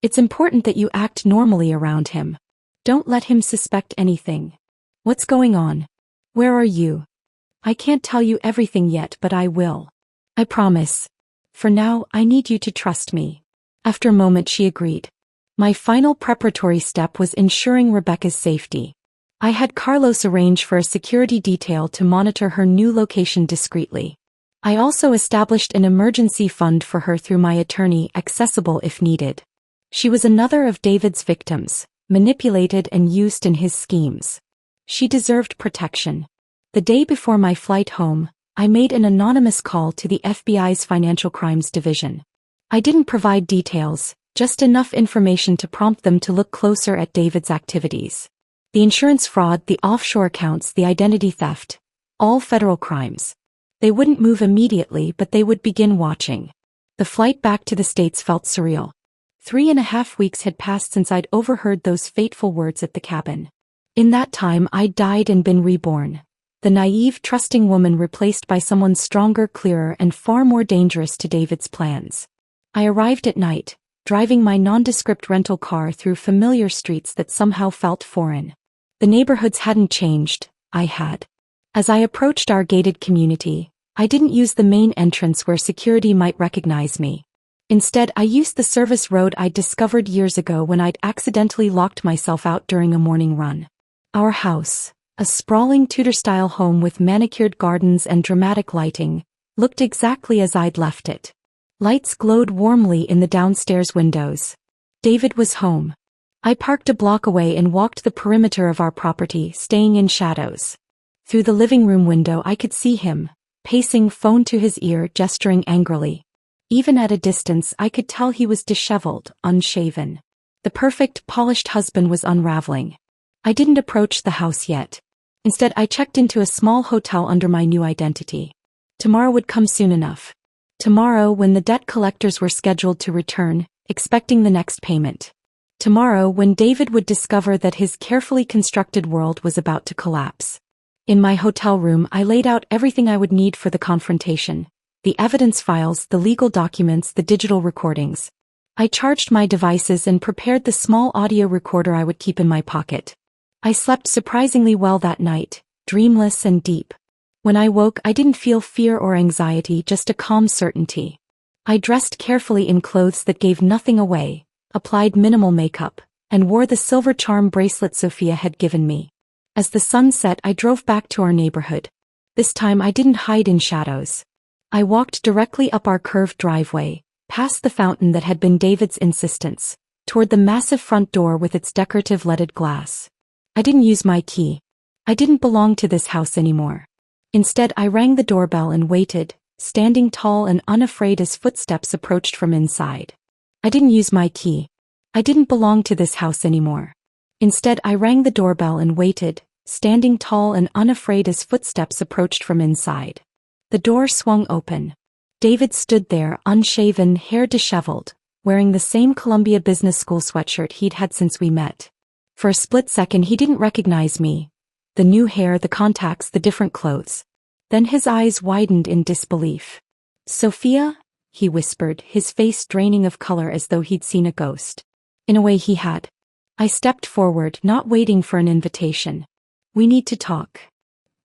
"It's important that you act normally around him. Don't let him suspect anything." "What's going on? Where are you?" "I can't tell you everything yet, but I will. I promise. For now, I need you to trust me." After a moment she agreed. My final preparatory step was ensuring Rebecca's safety. I had Carlos arrange for a security detail to monitor her new location discreetly. I also established an emergency fund for her through my attorney, accessible if needed. She was another of David's victims, manipulated and used in his schemes. She deserved protection. The day before my flight home, I made an anonymous call to the FBI's Financial Crimes Division. I didn't provide details, just enough information to prompt them to look closer at David's activities. The insurance fraud, the offshore accounts, the identity theft. All federal crimes. They wouldn't move immediately, but they would begin watching. The flight back to the States felt surreal. 3.5 weeks had passed since I'd overheard those fateful words at the cabin. In that time I'd died and been reborn. The naive, trusting woman replaced by someone stronger, clearer, and far more dangerous to David's plans. I arrived at night, driving my nondescript rental car through familiar streets that somehow felt foreign. The neighborhoods hadn't changed, I had. As I approached our gated community, I didn't use the main entrance where security might recognize me. Instead, I used the service road I'd discovered years ago when I'd accidentally locked myself out during a morning run. Our house, a sprawling Tudor-style home with manicured gardens and dramatic lighting, looked exactly as I'd left it. Lights glowed warmly in the downstairs windows. David was home. I parked a block away and walked the perimeter of our property, staying in shadows. Through the living room window I could see him, pacing, phone to his ear, gesturing angrily. Even at a distance I could tell he was disheveled, unshaven. The perfect, polished husband was unraveling. I didn't approach the house yet. Instead I checked into a small hotel under my new identity. Tomorrow would come soon enough. Tomorrow, when the debt collectors were scheduled to return, expecting the next payment. Tomorrow, when David would discover that his carefully constructed world was about to collapse. In my hotel room I laid out everything I would need for the confrontation. The evidence files, the legal documents, the digital recordings. I charged my devices and prepared the small audio recorder I would keep in my pocket. I slept surprisingly well that night, dreamless and deep. When I woke, I didn't feel fear or anxiety, just a calm certainty. I dressed carefully in clothes that gave nothing away, applied minimal makeup, and wore the silver charm bracelet Sophia had given me. As the sun set, I drove back to our neighborhood. This time I didn't hide in shadows. I walked directly up our curved driveway, past the fountain that had been David's insistence, toward the massive front door with its decorative leaded glass. I didn't use my key. I didn't belong to this house anymore. Instead, I rang the doorbell and waited, standing tall and unafraid as footsteps approached from inside. I didn't use my key. I didn't belong to this house anymore. Instead, I rang the doorbell and waited, standing tall and unafraid as footsteps approached from inside. The door swung open. David stood there, unshaven, hair disheveled, wearing the same Columbia Business School sweatshirt he'd had since we met. For a split second he didn't recognize me. The new hair, the contacts, the different clothes. Then his eyes widened in disbelief. "Sophia?" he whispered, his face draining of color as though he'd seen a ghost. In a way he had. I stepped forward, not waiting for an invitation. "We need to talk."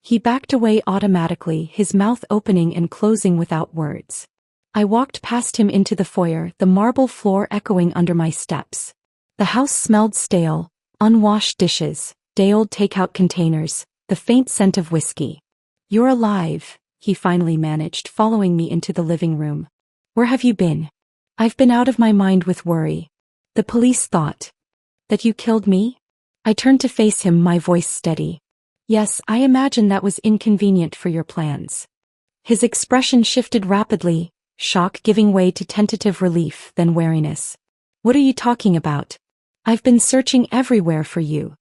He backed away automatically, his mouth opening and closing without words. I walked past him into the foyer, the marble floor echoing under my steps. The house smelled stale, unwashed dishes, day-old takeout containers, the faint scent of whiskey. "You're alive," he finally managed, following me into the living room. "Where have you been?" "I've been out of my mind with worry. The police thought that you killed me?" I turned to face him, my voice steady. "Yes, I imagine that was inconvenient for your plans." His expression shifted rapidly, shock giving way to tentative relief, then wariness. "What are you talking about? I've been searching everywhere for you."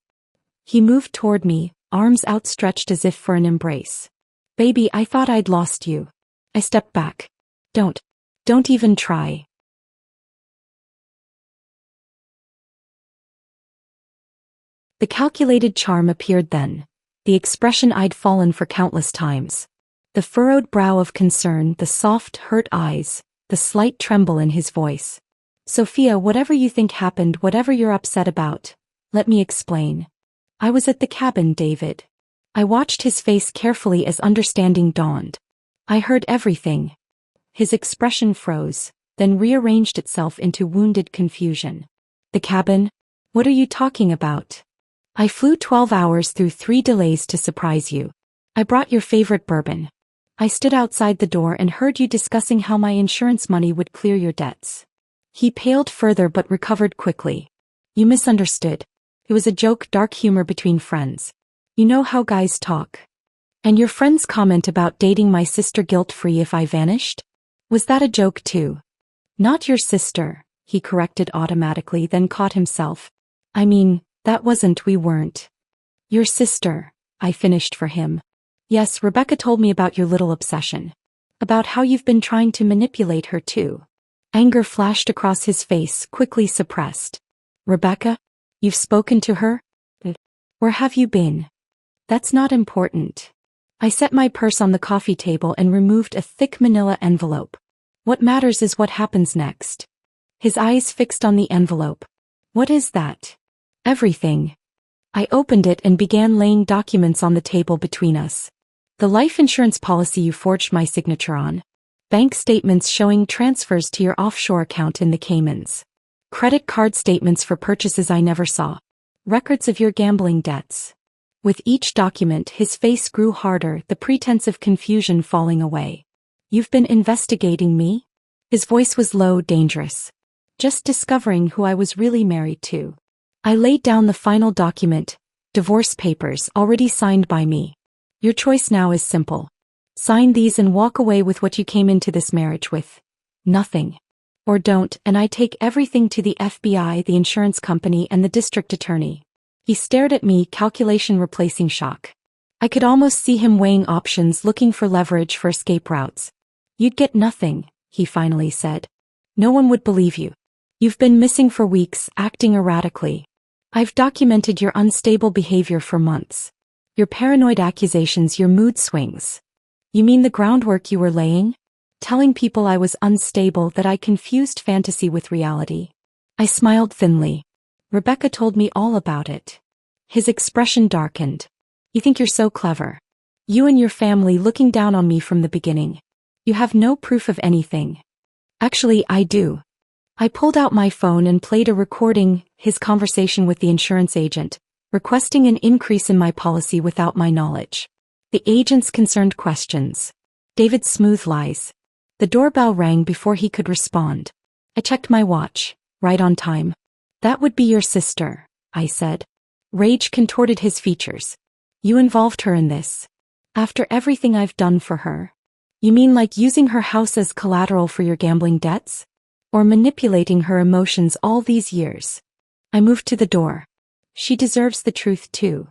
He moved toward me, arms outstretched as if for an embrace. "Baby, I thought I'd lost you." I stepped back. Don't even try." The calculated charm appeared then. The expression I'd fallen for countless times. The furrowed brow of concern, the soft, hurt eyes, the slight tremble in his voice. "Sophia, whatever you think happened, whatever you're upset about, let me explain. I was at the cabin, David." I watched his face carefully as understanding dawned. "I heard everything." His expression froze, then rearranged itself into wounded confusion. "The cabin? What are you talking about?" "I flew 12 hours through 3 delays to surprise you. I brought your favorite bourbon. I stood outside the door and heard you discussing how my insurance money would clear your debts." He paled further but recovered quickly. "You misunderstood. It was a joke, dark humor between friends. You know how guys talk. And your friend's comment about dating my sister guilt-free if I vanished? Was that a joke too?" "Not your sister," he corrected automatically, then caught himself. "I mean, we weren't." "Your sister," I finished for him. "Yes, Rebecca told me about your little obsession. About how you've been trying to manipulate her too." Anger flashed across his face, quickly suppressed. "Rebecca? You've spoken to her? Where have you been?" "That's not important." I set my purse on the coffee table and removed a thick manila envelope. "What matters is what happens next." His eyes fixed on the envelope. "What is that?" "Everything." I opened it and began laying documents on the table between us. "The life insurance policy you forged my signature on. Bank statements showing transfers to your offshore account in the Caymans. Credit card statements for purchases I never saw. Records of your gambling debts." With each document his face grew harder, the pretense of confusion falling away. "You've been investigating me?" His voice was low, dangerous. "Just discovering who I was really married to." I laid down the final document, divorce papers, already signed by me. "Your choice now is simple. Sign these and walk away with what you came into this marriage with. Nothing. Or don't, and I take everything to the FBI, the insurance company, and the district attorney." He stared at me, calculation replacing shock. I could almost see him weighing options, looking for leverage for escape routes. "You'd get nothing," he finally said. "No one would believe you. You've been missing for weeks, acting erratically. I've documented your unstable behavior for months. Your paranoid accusations, your mood swings. You mean the groundwork you were laying? telling people I was unstable, that I confused fantasy with reality. I smiled thinly. Rebecca told me all about it. His expression darkened. You think you're so clever. You and your family looking down on me from the beginning. You have no proof of anything. Actually, I do. I pulled out my phone and played a recording, his conversation with the insurance agent, requesting an increase in my policy without my knowledge. The agent's concerned questions. David's smooth lies. The doorbell rang before he could respond. I checked my watch. Right on time. That would be your sister, I said. Rage contorted his features. You involved her in this. After everything I've done for her. You mean like using her house as collateral for your gambling debts? Or manipulating her emotions all these years? I moved to the door. She deserves the truth too.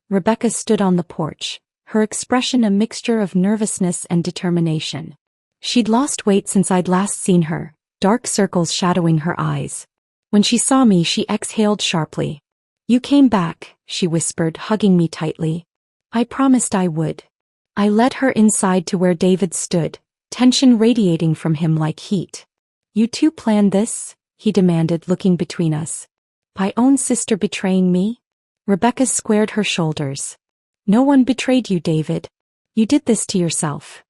Rebecca stood on the porch, her expression a mixture of nervousness and determination. She'd lost weight since I'd last seen her, dark circles shadowing her eyes. When she saw me, she exhaled sharply. You came back, she whispered, hugging me tightly. I promised I would. I led her inside to where David stood, tension radiating from him like heat. You two planned this? He demanded, looking between us. My own sister betraying me? Rebecca squared her shoulders. No one betrayed you, David. You did this to yourself.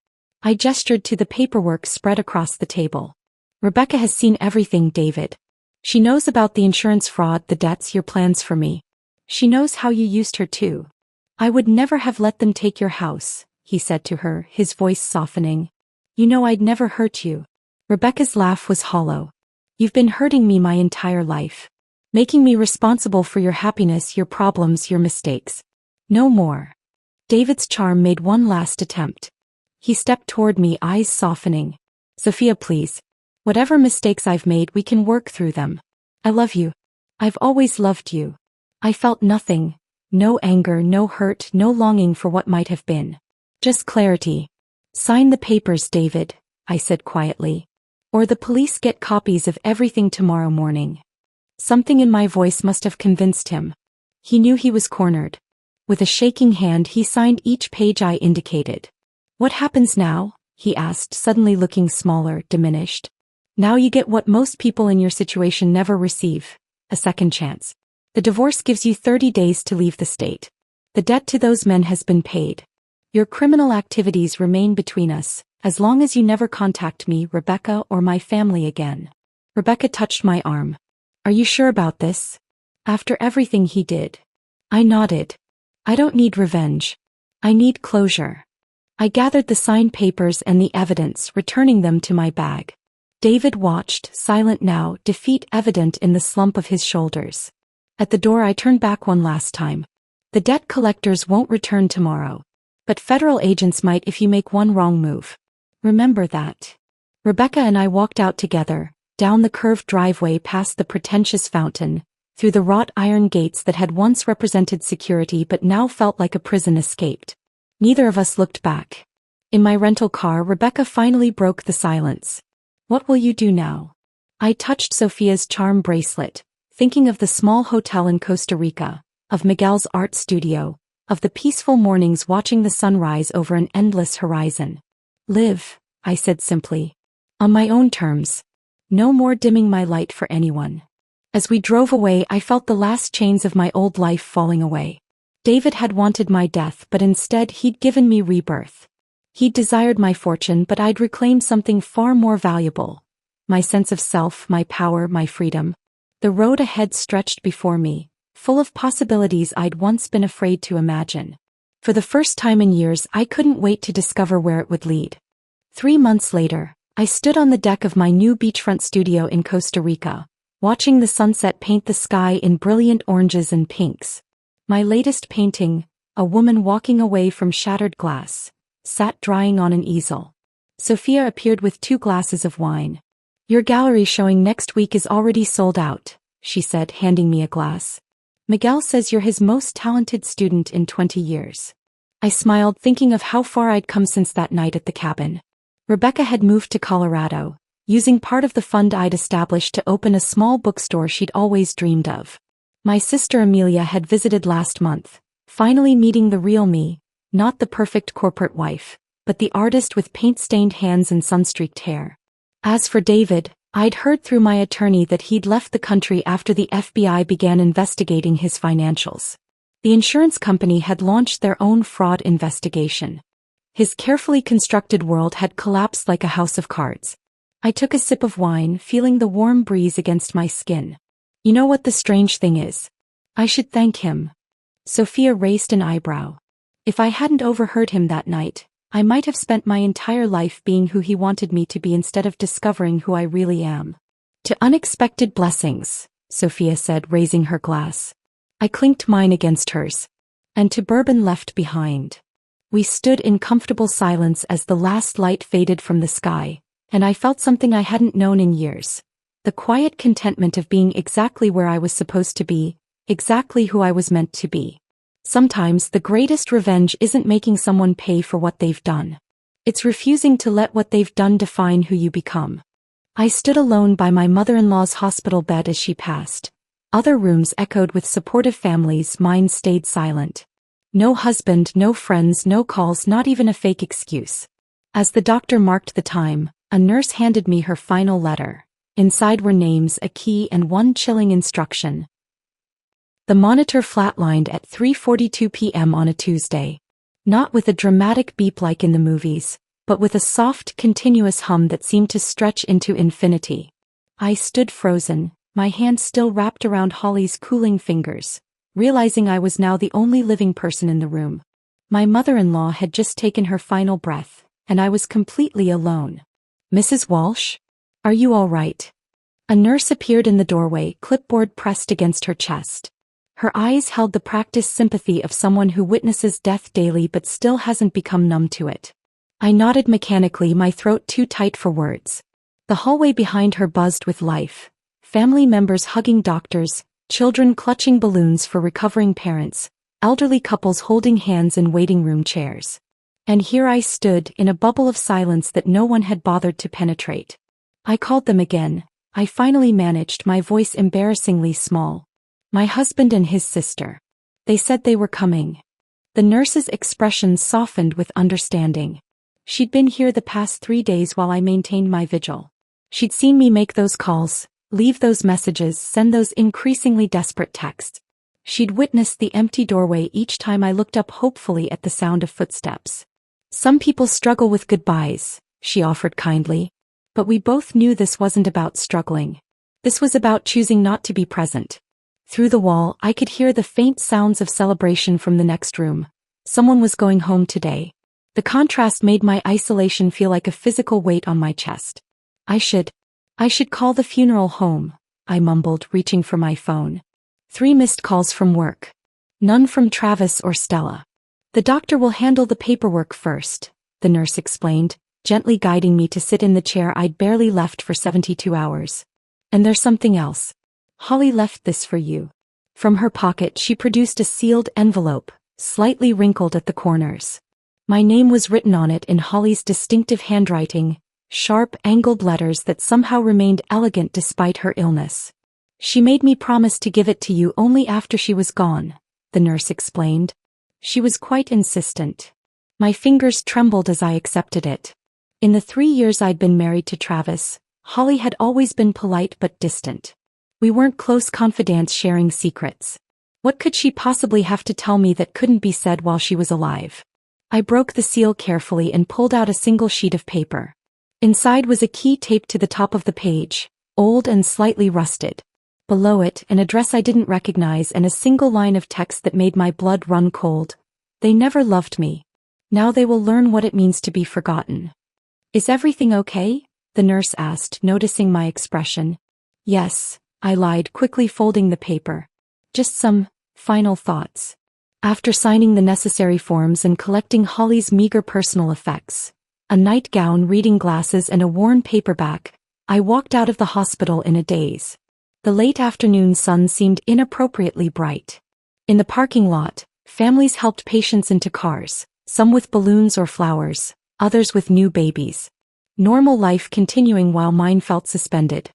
I gestured to the paperwork spread across the table. Rebecca has seen everything, David. She knows about the insurance fraud, the debts, your plans for me. She knows how you used her too. I would never have let them take your house, he said to her, his voice softening. You know I'd never hurt you. Rebecca's laugh was hollow. You've been hurting me my entire life. Making me responsible for your happiness, your problems, your mistakes. No more. David's charm made one last attempt. He stepped toward me, eyes softening. Sophia, please. Whatever mistakes I've made, we can work through them. I love you. I've always loved you. I felt nothing. No anger, no hurt, no longing for what might have been. Just clarity. Sign the papers, David, I said quietly. Or the police get copies of everything tomorrow morning. Something in my voice must have convinced him. He knew he was cornered. With a shaking hand, he signed each page I indicated. What happens now? He asked, suddenly looking smaller, diminished. Now you get what most people in your situation never receive. A second chance. The divorce gives you 30 days to leave the state. The debt to those men has been paid. Your criminal activities remain between us, as long as you never contact me, Rebecca, or my family again. Rebecca touched my arm. Are you sure about this? After everything he did. I nodded. I don't need revenge. I need closure. I gathered the signed papers and the evidence, returning them to my bag. David watched, silent now, defeat evident in the slump of his shoulders. At the door I turned back one last time. The debt collectors won't return tomorrow. But federal agents might if you make one wrong move. Remember that. Rebecca and I walked out together, down the curved driveway past the pretentious fountain, through the wrought iron gates that had once represented security but now felt like a prison escaped. Neither of us looked back. In my rental car, Rebecca finally broke the silence. What will you do now? I touched Sophia's charm bracelet, thinking of the small hotel in Costa Rica, of Miguel's art studio, of the peaceful mornings watching the sunrise over an endless horizon. Live, I said simply. On my own terms. No more dimming my light for anyone. As we drove away, I felt the last chains of my old life falling away. David had wanted my death, but instead he'd given me rebirth. He'd desired my fortune, but I'd reclaimed something far more valuable. My sense of self, my power, my freedom. The road ahead stretched before me, full of possibilities I'd once been afraid to imagine. For the first time in years, I couldn't wait to discover where it would lead. 3 months later, I stood on the deck of my new beachfront studio in Costa Rica, watching the sunset paint the sky in brilliant oranges and pinks. My latest painting, a woman walking away from shattered glass, sat drying on an easel. Sophia appeared with 2 glasses of wine. Your gallery showing next week is already sold out, she said, handing me a glass. Miguel says you're his most talented student in 20 years. I smiled, thinking of how far I'd come since that night at the cabin. Rebecca had moved to Colorado, using part of the fund I'd established to open a small bookstore she'd always dreamed of. My sister Amelia had visited last month, finally meeting the real me, not the perfect corporate wife, but the artist with paint-stained hands and sun-streaked hair. As for David, I'd heard through my attorney that he'd left the country after the FBI began investigating his financials. The insurance company had launched their own fraud investigation. His carefully constructed world had collapsed like a house of cards. I took a sip of wine, feeling the warm breeze against my skin. You know what the strange thing is? I should thank him. Sophia raised an eyebrow. If I hadn't overheard him that night, I might have spent my entire life being who he wanted me to be instead of discovering who I really am. To unexpected blessings, Sophia said, raising her glass. I clinked mine against hers. And to bourbon left behind. We stood in comfortable silence as the last light faded from the sky, and I felt something I hadn't known in years. The quiet contentment of being exactly where I was supposed to be, exactly who I was meant to be. Sometimes the greatest revenge isn't making someone pay for what they've done. It's refusing to let what they've done define who you become. I stood alone by my mother-in-law's hospital bed as she passed. Other rooms echoed with supportive families, mine stayed silent. No husband, no friends, no calls, not even a fake excuse. As the doctor marked the time, a nurse handed me her final letter. Inside were names, a key, and one chilling instruction. The monitor flatlined at 3:42 p.m. on a Tuesday. Not with a dramatic beep like in the movies, but with a soft, continuous hum that seemed to stretch into infinity. I stood frozen, my hand still wrapped around Holly's cooling fingers, realizing I was now the only living person in the room. My mother-in-law had just taken her final breath, and I was completely alone. Mrs. Walsh? Are you all right? A nurse appeared in the doorway, clipboard pressed against her chest. Her eyes held the practiced sympathy of someone who witnesses death daily but still hasn't become numb to it. I nodded mechanically, my throat too tight for words. The hallway behind her buzzed with life. Family members hugging doctors, children clutching balloons for recovering parents, elderly couples holding hands in waiting room chairs. And here I stood, in a bubble of silence that no one had bothered to penetrate. I called them again. I finally managed, my voice embarrassingly small. My husband and his sister. They said they were coming. The nurse's expression softened with understanding. She'd been here the past 3 days while I maintained my vigil. She'd seen me make those calls, leave those messages, send those increasingly desperate texts. She'd witnessed the empty doorway each time I looked up hopefully at the sound of footsteps. Some people struggle with goodbyes, she offered kindly. But we both knew this wasn't about struggling. This was about choosing not to be present. Through the wall, I could hear the faint sounds of celebration from the next room. Someone was going home today. The contrast made my isolation feel like a physical weight on my chest. I should call the funeral home, I mumbled, reaching for my phone. 3 missed calls from work. None from Travis or Stella. The doctor will handle the paperwork first, the nurse explained, gently guiding me to sit in the chair I'd barely left for 72 hours. And there's something else. Holly left this for you. From her pocket she produced a sealed envelope, slightly wrinkled at the corners. My name was written on it in Holly's distinctive handwriting, sharp, angled letters that somehow remained elegant despite her illness. She made me promise to give it to you only after she was gone, the nurse explained. She was quite insistent. My fingers trembled as I accepted it. In the 3 years I'd been married to Travis, Holly had always been polite but distant. We weren't close confidants sharing secrets. What could she possibly have to tell me that couldn't be said while she was alive? I broke the seal carefully and pulled out a single sheet of paper. Inside was a key taped to the top of the page, old and slightly rusted. Below it, an address I didn't recognize and a single line of text that made my blood run cold. They never loved me. Now they will learn what it means to be forgotten. Is everything okay? The nurse asked, noticing my expression. Yes, I lied, quickly folding the paper. Just some final thoughts. After signing the necessary forms and collecting Holly's meager personal effects, a nightgown, reading glasses, and a worn paperback, I walked out of the hospital in a daze. The late afternoon sun seemed inappropriately bright. In the parking lot, families helped patients into cars, some with balloons or flowers, others with new babies. Normal life continuing while mine felt suspended.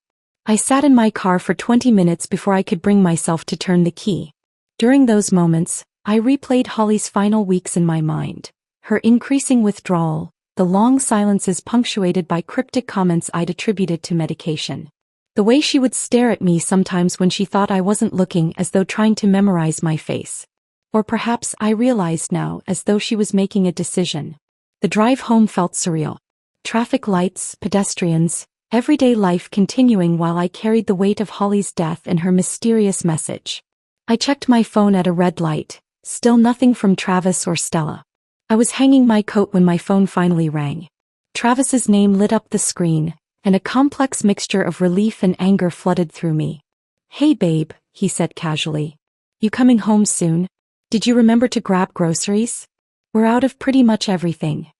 I sat in my car for 20 minutes before I could bring myself to turn the key. During those moments, I replayed Holly's final weeks in my mind. Her increasing withdrawal, the long silences punctuated by cryptic comments I'd attributed to medication. The way she would stare at me sometimes when she thought I wasn't looking, as though trying to memorize my face. Or perhaps, I realized now, as though she was making a decision. The drive home felt surreal. Traffic lights, pedestrians, everyday life continuing while I carried the weight of Holly's death and her mysterious message. I checked my phone at a red light, still nothing from Travis or Stella. I was hanging my coat when my phone finally rang. Travis's name lit up the screen, and a complex mixture of relief and anger flooded through me. "Hey babe," he said casually. "You coming home soon? Did you remember to grab groceries? We're out of pretty much everything."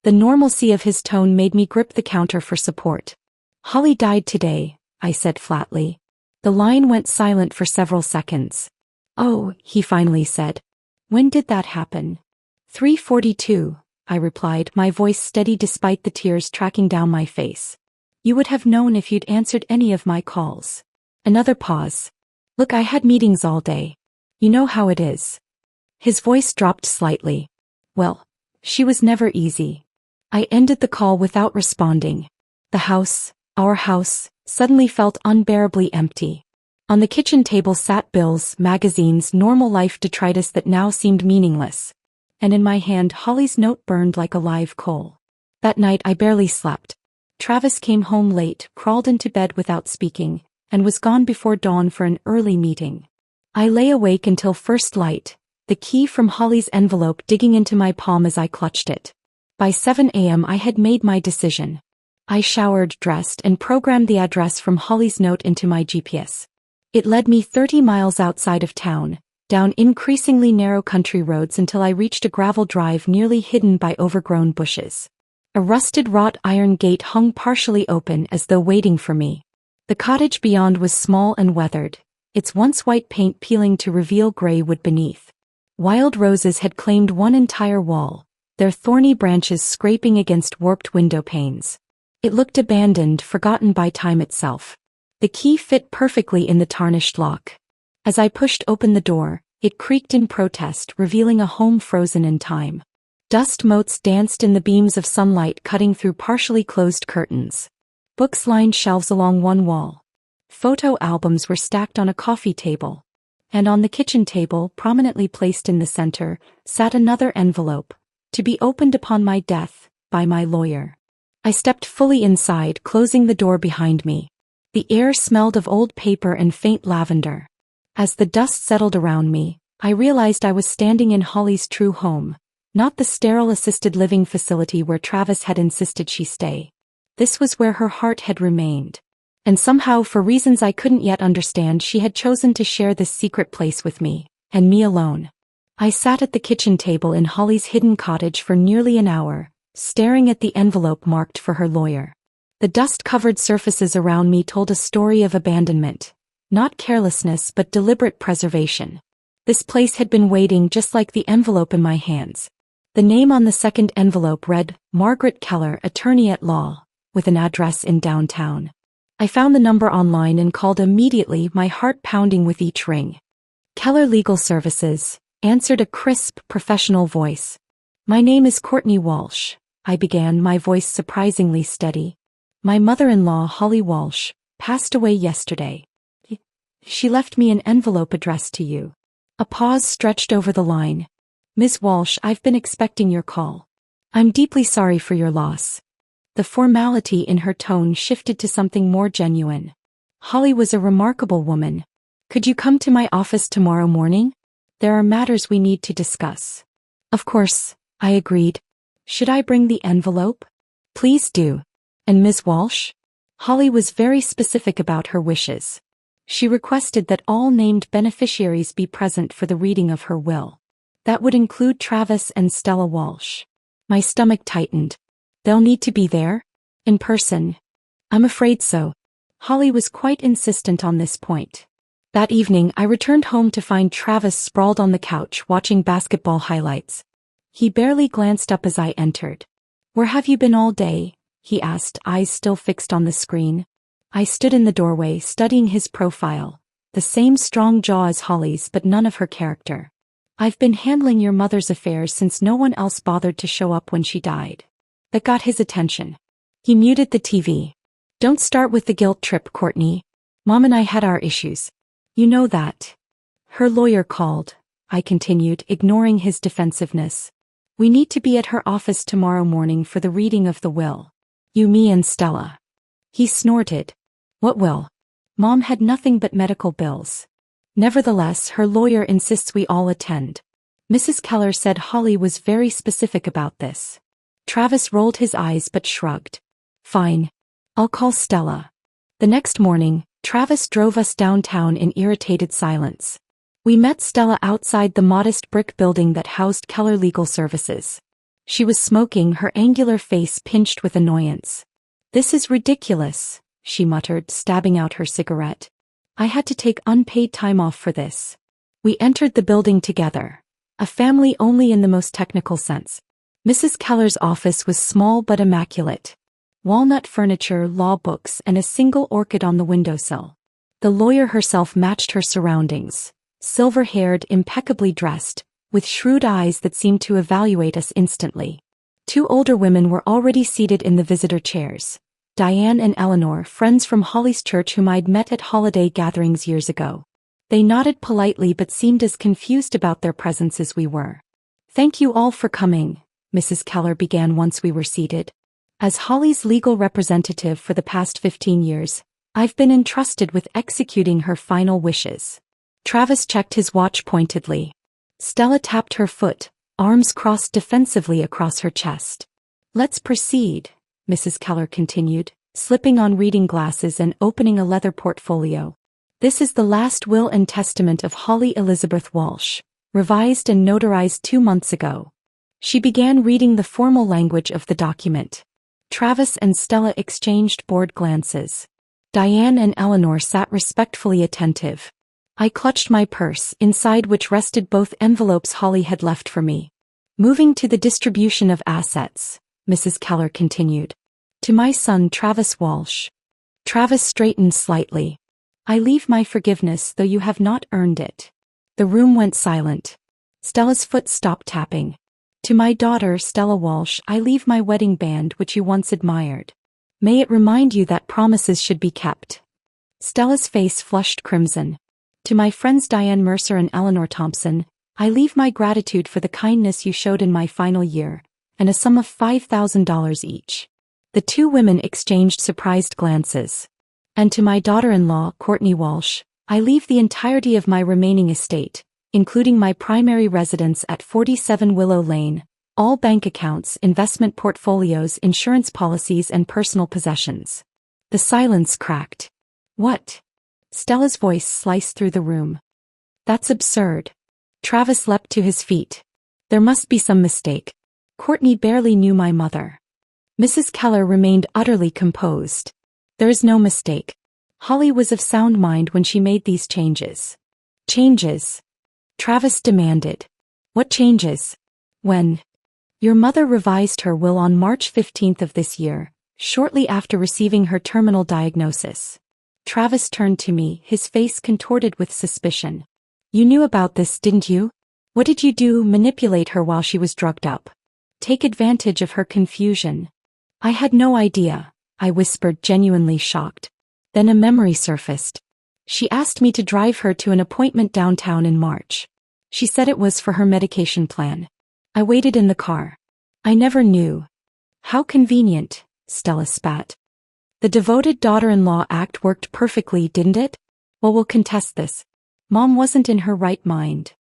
The normalcy of his tone made me grip the counter for support. "Holly died today," I said flatly. The line went silent for several seconds. "Oh," he finally said. "When did that happen?" 3:42, I replied, my voice steady despite the tears tracking down my face. "You would have known if you'd answered any of my calls." Another pause. "Look, I had meetings all day. You know how it is." His voice dropped slightly. "Well, she was never easy." I ended the call without responding. The house, our house, suddenly felt unbearably empty. On the kitchen table sat bills, magazines, normal life detritus that now seemed meaningless. And in my hand Holly's note burned like a live coal. That night I barely slept. Travis came home late, crawled into bed without speaking, and was gone before dawn for an early meeting. I lay awake until first light, the key from Holly's envelope digging into my palm as I clutched it. By 7 a.m. I had made my decision. I showered, dressed, and programmed the address from Holly's note into my GPS. It led me 30 miles outside of town, down increasingly narrow country roads until I reached a gravel drive nearly hidden by overgrown bushes. A rusted wrought iron gate hung partially open as though waiting for me. The cottage beyond was small and weathered, its once white paint peeling to reveal gray wood beneath. Wild roses had claimed one entire wall, their thorny branches scraping against warped window panes. It looked abandoned, forgotten by time itself. The key fit perfectly in the tarnished lock. As I pushed open the door, it creaked in protest, revealing a home frozen in time. Dust motes danced in the beams of sunlight cutting through partially closed curtains. Books lined shelves along one wall. Photo albums were stacked on a coffee table. And on the kitchen table, prominently placed in the center, sat another envelope, to be opened upon my death, by my lawyer. I stepped fully inside, closing the door behind me. The air smelled of old paper and faint lavender. As the dust settled around me, I realized I was standing in Holly's true home, not the sterile assisted living facility where Travis had insisted she stay. This was where her heart had remained. And somehow, for reasons I couldn't yet understand, she had chosen to share this secret place with me, and me alone. I sat at the kitchen table in Holly's hidden cottage for nearly an hour, staring at the envelope marked for her lawyer. The dust-covered surfaces around me told a story of abandonment. Not carelessness but deliberate preservation. This place had been waiting just like the envelope in my hands. The name on the second envelope read, Margaret Keller, attorney at law, with an address in downtown. I found the number online and called immediately, my heart pounding with each ring. Keller Legal Services, answered a crisp, professional voice. "My name is Courtney Walsh," I began, my voice surprisingly steady. "My mother-in-law, Holly Walsh, passed away yesterday. She left me an envelope addressed to you." A pause stretched over the line. "Ms. Walsh, I've been expecting your call. I'm deeply sorry for your loss." The formality in her tone shifted to something more genuine. "Holly was a remarkable woman. Could you come to my office tomorrow morning? There are matters we need to discuss." "Of course," I agreed. "Should I bring the envelope?" "Please do." "And Ms. Walsh?" Holly was very specific about her wishes. She requested that all named beneficiaries be present for the reading of her will. That would include Travis and Stella Walsh. My stomach tightened. "They'll need to be there? In person?" "I'm afraid so." Holly was quite insistent on this point. That evening I returned home to find Travis sprawled on the couch watching basketball highlights. He barely glanced up as I entered. "Where have you been all day?" he asked, eyes still fixed on the screen. I stood in the doorway studying his profile, the same strong jaw as Holly's but none of her character. "I've been handling your mother's affairs since no one else bothered to show up when she died." that got his attention. He muted the TV. "Don't start with the guilt trip, Courtney. Mom and I had our issues. You know that." "Her lawyer called," I continued, ignoring his defensiveness. "We need to be at her office tomorrow morning for the reading of the will. You, me, and Stella." He snorted. "What will?" "Mom had nothing but medical bills. Nevertheless, her lawyer insists we all attend." Mrs. Keller said Holly was very specific about this. Travis rolled his eyes but shrugged. "Fine. I'll call Stella." The next morning, Travis drove us downtown in irritated silence. We met Stella outside the modest brick building that housed Keller Legal Services. She was smoking, her angular face pinched with annoyance. "This is ridiculous," she muttered, stabbing out her cigarette. "I had to take unpaid time off for this." We entered the building together. A family only in the most technical sense. Mrs. Keller's office was small but immaculate. Walnut furniture, law books, and a single orchid on the windowsill. The lawyer herself matched her surroundings. Silver-haired, impeccably dressed, with shrewd eyes that seemed to evaluate us instantly. Two older women were already seated in the visitor chairs. Diane and Eleanor, friends from Holly's church whom I'd met at holiday gatherings years ago. They nodded politely but seemed as confused about their presence as we were. "Thank you all for coming," Mrs. Keller began once we were seated. "As Holly's legal representative for the past 15 years, I've been entrusted with executing her final wishes." Travis checked his watch pointedly. Stella tapped her foot, arms crossed defensively across her chest. "Let's proceed," Mrs. Keller continued, slipping on reading glasses and opening a leather portfolio. "This is the last will and testament of Holly Elizabeth Walsh, revised and notarized 2 months ago." She began reading the formal language of the document. Travis and Stella exchanged bored glances. Diane and Eleanor sat respectfully attentive. I clutched my purse, inside which rested both envelopes Holly had left for me. "Moving to the distribution of assets," Mrs. Keller continued. "To my son Travis Walsh." Travis straightened slightly. "I leave my forgiveness, though you have not earned it." The room went silent. Stella's foot stopped tapping. "To my daughter Stella Walsh I leave my wedding band which you once admired. May it remind you that promises should be kept." Stella's face flushed crimson. "To my friends Diane Mercer and Eleanor Thompson, I leave my gratitude for the kindness you showed in my final year, and a sum of $5,000 each." The two women exchanged surprised glances. "And to my daughter-in-law, Courtney Walsh, I leave the entirety of my remaining estate, including my primary residence at 47 Willow Lane, all bank accounts, investment portfolios, insurance policies, and personal possessions." The silence cracked. "What?" Stella's voice sliced through the room. "That's absurd." Travis leapt to his feet. "There must be some mistake. Courtney barely knew my mother." Mrs. Keller remained utterly composed. "There is no mistake. Holly was of sound mind when she made these changes." "Changes?" Travis demanded. "What changes?" "When your mother revised her will on March 15th of this year, shortly after receiving her terminal diagnosis." Travis turned to me, his face contorted with suspicion. "You knew about this, didn't you? What did you do, manipulate her while she was drugged up? Take advantage of her confusion?" "I had no idea," I whispered, genuinely shocked. Then a memory surfaced. "She asked me to drive her to an appointment downtown in March. She said it was for her medication plan. I waited in the car. I never knew." "How convenient," Stella spat. "The devoted daughter-in-law act worked perfectly, didn't it? Well, we'll contest this. Mom wasn't in her right mind."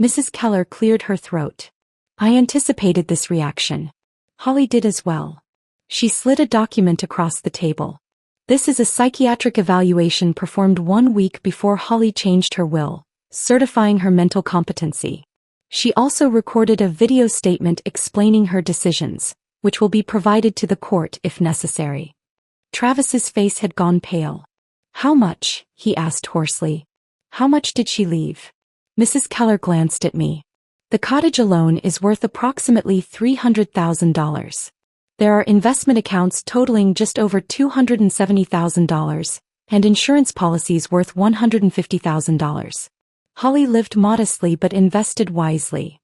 Mrs. Keller cleared her throat. "I anticipated this reaction. Holly did as well." She slid a document across the table. "This is a psychiatric evaluation performed 1 week before Holly changed her will, certifying her mental competency. She also recorded a video statement explaining her decisions, which will be provided to the court if necessary." Travis's face had gone pale. "How much?" he asked hoarsely. "How much did she leave?" Mrs. Keller glanced at me. "The cottage alone is worth approximately $300,000. There are investment accounts totaling just over $270,000, and insurance policies worth $150,000. Holly lived modestly but invested wisely."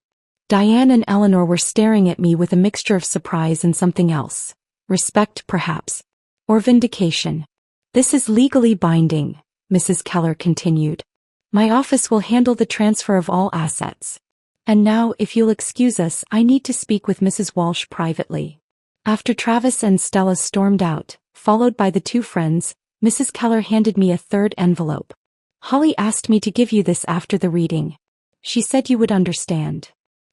Diane and Eleanor were staring at me with a mixture of surprise and something else. Respect, perhaps. Or vindication. This is legally binding, Mrs. Keller continued. My office will handle the transfer of all assets. And now, if you'll excuse us, I need to speak with Mrs. Walsh privately. After Travis and Stella stormed out, followed by the two friends, Mrs. Keller handed me a third envelope. Holly asked me to give you this after the reading. She said you would understand.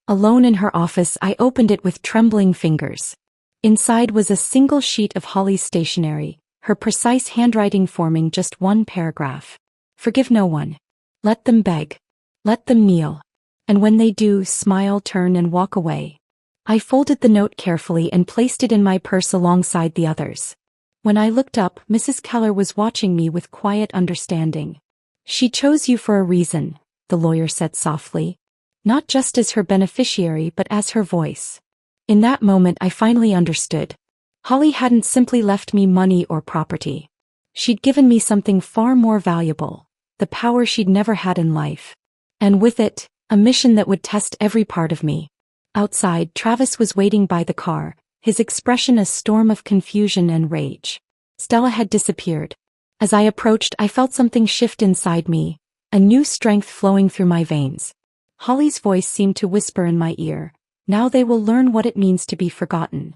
Alone in her office, I opened it with trembling fingers. Inside was a single sheet of Holly's stationery, her precise handwriting forming just one paragraph. Forgive no one. Let them beg. Let them kneel. And when they do, smile, turn and walk away. I folded the note carefully and placed it in my purse alongside the others. When I looked up, Mrs. Keller was watching me with quiet understanding. She chose you for a reason, the lawyer said softly. Not just as her beneficiary but as her voice. In that moment I finally understood. Holly hadn't simply left me money or property. She'd given me something far more valuable, the power she'd never had in life. And with it, a mission that would test every part of me. Outside, Travis was waiting by the car, his expression a storm of confusion and rage. Stella had disappeared. As I approached, I felt something shift inside me, a new strength flowing through my veins. Holly's voice seemed to whisper in my ear, now they will learn what it means to be forgotten.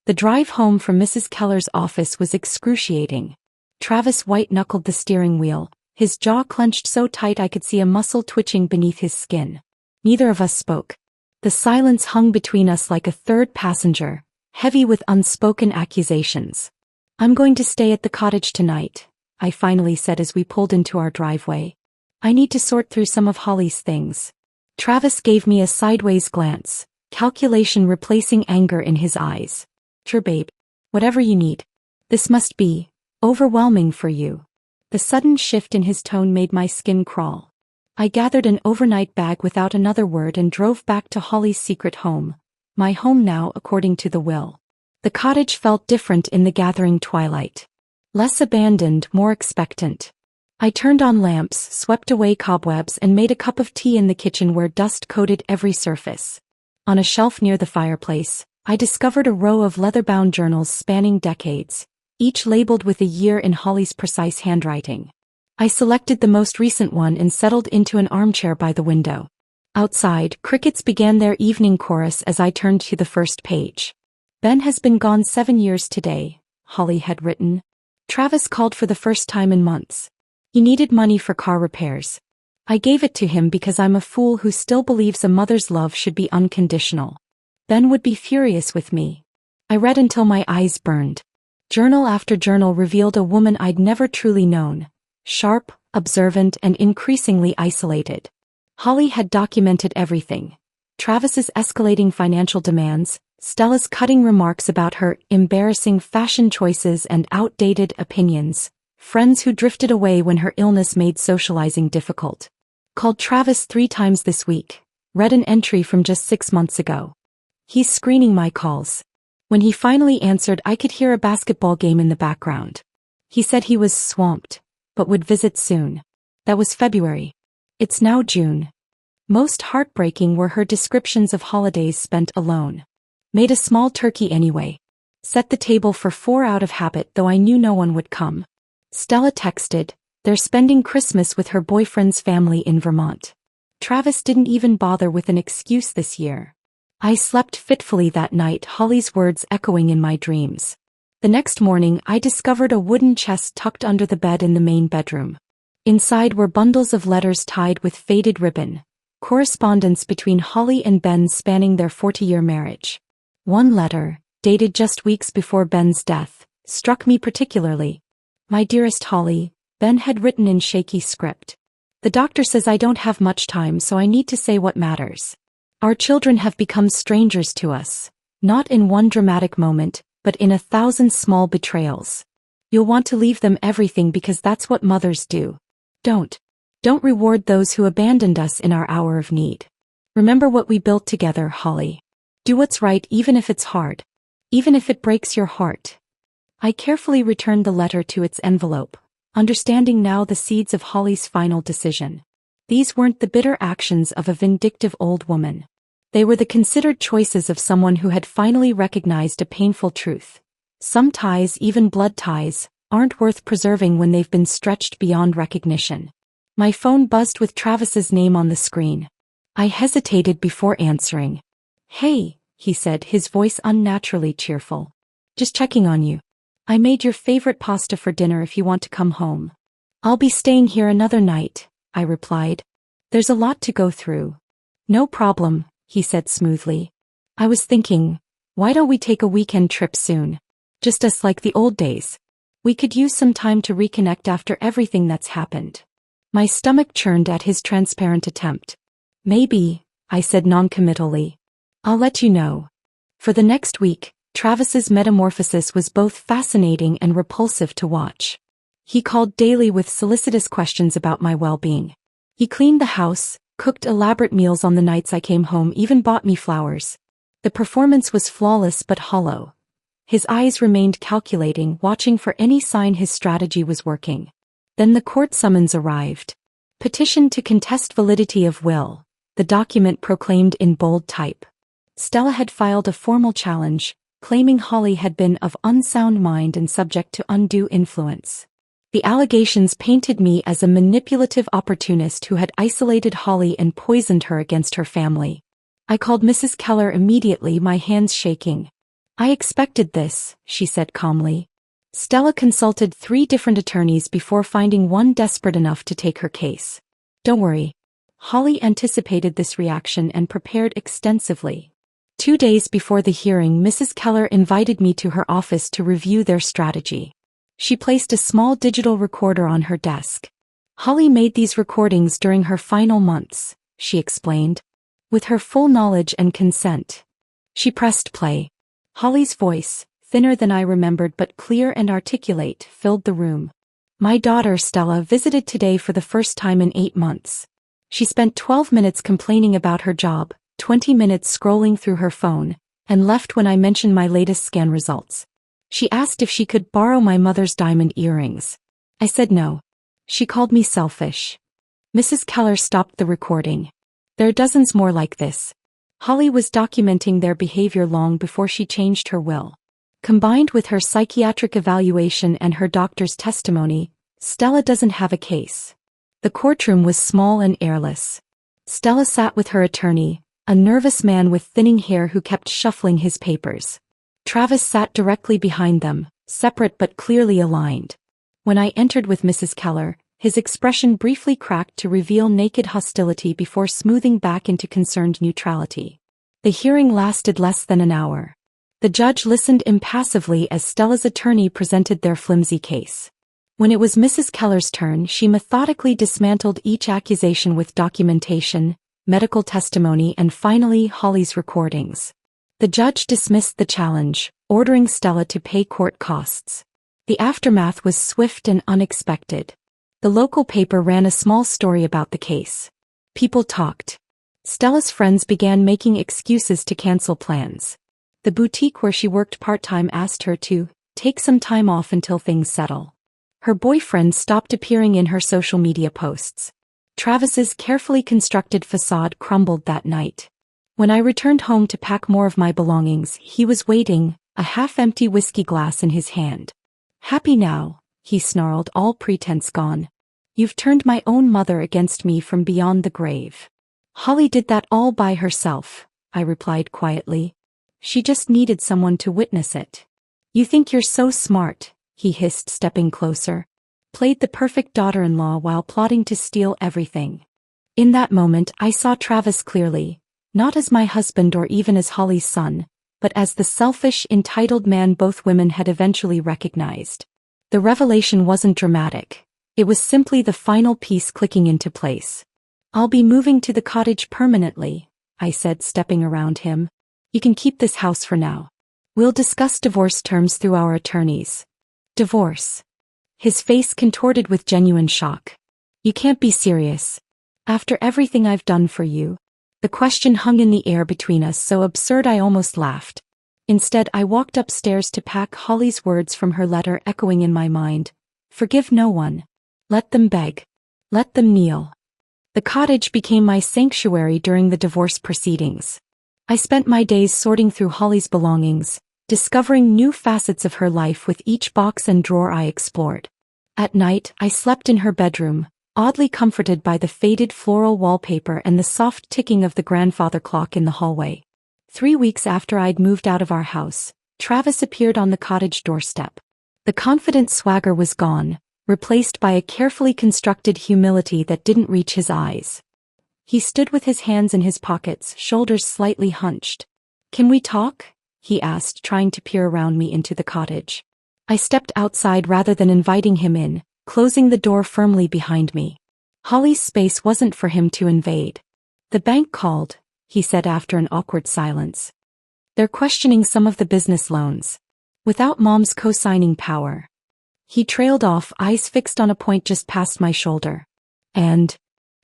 The drive home from Mrs. Keller's office was excruciating. Travis white-knuckled the steering wheel, his jaw clenched so tight I could see a muscle twitching beneath his skin. Neither of us spoke. The silence hung between us like a third passenger, heavy with unspoken accusations. I'm going to stay at the cottage tonight, I finally said as we pulled into our driveway. I need to sort through some of Holly's things. Travis gave me a sideways glance, calculation replacing anger in his eyes. Sure, babe. Whatever you need. This must be overwhelming for you. The sudden shift in his tone made my skin crawl. I gathered an overnight bag without another word and drove back to Holly's secret home. My home now, according to the will. The cottage felt different in the gathering twilight. Less abandoned, more expectant. I turned on lamps, swept away cobwebs and made a cup of tea in the kitchen where dust coated every surface. On a shelf near the fireplace, I discovered a row of leather-bound journals spanning decades, each labeled with a year in Holly's precise handwriting. I selected the most recent one and settled into an armchair by the window. Outside, crickets began their evening chorus as I turned to the first page. Ben has been gone 7 years today, Holly had written. Travis called for the first time in months. He needed money for car repairs. I gave it to him because I'm a fool who still believes a mother's love should be unconditional. Ben would be furious with me. I read until my eyes burned. Journal after journal revealed a woman I'd never truly known. Sharp, observant, and increasingly isolated. Holly had documented everything. Travis's escalating financial demands, Stella's cutting remarks about her embarrassing fashion choices and outdated opinions, friends who drifted away when her illness made socializing difficult. Called Travis 3 times this week. Read an entry from just 6 months ago. He's screening my calls. When he finally answered, I could hear a basketball game in the background. He said he was swamped, but would visit soon. That was February. It's now June. Most heartbreaking were her descriptions of holidays spent alone. Made a small turkey anyway. Set the table for 4 out of habit, though I knew no one would come. Stella texted, they're spending Christmas with her boyfriend's family in Vermont. Travis didn't even bother with an excuse this year. I slept fitfully that night, Holly's words echoing in my dreams. The next morning, I discovered a wooden chest tucked under the bed in the main bedroom. Inside were bundles of letters tied with faded ribbon, correspondence between Holly and Ben spanning their 40-year marriage. One letter, dated just weeks before Ben's death, struck me particularly. My dearest Holly, Ben had written in shaky script. The doctor says I don't have much time, so I need to say what matters. Our children have become strangers to us, not in one dramatic moment, but in 1,000 small betrayals. You'll want to leave them everything because that's what mothers do. Don't reward those who abandoned us in our hour of need. Remember what we built together, Holly. Do what's right even if it's hard. Even if it breaks your heart. I carefully returned the letter to its envelope, understanding now the seeds of Holly's final decision. These weren't the bitter actions of a vindictive old woman. They were the considered choices of someone who had finally recognized a painful truth. Some ties, even blood ties, aren't worth preserving when they've been stretched beyond recognition. My phone buzzed with Travis's name on the screen. I hesitated before answering. "Hey," he said, his voice unnaturally cheerful. "Just checking on you. I made your favorite pasta for dinner if you want to come home." "I'll be staying here another night," I replied. "There's a lot to go through." "No problem," he said smoothly. "I was thinking, why don't we take a weekend trip soon? Just us like the old days. We could use some time to reconnect after everything that's happened." My stomach churned at his transparent attempt. "Maybe," I said noncommittally. "I'll let you know." For the next week, Travis's metamorphosis was both fascinating and repulsive to watch. He called daily with solicitous questions about my well-being. He cleaned the house, cooked elaborate meals on the nights I came home, even bought me flowers. The performance was flawless but hollow. His eyes remained calculating, watching for any sign his strategy was working. Then the court summons arrived. "Petition to contest validity of will," the document proclaimed in bold type. Stella had filed a formal challenge, claiming Holly had been of unsound mind and subject to undue influence. The allegations painted me as a manipulative opportunist who had isolated Holly and poisoned her against her family. I called Mrs. Keller immediately, my hands shaking. "I expected this," she said calmly. Stella consulted 3 different attorneys before finding one desperate enough to take her case. "Don't worry." Holly anticipated this reaction and prepared extensively. 2 days before the hearing, Mrs. Keller invited me to her office to review their strategy. She placed a small digital recorder on her desk. "Holly made these recordings during her final months," she explained. "With her full knowledge and consent." She pressed play. Holly's voice, thinner than I remembered but clear and articulate, filled the room. "My daughter Stella visited today for the first time in 8 months. She spent 12 minutes complaining about her job, 20 minutes scrolling through her phone, and left when I mentioned my latest scan results. She asked if she could borrow my mother's diamond earrings. I said no. She called me selfish." Mrs. Keller stopped the recording. "There are dozens more like this." Holly was documenting their behavior long before she changed her will. Combined with her psychiatric evaluation and her doctor's testimony, Stella doesn't have a case. The courtroom was small and airless. Stella sat with her attorney, a nervous man with thinning hair who kept shuffling his papers. Travis sat directly behind them, separate but clearly aligned. When I entered with Mrs. Keller, his expression briefly cracked to reveal naked hostility before smoothing back into concerned neutrality. The hearing lasted less than an hour. The judge listened impassively as Stella's attorney presented their flimsy case. When it was Mrs. Keller's turn, she methodically dismantled each accusation with documentation, medical testimony, and finally Holly's recordings. The judge dismissed the challenge, ordering Stella to pay court costs. The aftermath was swift and unexpected. The local paper ran a small story about the case. People talked. Stella's friends began making excuses to cancel plans. The boutique where she worked part-time asked her to take some time off until things settle. Her boyfriend stopped appearing in her social media posts. Travis's carefully constructed facade crumbled that night. When I returned home to pack more of my belongings, he was waiting, a half-empty whiskey glass in his hand. "Happy now," he snarled, all pretense gone. "You've turned my own mother against me from beyond the grave." "Holly did that all by herself," I replied quietly. "She just needed someone to witness it." "You think you're so smart," he hissed, stepping closer. "Played the perfect daughter-in-law while plotting to steal everything." In that moment, I saw Travis clearly. Not as my husband or even as Holly's son, but as the selfish, entitled man both women had eventually recognized. The revelation wasn't dramatic. It was simply the final piece clicking into place. "I'll be moving to the cottage permanently," I said, stepping around him. "You can keep this house for now. We'll discuss divorce terms through our attorneys." "Divorce?" His face contorted with genuine shock. "You can't be serious. After everything I've done for you." The question hung in the air between us, so absurd I almost laughed. Instead, I walked upstairs to pack Holly's words from her letter echoing in my mind. "Forgive no one. Let them beg. Let them kneel." The cottage became my sanctuary during the divorce proceedings. I spent my days sorting through Holly's belongings, discovering new facets of her life with each box and drawer I explored. At night, I slept in her bedroom, oddly comforted by the faded floral wallpaper and the soft ticking of the grandfather clock in the hallway. 3 weeks after I'd moved out of our house, Travis appeared on the cottage doorstep. The confident swagger was gone, replaced by a carefully constructed humility that didn't reach his eyes. He stood with his hands in his pockets, shoulders slightly hunched. "Can we talk?" he asked, trying to peer around me into the cottage. I stepped outside rather than inviting him in, closing the door firmly behind me. Holly's space wasn't for him to invade. "The bank called," he said after an awkward silence. "They're questioning some of the business loans. Without Mom's co-signing power." He trailed off, eyes fixed on a point just past my shoulder. "And?"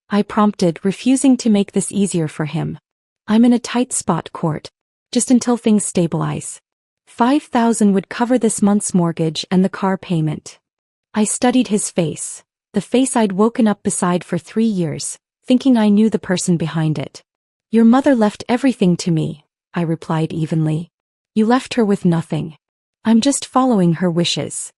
I prompted, refusing to make this easier for him. "I'm in a tight spot, Court. Just until things stabilize. 5,000 would cover this month's mortgage and the car payment." I studied his face, the face I'd woken up beside for 3 years, thinking I knew the person behind it. "Your mother left everything to me," I replied evenly. "You left her with nothing. I'm just following her wishes."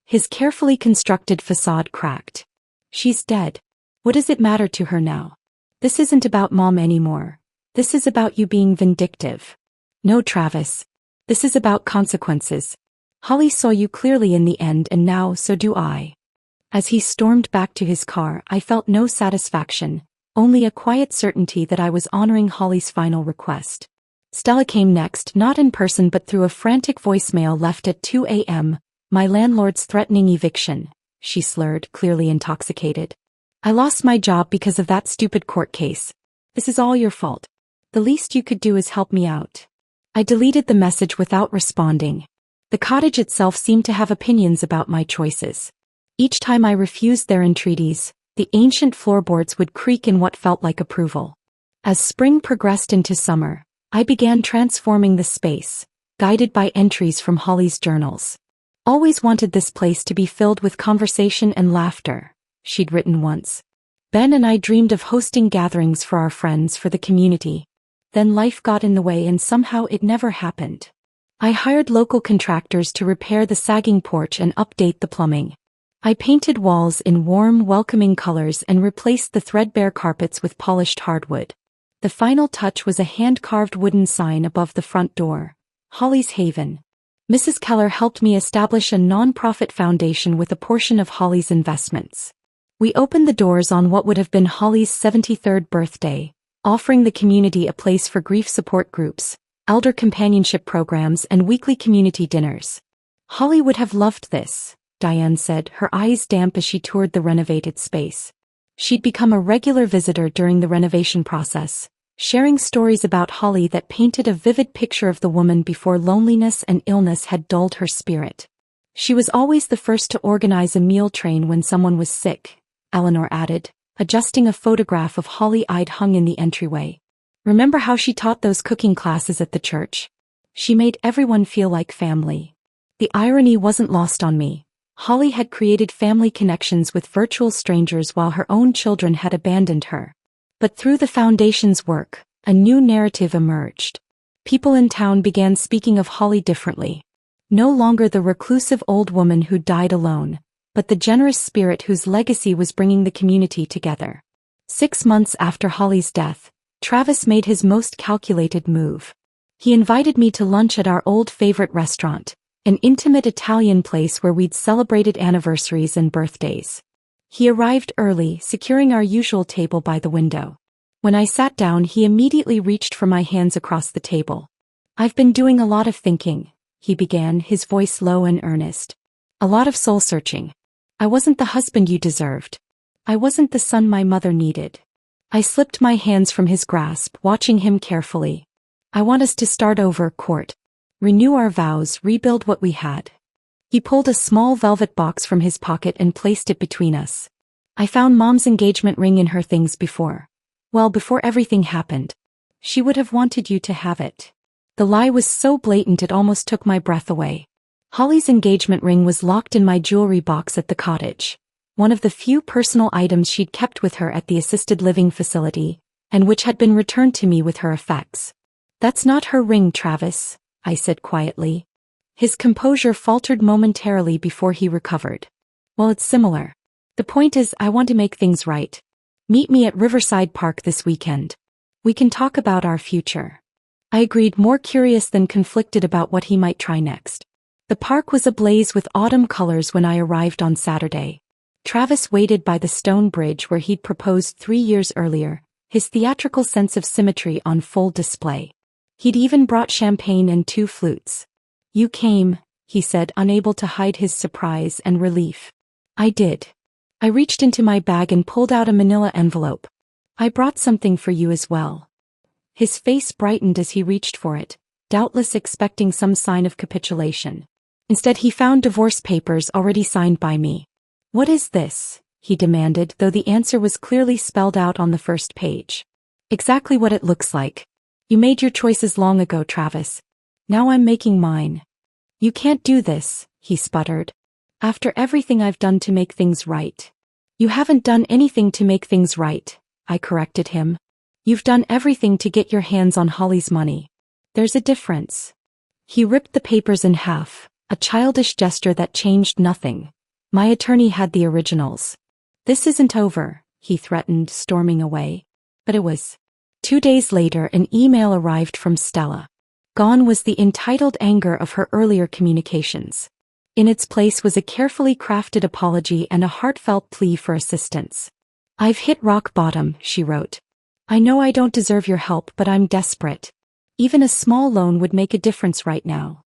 His carefully constructed facade cracked. "She's dead. What does it matter to her now? This isn't about Mom anymore. This is about you being vindictive." "No, Travis. This is about consequences. Holly saw you clearly in the end, and now so do I." As he stormed back to his car, I felt no satisfaction, only a quiet certainty that I was honoring Holly's final request. Stella came next, not in person but through a frantic voicemail left at 2 a.m. "My landlord's threatening eviction," she slurred, clearly intoxicated. "I lost my job because of that stupid court case. This is all your fault. The least you could do is help me out." I deleted the message without responding. The cottage itself seemed to have opinions about my choices. Each time I refused their entreaties, the ancient floorboards would creak in what felt like approval. As spring progressed into summer, I began transforming the space, guided by entries from Holly's journals. "Always wanted this place to be filled with conversation and laughter," she'd written once. "Ben and I dreamed of hosting gatherings for our friends, for the community. Then life got in the way and somehow it never happened. I hired local contractors to repair the sagging porch and update the plumbing. I painted walls in warm, welcoming colors and replaced the threadbare carpets with polished hardwood. The final touch was a hand-carved wooden sign above the front door, Holly's Haven. Mrs. Keller helped me establish a non-profit foundation with a portion of Holly's investments. We opened the doors on what would have been Holly's 73rd birthday, offering the community a place for grief support groups, elder companionship programs and weekly community dinners. Holly would have loved this, Diane said, her eyes damp as she toured the renovated space. She'd become a regular visitor during the renovation process, sharing stories about Holly that painted a vivid picture of the woman before loneliness and illness had dulled her spirit. She was always the first to organize a meal train when someone was sick, Eleanor added, adjusting a photograph of Holly I'd hung in the entryway. "Remember how she taught those cooking classes at the church? She made everyone feel like family." The irony wasn't lost on me. Holly had created family connections with virtual strangers while her own children had abandoned her. But through the foundation's work, a new narrative emerged. People in town began speaking of Holly differently. No longer the reclusive old woman who died alone, but the generous spirit whose legacy was bringing the community together. 6 months after Holly's death, Travis made his most calculated move. He invited me to lunch at our old favorite restaurant, an intimate Italian place where we'd celebrated anniversaries and birthdays. He arrived early, securing our usual table by the window. When I sat down, he immediately reached for my hands across the table. "I've been doing a lot of thinking," he began, his voice low and earnest. "A lot of soul-searching. I wasn't the husband you deserved. I wasn't the son my mother needed." I slipped my hands from his grasp, watching him carefully. "I want us to start over, Court. Renew our vows, rebuild what we had." He pulled a small velvet box from his pocket and placed it between us. "I found Mom's engagement ring in her things before. Well, before everything happened. She would have wanted you to have it." The lie was so blatant it almost took my breath away. Holly's engagement ring was locked in my jewelry box at the cottage, one of the few personal items she'd kept with her at the assisted living facility, and which had been returned to me with her effects. "That's not her ring, Travis," I said quietly. His composure faltered momentarily before he recovered. "Well, it's similar. The point is, I want to make things right. Meet me at Riverside Park this weekend. We can talk about our future." I agreed, more curious than conflicted about what he might try next. The park was ablaze with autumn colors when I arrived on Saturday. Travis waited by the stone bridge where he'd proposed 3 years earlier, his theatrical sense of symmetry on full display. He'd even brought champagne and 2 flutes. "You came," he said, unable to hide his surprise and relief. "I did." I reached into my bag and pulled out a manila envelope. "I brought something for you as well." His face brightened as he reached for it, doubtless expecting some sign of capitulation. Instead, he found divorce papers already signed by me. "What is this?" he demanded, though the answer was clearly spelled out on the first page. "Exactly what it looks like. You made your choices long ago, Travis. Now I'm making mine." "You can't do this," he sputtered. "After everything I've done to make things right." "You haven't done anything to make things right," I corrected him. "You've done everything to get your hands on Holly's money. There's a difference." He ripped the papers in half, a childish gesture that changed nothing. "My attorney had the originals." "This isn't over," he threatened, storming away. But it was. 2 days later, an email arrived from Stella. Gone was the entitled anger of her earlier communications. In its place was a carefully crafted apology and a heartfelt plea for assistance. "I've hit rock bottom," she wrote. "I know I don't deserve your help, but I'm desperate. Even a small loan would make a difference right now."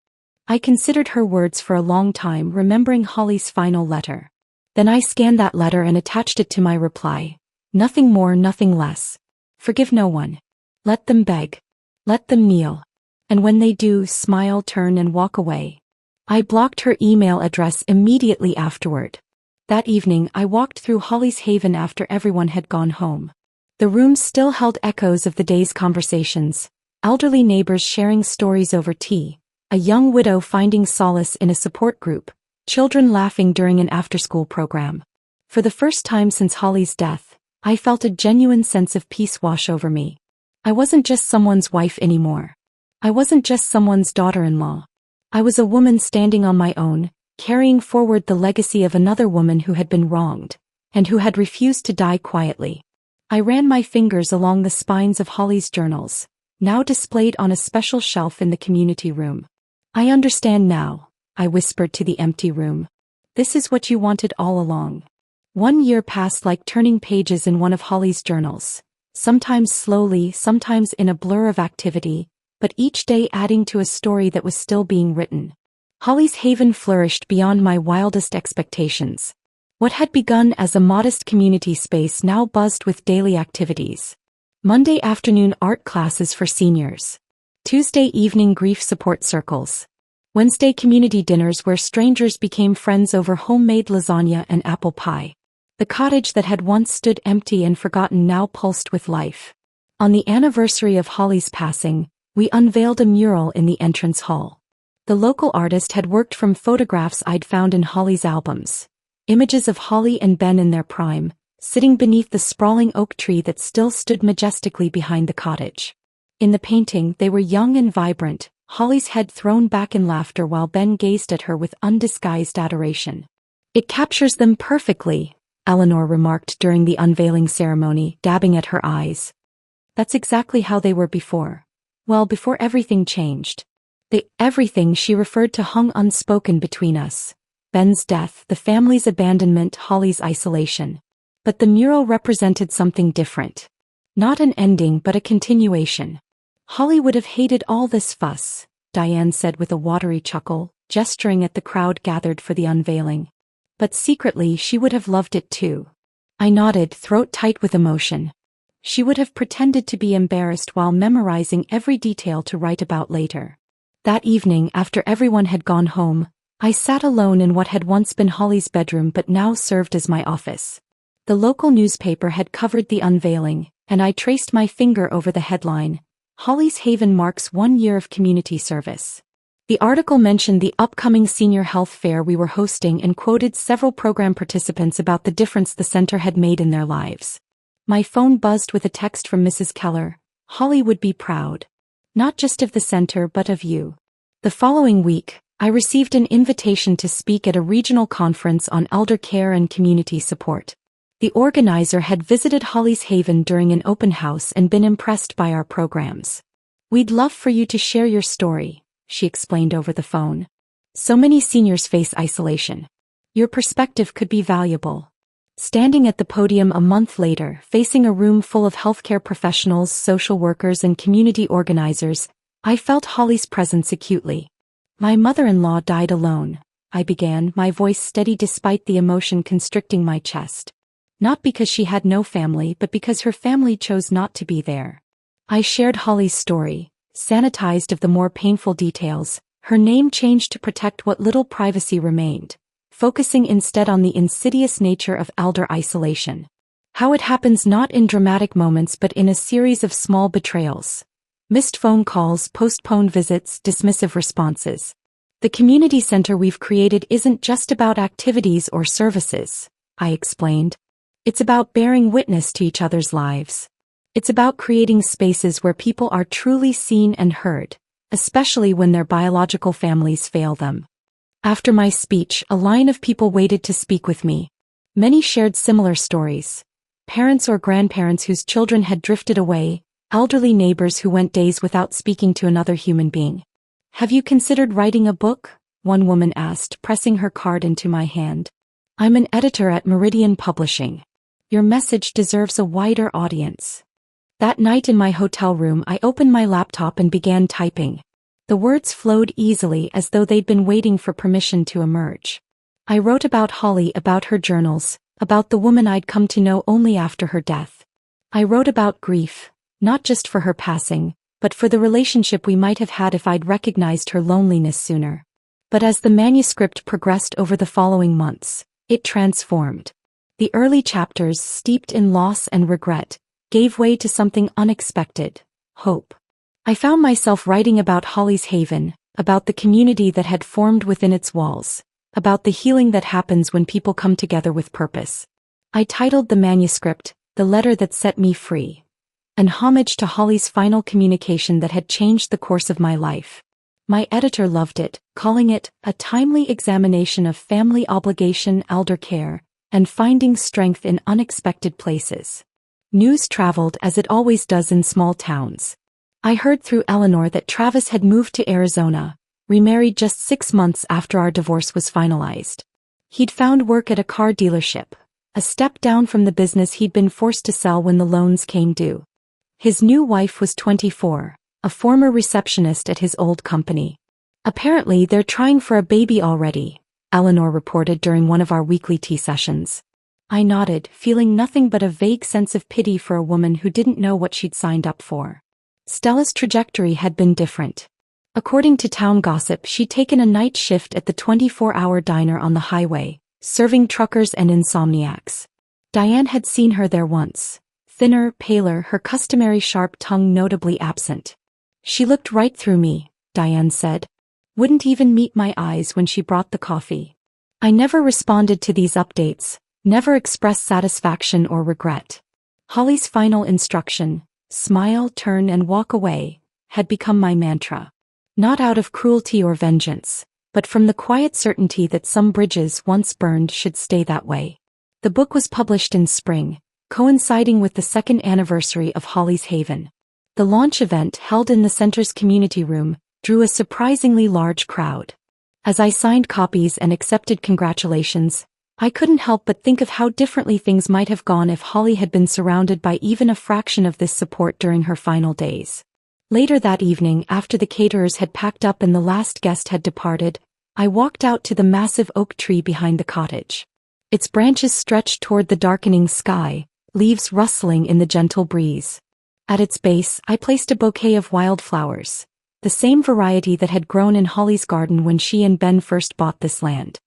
I considered her words for a long time, remembering Holly's final letter. Then I scanned that letter and attached it to my reply. Nothing more, nothing less. Forgive no one. Let them beg. Let them kneel. And when they do, smile, turn and walk away. I blocked her email address immediately afterward. That evening, I walked through Holly's Haven after everyone had gone home. The rooms still held echoes of the day's conversations, elderly neighbors sharing stories over tea, a young widow finding solace in a support group, children laughing during an after-school program. For the first time since Holly's death, I felt a genuine sense of peace wash over me. I wasn't just someone's wife anymore. I wasn't just someone's daughter-in-law. I was a woman standing on my own, carrying forward the legacy of another woman who had been wronged, and who had refused to die quietly. I ran my fingers along the spines of Holly's journals, now displayed on a special shelf in the community room. "I understand now," I whispered to the empty room. "This is what you wanted all along." 1 year passed like turning pages in one of Holly's journals, sometimes slowly, sometimes in a blur of activity, but each day adding to a story that was still being written. Holly's Haven flourished beyond my wildest expectations. What had begun as a modest community space now buzzed with daily activities. Monday afternoon art classes for seniors. Tuesday evening grief support circles. Wednesday community dinners where strangers became friends over homemade lasagna and apple pie. The cottage that had once stood empty and forgotten now pulsed with life. On the anniversary of Holly's passing, we unveiled a mural in the entrance hall. The local artist had worked from photographs I'd found in Holly's albums. Images of Holly and Ben in their prime, sitting beneath the sprawling oak tree that still stood majestically behind the cottage. In the painting, they were young and vibrant, Holly's head thrown back in laughter while Ben gazed at her with undisguised adoration. "It captures them perfectly," Eleanor remarked during the unveiling ceremony, dabbing at her eyes. "That's exactly how they were before. Well, before everything changed. The everything she referred to hung unspoken between us. Ben's death, the family's abandonment, Holly's isolation. But the mural represented something different. Not an ending, but a continuation. Holly would have hated all this fuss," Diane said with a watery chuckle, gesturing at the crowd gathered for the unveiling. "But secretly she would have loved it too." I nodded, throat tight with emotion. She would have pretended to be embarrassed while memorizing every detail to write about later. That evening, after everyone had gone home, I sat alone in what had once been Holly's bedroom but now served as my office. The local newspaper had covered the unveiling, and I traced my finger over the headline, "Holly's Haven marks 1 year of community service." The article mentioned the upcoming senior health fair we were hosting and quoted several program participants about the difference the center had made in their lives. My phone buzzed with a text from Mrs. Keller. "Holly would be proud." not just of the center but of you. The following week, I received an invitation to speak at a regional conference on elder care and community support. The organizer had visited Holly's Haven during an open house and been impressed by our programs. "We'd love for you to share your story," she explained over the phone. "So many seniors face isolation. Your perspective could be valuable." Standing at the podium a month later, facing a room full of healthcare professionals, social workers, and community organizers, I felt Holly's presence acutely. "My mother-in-law died alone," I began, my voice steady despite the emotion constricting my chest. Not because she had no family, but because her family chose not to be there. I shared Holly's story, sanitized of the more painful details, her name changed to protect what little privacy remained, focusing instead on the insidious nature of elder isolation. How it happens not in dramatic moments but in a series of small betrayals. Missed phone calls, postponed visits, dismissive responses. The community center we've created isn't just about activities or services, I explained. It's about bearing witness to each other's lives. It's about creating spaces where people are truly seen and heard, especially when their biological families fail them. After my speech, a line of people waited to speak with me. Many shared similar stories. Parents or grandparents whose children had drifted away, elderly neighbors who went days without speaking to another human being. "Have you considered writing a book?" one woman asked, pressing her card into my hand. "I'm an editor at Meridian Publishing. Your message deserves a wider audience." That night in my hotel room, I opened my laptop and began typing. The words flowed easily as though they'd been waiting for permission to emerge. I wrote about Holly, about her journals, about the woman I'd come to know only after her death. I wrote about grief, not just for her passing, but for the relationship we might have had if I'd recognized her loneliness sooner. But as the manuscript progressed over the following months, it transformed. The early chapters, steeped in loss and regret, gave way to something unexpected: hope. I found myself writing about Holly's Haven, about the community that had formed within its walls, about the healing that happens when people come together with purpose. I titled the manuscript, "The Letter That Set Me Free," an homage to Holly's final communication that had changed the course of my life. My editor loved it, calling it a timely examination of family obligation, elder care, and finding strength in unexpected places. News traveled as it always does in small towns. I heard through Eleanor that Travis had moved to Arizona, remarried just 6 months after our divorce was finalized. He'd found work at a car dealership, a step down from the business he'd been forced to sell when the loans came due. His new wife was 24, a former receptionist at his old company. "Apparently they're trying for a baby already," Eleanor reported during one of our weekly tea sessions. I nodded, feeling nothing but a vague sense of pity for a woman who didn't know what she'd signed up for. Stella's trajectory had been different. According to town gossip, she'd taken a night shift at the 24-hour diner on the highway, serving truckers and insomniacs. Diane had seen her there once. Thinner, paler, her customary sharp tongue notably absent. "She looked right through me," Diane said. "Wouldn't even meet my eyes when she brought the coffee." I never responded to these updates, never expressed satisfaction or regret. Holly's final instruction, "Smile, turn and walk away," had become my mantra. Not out of cruelty or vengeance, but from the quiet certainty that some bridges once burned should stay that way. The book was published in spring, coinciding with the 2nd anniversary of Holly's Haven. The launch event, held in the center's community room, drew a surprisingly large crowd. As I signed copies and accepted congratulations, I couldn't help but think of how differently things might have gone if Holly had been surrounded by even a fraction of this support during her final days. Later that evening, after the caterers had packed up and the last guest had departed, I walked out to the massive oak tree behind the cottage. Its branches stretched toward the darkening sky, leaves rustling in the gentle breeze. At its base, I placed a bouquet of wildflowers, the same variety that had grown in Holly's garden when she and Ben first bought this land.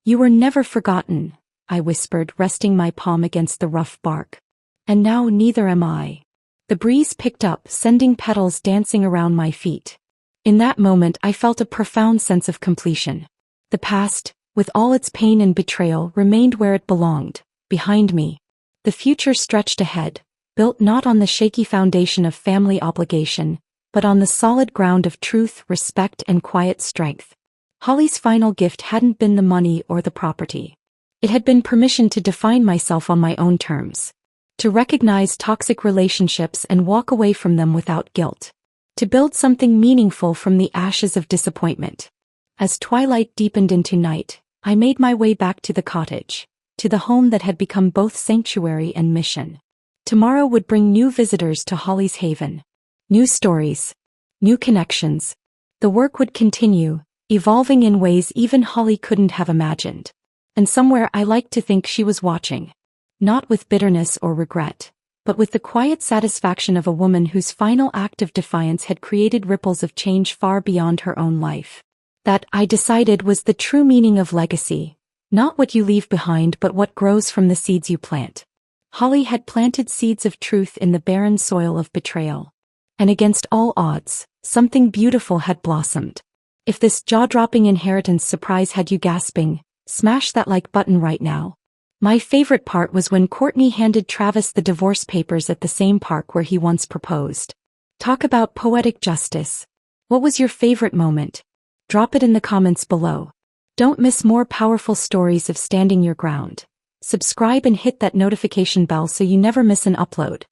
"You were never forgotten," I whispered, resting my palm against the rough bark. "And now neither am I." The breeze picked up, sending petals dancing around my feet. In that moment I felt a profound sense of completion. The past, with all its pain and betrayal, remained where it belonged, behind me. The future stretched ahead, built not on the shaky foundation of family obligation, but on the solid ground of truth, respect, and quiet strength. Holly's final gift hadn't been the money or the property. It had been permission to define myself on my own terms. To recognize toxic relationships and walk away from them without guilt. To build something meaningful from the ashes of disappointment. As twilight deepened into night, I made my way back to the cottage, to the home that had become both sanctuary and mission. Tomorrow would bring new visitors to Holly's haven. New stories. New connections. The work would continue, evolving in ways even Holly couldn't have imagined. And somewhere I liked to think she was watching. Not with bitterness or regret, but with the quiet satisfaction of a woman whose final act of defiance had created ripples of change far beyond her own life. That, I decided, was the true meaning of legacy. Not what you leave behind but what grows from the seeds you plant. Holly had planted seeds of truth in the barren soil of betrayal. And against all odds, something beautiful had blossomed. If this jaw-dropping inheritance surprise had you gasping, smash that like button right now. My favorite part was when Courtney handed Travis the divorce papers at the same park where he once proposed. Talk about poetic justice. What was your favorite moment? Drop it in the comments below. Don't miss more powerful stories of standing your ground. Subscribe and hit that notification bell so you never miss an upload.